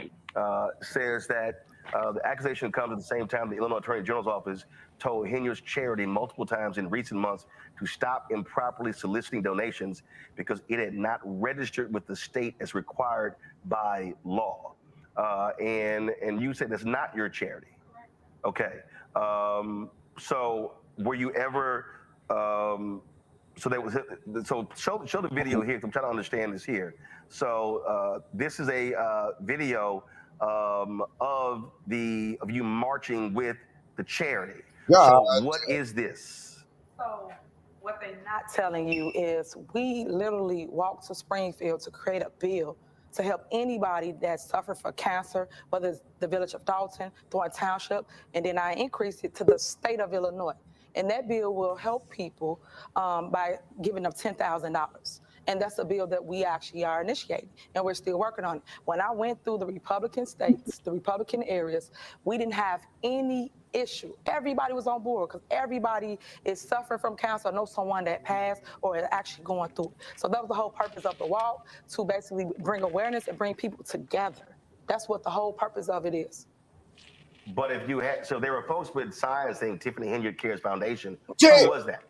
Says that the accusation comes at the same time the Illinois Attorney General's office told Henyard's charity multiple times in recent months to stop improperly soliciting donations because it had not registered with the state as required by law. And you said that's not your charity. Okay. So were you ever? So show the video here. I'm trying to understand this here. So this is a video of you marching with the charity. Yeah. So what is this? So what they're not telling you is we literally walked to Springfield to create a bill to help anybody that suffered from cancer, whether it's the village of Dalton, Thornton Township, and then I increased it to the state of Illinois. And that bill will help people by giving them $10,000. And that's a bill that we actually are initiating, and we're still working on it. When I went through the Republican states, the Republican areas, we didn't have any issue. Everybody was on board because everybody is suffering from cancer, or know someone that passed or is actually going through it. So that was the whole purpose of the walk, to basically bring awareness and bring people together. That's what the whole purpose of it is. But if you had, so there were folks with signs saying Tiffany Henyard Cares Foundation. Yeah. Who was that?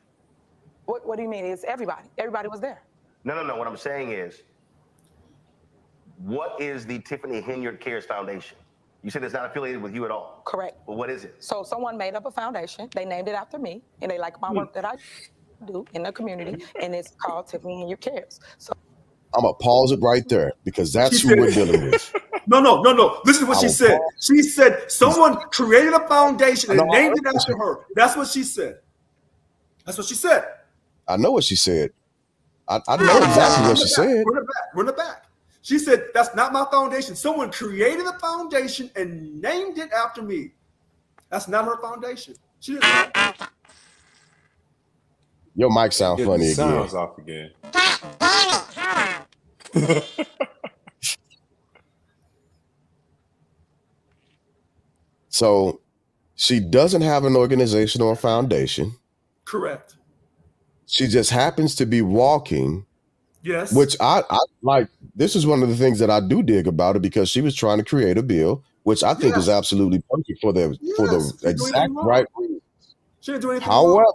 What do you mean? It's everybody. Everybody was there. No. What I'm saying is, what is the Tiffany Henyard Cares Foundation? You said it's not affiliated with you at all. Correct. Well, what is it? So someone made up a foundation. They named it after me, and they like my work that I do in the community, and it's called Tiffany Henyard Cares. So I'm going to pause it right there because that's who we're dealing with. No. Listen to what she said. She said someone created a foundation and named it after her. That's what she said. That's what she said. I know what she said. I know exactly what she said. Run it back. She said, that's not my foundation. Someone created a foundation and named it after me. That's not her foundation. She didn't know. Your mic sounds funny again. Sounds off again. So she doesn't have an organization or a foundation. Correct. She just happens to be walking. Yes. Which I like. This is one of the things that I do dig about it, because she was trying to create a bill, which I think is absolutely perfect for the exact right reason. She didn't do anything However,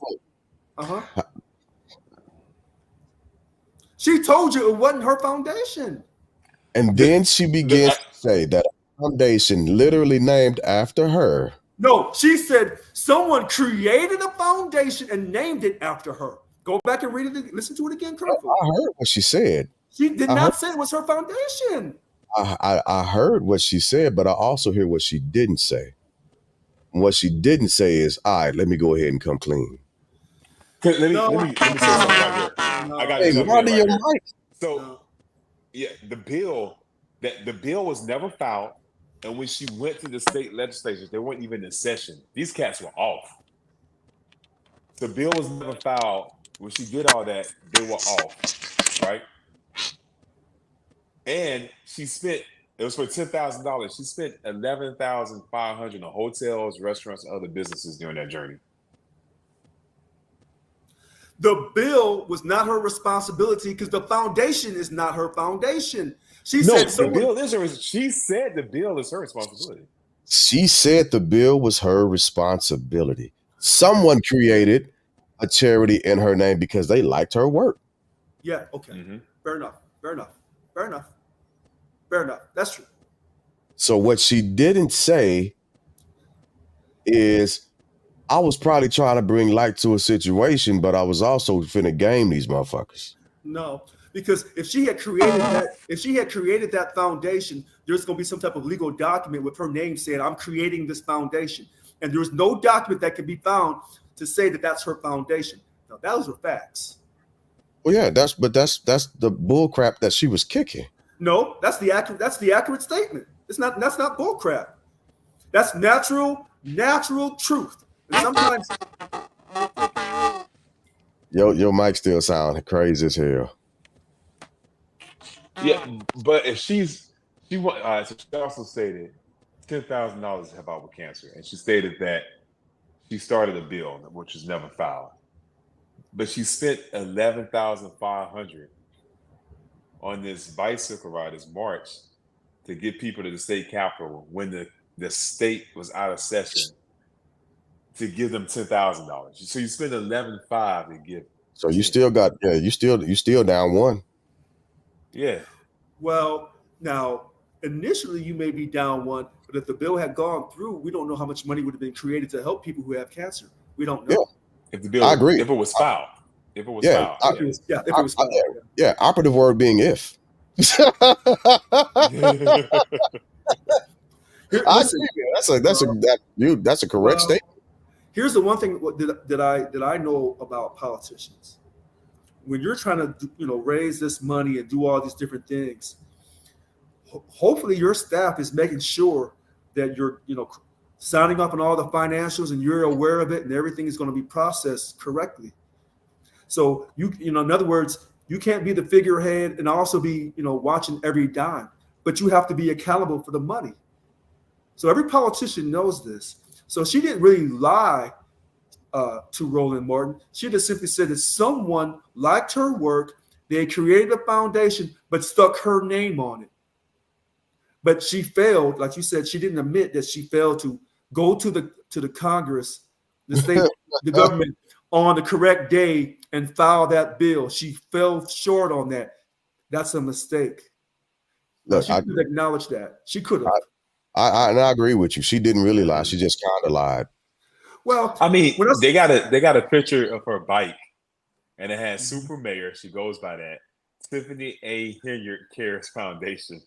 wrong. She told you it wasn't her foundation. And then she begins to say that a foundation literally named after her. No, she said someone created a foundation and named it after her. Go back and read it. Listen to it again carefully. I heard what she said. She did not say it was her foundation. I heard what she said, but I also hear what she didn't say. And what she didn't say is, all right, let me go ahead and come clean. Let me say something right here. I got to jump in right here. So, yeah, the bill was never filed, and when she went to the state legislatures, they weren't even in session. These cats were off. The bill was never filed. When she did all that, they were off, right? And she spent, it was for $10,000. She spent $11,500 on hotels, restaurants, and other businesses during that journey. The bill was not her responsibility because the foundation is not her foundation. She said the bill is her. She said the bill is her responsibility. She said the bill was her responsibility. Someone created a charity in her name because they liked her work. Yeah. Okay. Mm-hmm. Fair enough. That's true. So what she didn't say is, I was probably trying to bring light to a situation, but I was also finna game these motherfuckers. No, because if she had created that foundation, there's going to be some type of legal document with her name saying, I'm creating this foundation. And there's no document that can be found to say that that's her foundation. Now, those are facts. Well, yeah, that's the bull crap that she was kicking. No, that's the accurate statement. That's not bull crap. That's natural truth. And sometimes your mic still sound crazy as hell. Yeah, but if she also stated $10,000 to help out with cancer, and she stated that she started a bill which was never filed, but she spent $11,500 on this bicycle ride, this march, to get people to the state capitol when the state was out of session, to give them $10,000. So you spend $11,500 to give. So you still got, you still down one. Yeah. Well, now initially you may be down one, but if the bill had gone through, we don't know how much money would have been created to help people who have cancer. We don't know. Yeah. If the bill, I agree. If it was filed. If it was filed. If it was filed. Yeah, operative word being if. That's a correct statement. Here's the one thing that I know about politicians. When you're trying to raise this money and do all these different things, hopefully your staff is making sure that you're signing up on all the financials and you're aware of it and everything is going to be processed correctly. So in other words, You can't be the figurehead and also be, watching every dime, but you have to be accountable for the money. So every politician knows this. So she didn't really lie to Roland Martin. She just simply said that someone liked her work. They created a foundation, but stuck her name on it. But she failed, like you said, she didn't admit that she failed to go to the Congress, the state, the government on the correct day and file that bill. She fell short on that. That's a mistake. Look, she could acknowledge that. She could have. I agree with you. She didn't really lie. She just kind of lied. Well, I mean, they got a picture of her bike, and it has Super Mayor. She goes by that. Tiffany A. Henyard Cares Foundation.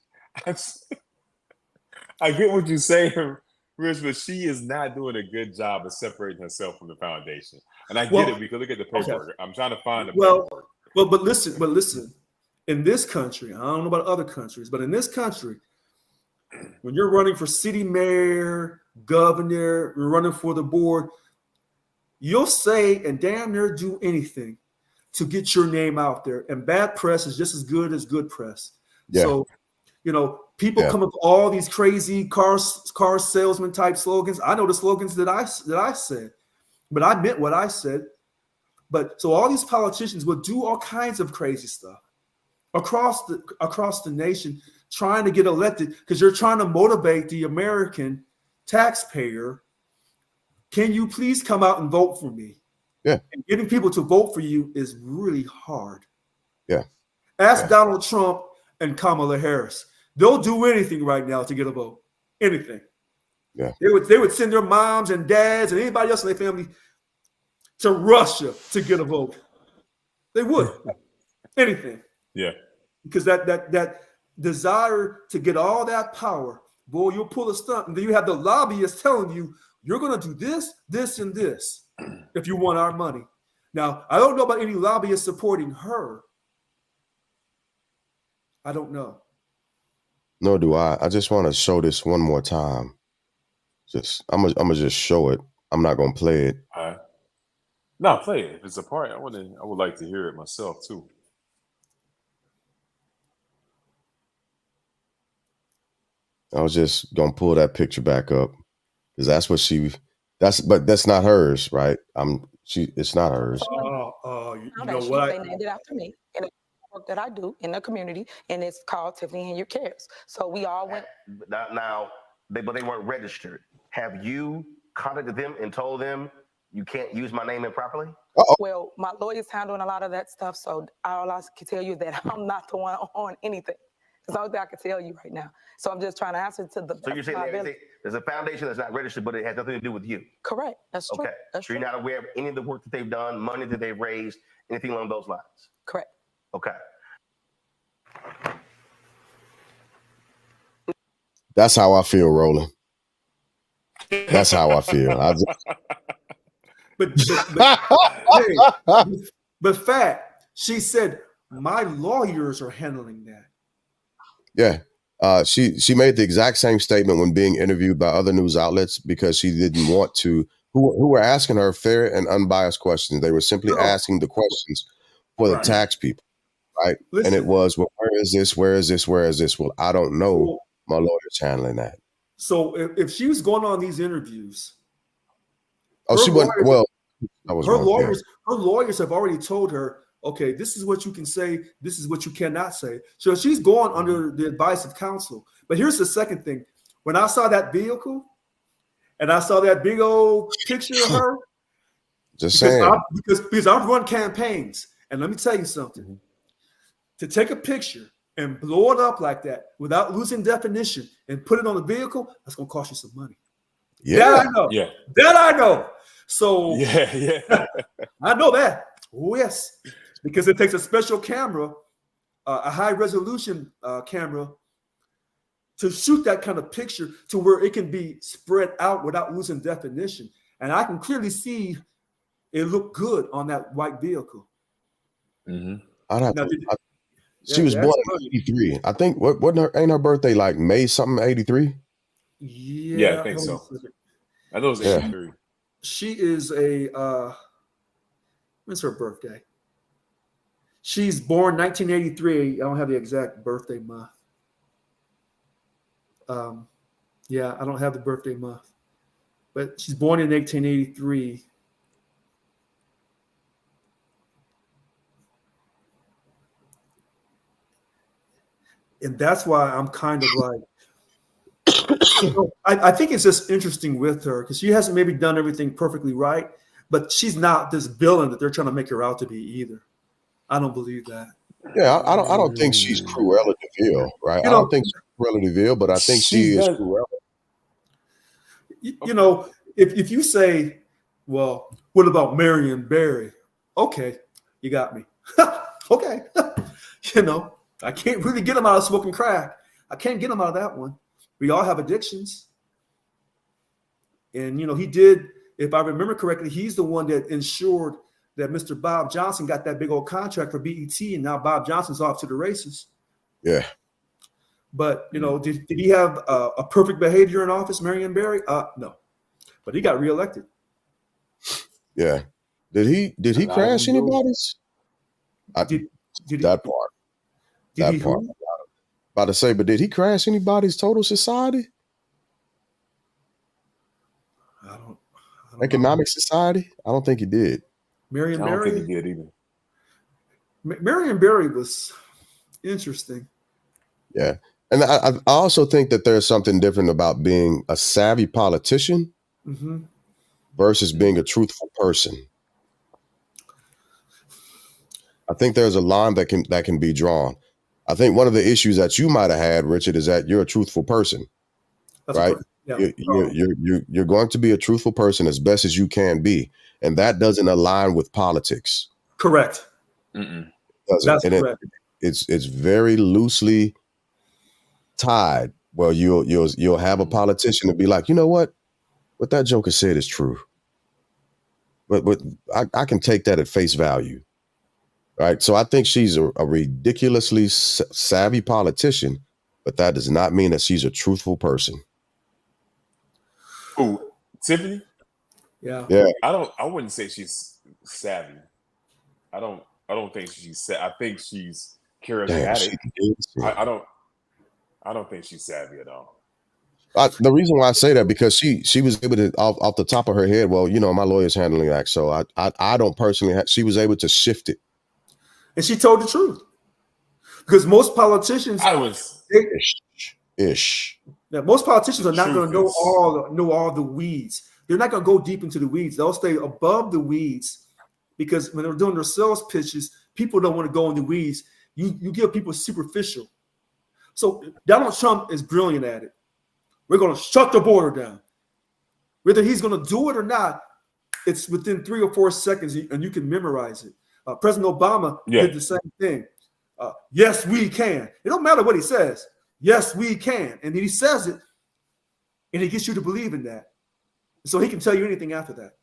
I get what you're saying, Rich, but she is not doing a good job of separating herself from the foundation. And I get it because look at the paperwork. Okay. I'm trying to find the paperwork. But listen. In this country, I don't know about other countries, but in this country, when you're running for city mayor, governor, you're running for the board, you'll say and damn near do anything to get your name out there. And bad press is just as good press. Yeah. So, people come up with all these crazy car salesman type slogans. I know the slogans that I said, but I meant what I said. But so all these politicians will do all kinds of crazy stuff across the nation, trying to get elected because you're trying to motivate the American taxpayer. Can you please come out and vote for me? Yeah. And getting people to vote for you is really hard. Yeah. Ask Donald Trump and Kamala Harris. They'll do anything right now to get a vote. Anything. Yeah. They would send their moms and dads and anybody else in their family to Russia to get a vote. They would. Anything. Yeah. Because that desire to get all that power, boy, you'll pull a stunt. And then you have the lobbyists telling you, you're going to do this, this, and this if you want our money. Now, I don't know about any lobbyists supporting her. I don't know. Nor do I. I just want to show this one more time. I'm gonna just show it. I'm not gonna play it. All right. No, play it. If it's a part, I would like to hear it myself too. I was just gonna pull that picture back up because that's what but that's not hers, right? It's not hers. You know what? They named it after me. And work that I do in the community, and it's called Tiffany Henyard Cares. So we all went. Now, but they weren't registered. Have you contacted them and told them you can't use my name improperly? Uh-oh. Well, my lawyer's handling a lot of that stuff, so all I can tell you is that I'm not the one on anything. That's the only thing I can tell you right now. So I'm just trying to answer to the. So you're saying there's a foundation that's not registered, but it has nothing to do with you. Correct. That's true. Okay. That's so you're not aware of any of the work that they've done, money that they've raised, anything along those lines. Correct. Okay. That's how I feel, Roland. That's how I feel. But fact, she said, my lawyers are handling that. Yeah. She made the exact same statement when being interviewed by other news outlets because she didn't want to, who were asking her fair and unbiased questions. They were simply asking the questions for the tax people, right? Listen, and it was, well, where is this? Where is this? Where is this? Well, I don't know. My lawyer's handling that. So if she was going on these interviews, she went. Well, I was her wrong. lawyers. Yeah. Her lawyers have already told her, okay, this is what you can say. This is what you cannot say. So she's going under the advice of counsel. But here's the second thing: when I saw that vehicle, and I saw that big old picture of her, just saying, because I've run campaigns, and let me tell you something: to take a picture and blow it up like that without losing definition and put it on the vehicle, that's going to cost you some money. Yeah. That I know. Yeah. That I know. So yeah. I know that. Oh, yes. Because it takes a special camera, a high resolution camera to shoot that kind of picture to where it can be spread out without losing definition. And I can clearly see it looked good on that white vehicle. Mm-hmm. She was born in 83. I think ain't her birthday like May something 83? Yeah, I think so. I know it was 83. She is when's her birthday? She's born 1983. I don't have the exact birthday month. Yeah, I don't have the birthday month. But she's born in 1883. And that's why I'm kind of like, I think it's just interesting with her because she hasn't maybe done everything perfectly right, but she's not this villain that they're trying to make her out to be either. I don't believe that. Yeah, I don't think she's Cruella de Vil, right? I don't think she's Cruella de Vil, but I think she is Cruella. You know, if you say, well, what about Marion Barry? Okay, you got me. Okay. You know, I can't really get him out of smoking crack. I can't get him out of that one. We all have addictions. And, you know, he did, if I remember correctly, he's the one that ensured that Mr. Bob Johnson got that big old contract for BET, and now Bob Johnson's off to the races. Yeah. But, you know, did he have a perfect behavior in office, Marion Barry? No. But he got reelected. Yeah. Did he crash anybody's? That part. That part. About to say, but did he crash anybody's total society? I don't Economic society? I don't think he did. Marion I don't Barry? think he did either. Marion Barry was interesting. Yeah. And I also think that there's something different about being a savvy politician versus being a truthful person. I think there's a line that can be drawn. I think one of the issues that you might have had, Richard, is that you're a truthful person. That's right? Yeah. You're going to be a truthful person as best as you can be. And that doesn't align with politics. Correct. That's correct. It's very loosely tied. Well, you'll have a politician to be like, you know what that joker said is true. But I can take that at face value. Right. So I think she's a ridiculously savvy politician, but that does not mean that she's a truthful person. Who, Tiffany? Yeah. I wouldn't say she's savvy. I don't think she's I think she's charismatic. I don't think she's savvy at all. The reason why I say that, because she was able to, off the top of her head, well, you know, my lawyer's handling that, so I don't personally she was able to shift it. And she told the truth. Because most politicians most politicians are not going to know all the weeds. They're not going to go deep into the weeds. They'll stay above the weeds, because when they're doing their sales pitches, people don't want to go in the weeds. You give people superficial. So Donald Trump is brilliant at it. We're going to shut the border down. Whether he's going to do it or not, it's within 3 or 4 seconds, and you can memorize it. President Obama did the same thing. Yes, we can. It don't matter what he says. Yes, we can. And he says it, and he gets you to believe in that. So he can tell you anything after that.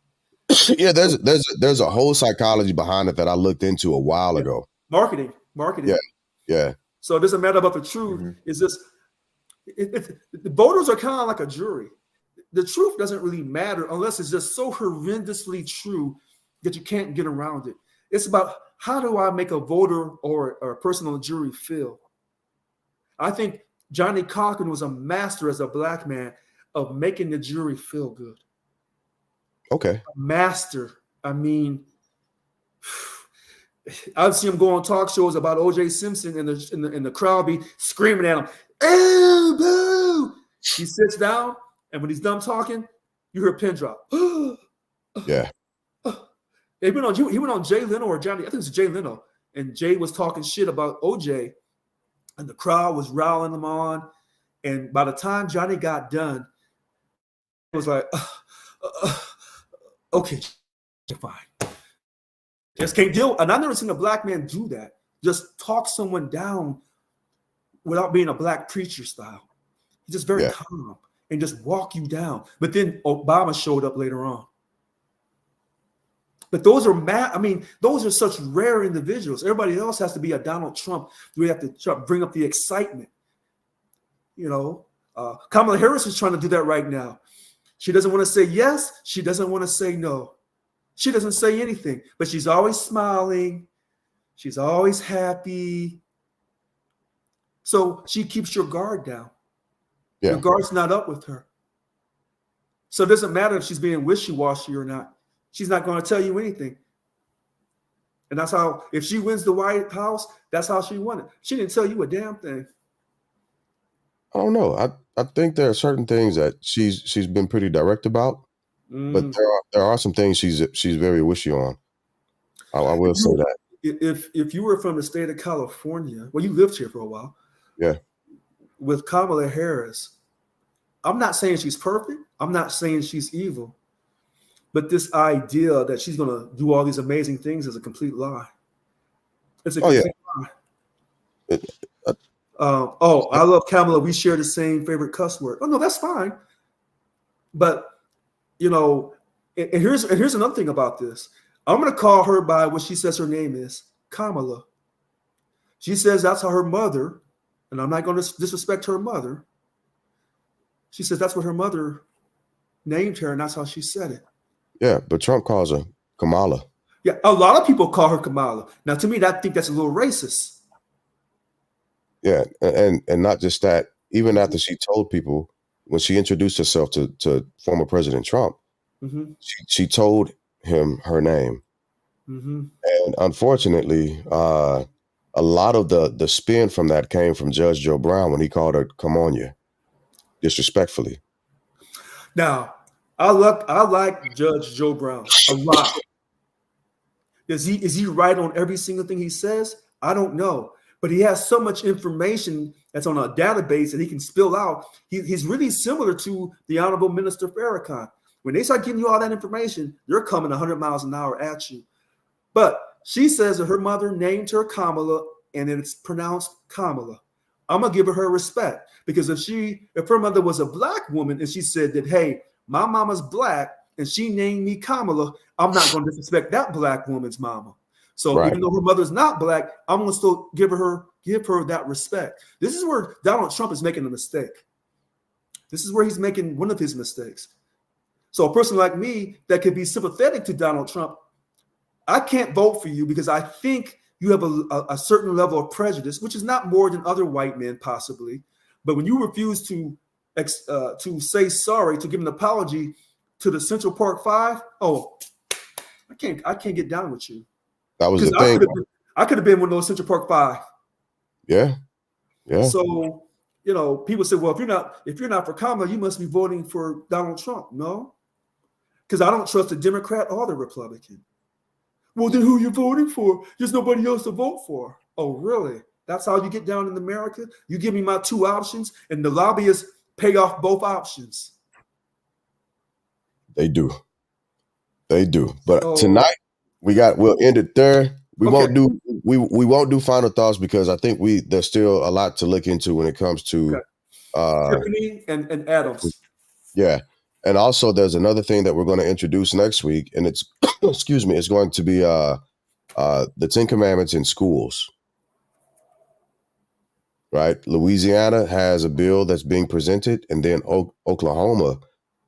Yeah, there's a whole psychology behind it that I looked into a while ago. Marketing. Yeah. So it doesn't matter about the truth. It's just the voters are kind of like a jury. The truth doesn't really matter unless it's just so horrendously true that you can't get around it. It's about, how do I make a voter or a person on the jury feel? I think Johnny Cochran was a master as a black man of making the jury feel good. Okay. A master. I mean, I've seen him go on talk shows about O.J. Simpson, and the crowd be screaming at him, "Oh, boo!" He sits down, and when he's done talking, you hear a pin drop. Yeah. He went on Jay Leno or Johnny. I think it was Jay Leno, and Jay was talking shit about OJ, and the crowd was riling him on. And by the time Johnny got done, it was like, okay, fine. Just can't deal. And I've never seen a black man do that. Just talk someone down without being a black preacher style. He's just very calm and just walk you down. But then Obama showed up later on. But those are those are such rare individuals. Everybody else has to be a Donald Trump. We have to try to bring up the excitement. You know, Kamala Harris is trying to do that right now. She doesn't want to say yes. She doesn't want to say no. She doesn't say anything, but she's always smiling. She's always happy. So she keeps your guard down. Yeah. Your guard's not up with her. So it doesn't matter if she's being wishy-washy or not. She's not going to tell you anything. And that's how, if she wins the White House, that's how she won it. She didn't tell you a damn thing. I don't know. I think there are certain things that she's been pretty direct about, but there are some things she's very wishy on. I will say that. If you were from the state of California, well, you lived here for a while. Yeah. With Kamala Harris, I'm not saying she's perfect. I'm not saying she's evil. But this idea that she's going to do all these amazing things is a complete lie. It's a complete lie. I love Kamala. We share the same favorite cuss word. Oh, no, that's fine. But, you know, and here's another thing about this. I'm going to call her by what she says her name is, Kamala. She says that's how her mother, and I'm not going to disrespect her mother. She says that's what her mother named her, and that's how she said it. Yeah, but Trump calls her Kamala. Yeah, a lot of people call her Kamala. Now, to me, I think that's a little racist. Yeah, and not just that. Even after she told people, when she introduced herself to former President Trump, she told him her name. And unfortunately, a lot of the spin from that came from Judge Joe Brown when he called her "come on you," disrespectfully. Now, I like Judge Joe Brown a lot. Is he right on every single thing he says? I don't know. But he has so much information that's on a database that he can spill out. He's really similar to the Honorable Minister Farrakhan. When they start giving you all that information, they're coming 100 miles an hour at you. But she says that her mother named her Kamala, and it's pronounced Kamala. I'm going to give her respect, because if her mother was a black woman and she said that, hey, my mama's black and she named me Kamala, I'm not going to disrespect that black woman's mama. So even though her mother's not black, I'm going to still give her that respect. This is where Donald Trump is making a mistake. This is where he's making one of his mistakes. So a person like me that could be sympathetic to Donald Trump, I can't vote for you because I think you have a certain level of prejudice, which is not more than other white men possibly. But when you refuse to say sorry, to give an apology to the Central Park Five, I can't get down with you. That was the thing. I could have been one of those Central Park Five. Yeah. So, you know, people say, well, if you're not for Kamala, you must be voting for Donald Trump. No, because I don't trust the Democrat or the Republican. Well, then who are you voting for? There's nobody else to vote for. Oh, really? That's how you get down in America? You give me my two options, and the lobbyists pay off both options. They do. But tonight we'll end it there. We won't do final thoughts because I think there's still a lot to look into when it comes to Tiffany and Adams. Yeah. And also there's another thing that we're going to introduce next week, and it's excuse me, it's going to be the 10 Commandments in schools. Right? Louisiana has a bill that's being presented, and then Oklahoma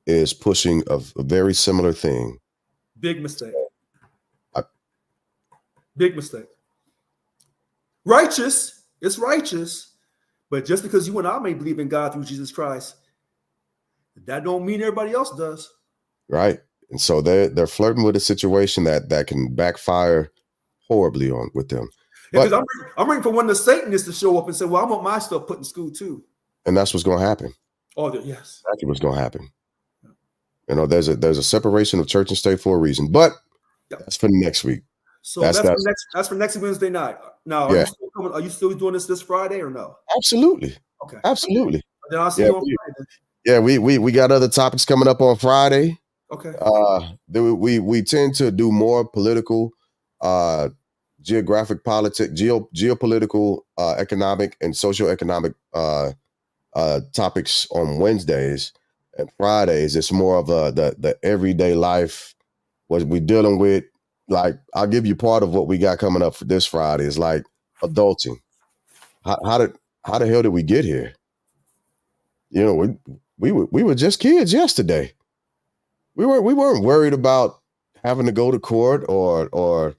is pushing a very similar thing. Big mistake. Big mistake. Righteous. It's righteous. But just because you and I may believe in God through Jesus Christ, that don't mean everybody else does. Right. And so they're flirting with a situation that can backfire horribly with them. Yeah, because I'm waiting for one of the Satanists to show up and say, well, I want my stuff put in school too. And that's what's going to happen. Oh, yes. That's what's going to happen. You know, there's a separation of church and state for a reason, but that's for next week. So that's for next Wednesday night. Now, are you still doing this Friday or no? Absolutely. Okay. Absolutely. Then I'll see you on Friday. Yeah, we got other topics coming up on Friday. Okay. We tend to do more political, geographic politics, geopolitical, economic, and socioeconomic topics on Wednesdays, and Fridays it's more of the everyday life, what we're dealing with. Like, I'll give you part of what we got coming up for this Friday is like adulting. How the hell did we get here? You know, we were just kids yesterday. We weren't worried about having to go to court or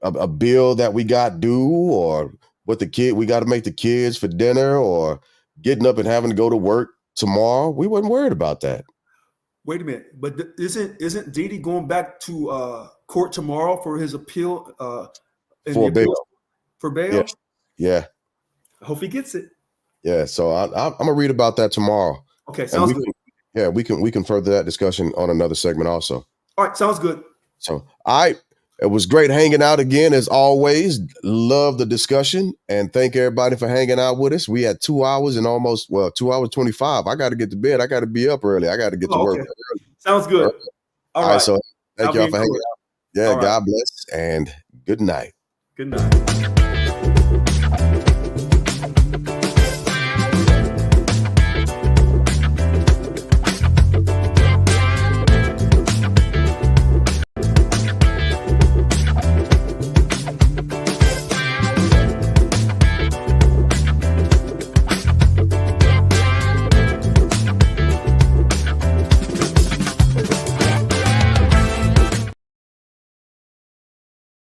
a bill that we got due, or what we got to make the kids for dinner, or getting up and having to go to work tomorrow. We wasn't worried about that. Wait a minute, but isn't Didi going back to court tomorrow for his appeal? For bail. For bail? Yeah. I hope he gets it. Yeah. So I'm gonna read about that tomorrow. Okay, sounds good. We can further that discussion on another segment also. All right, sounds good. So it was great hanging out again as always. Love the discussion, and thank everybody for hanging out with us. We had 2 hours and 2 hours 25. I got to get to bed. I got to be up early. I got to get to work early. Sounds good. All right. So thank y'all for hanging out. Yeah, God bless and good night. Good night.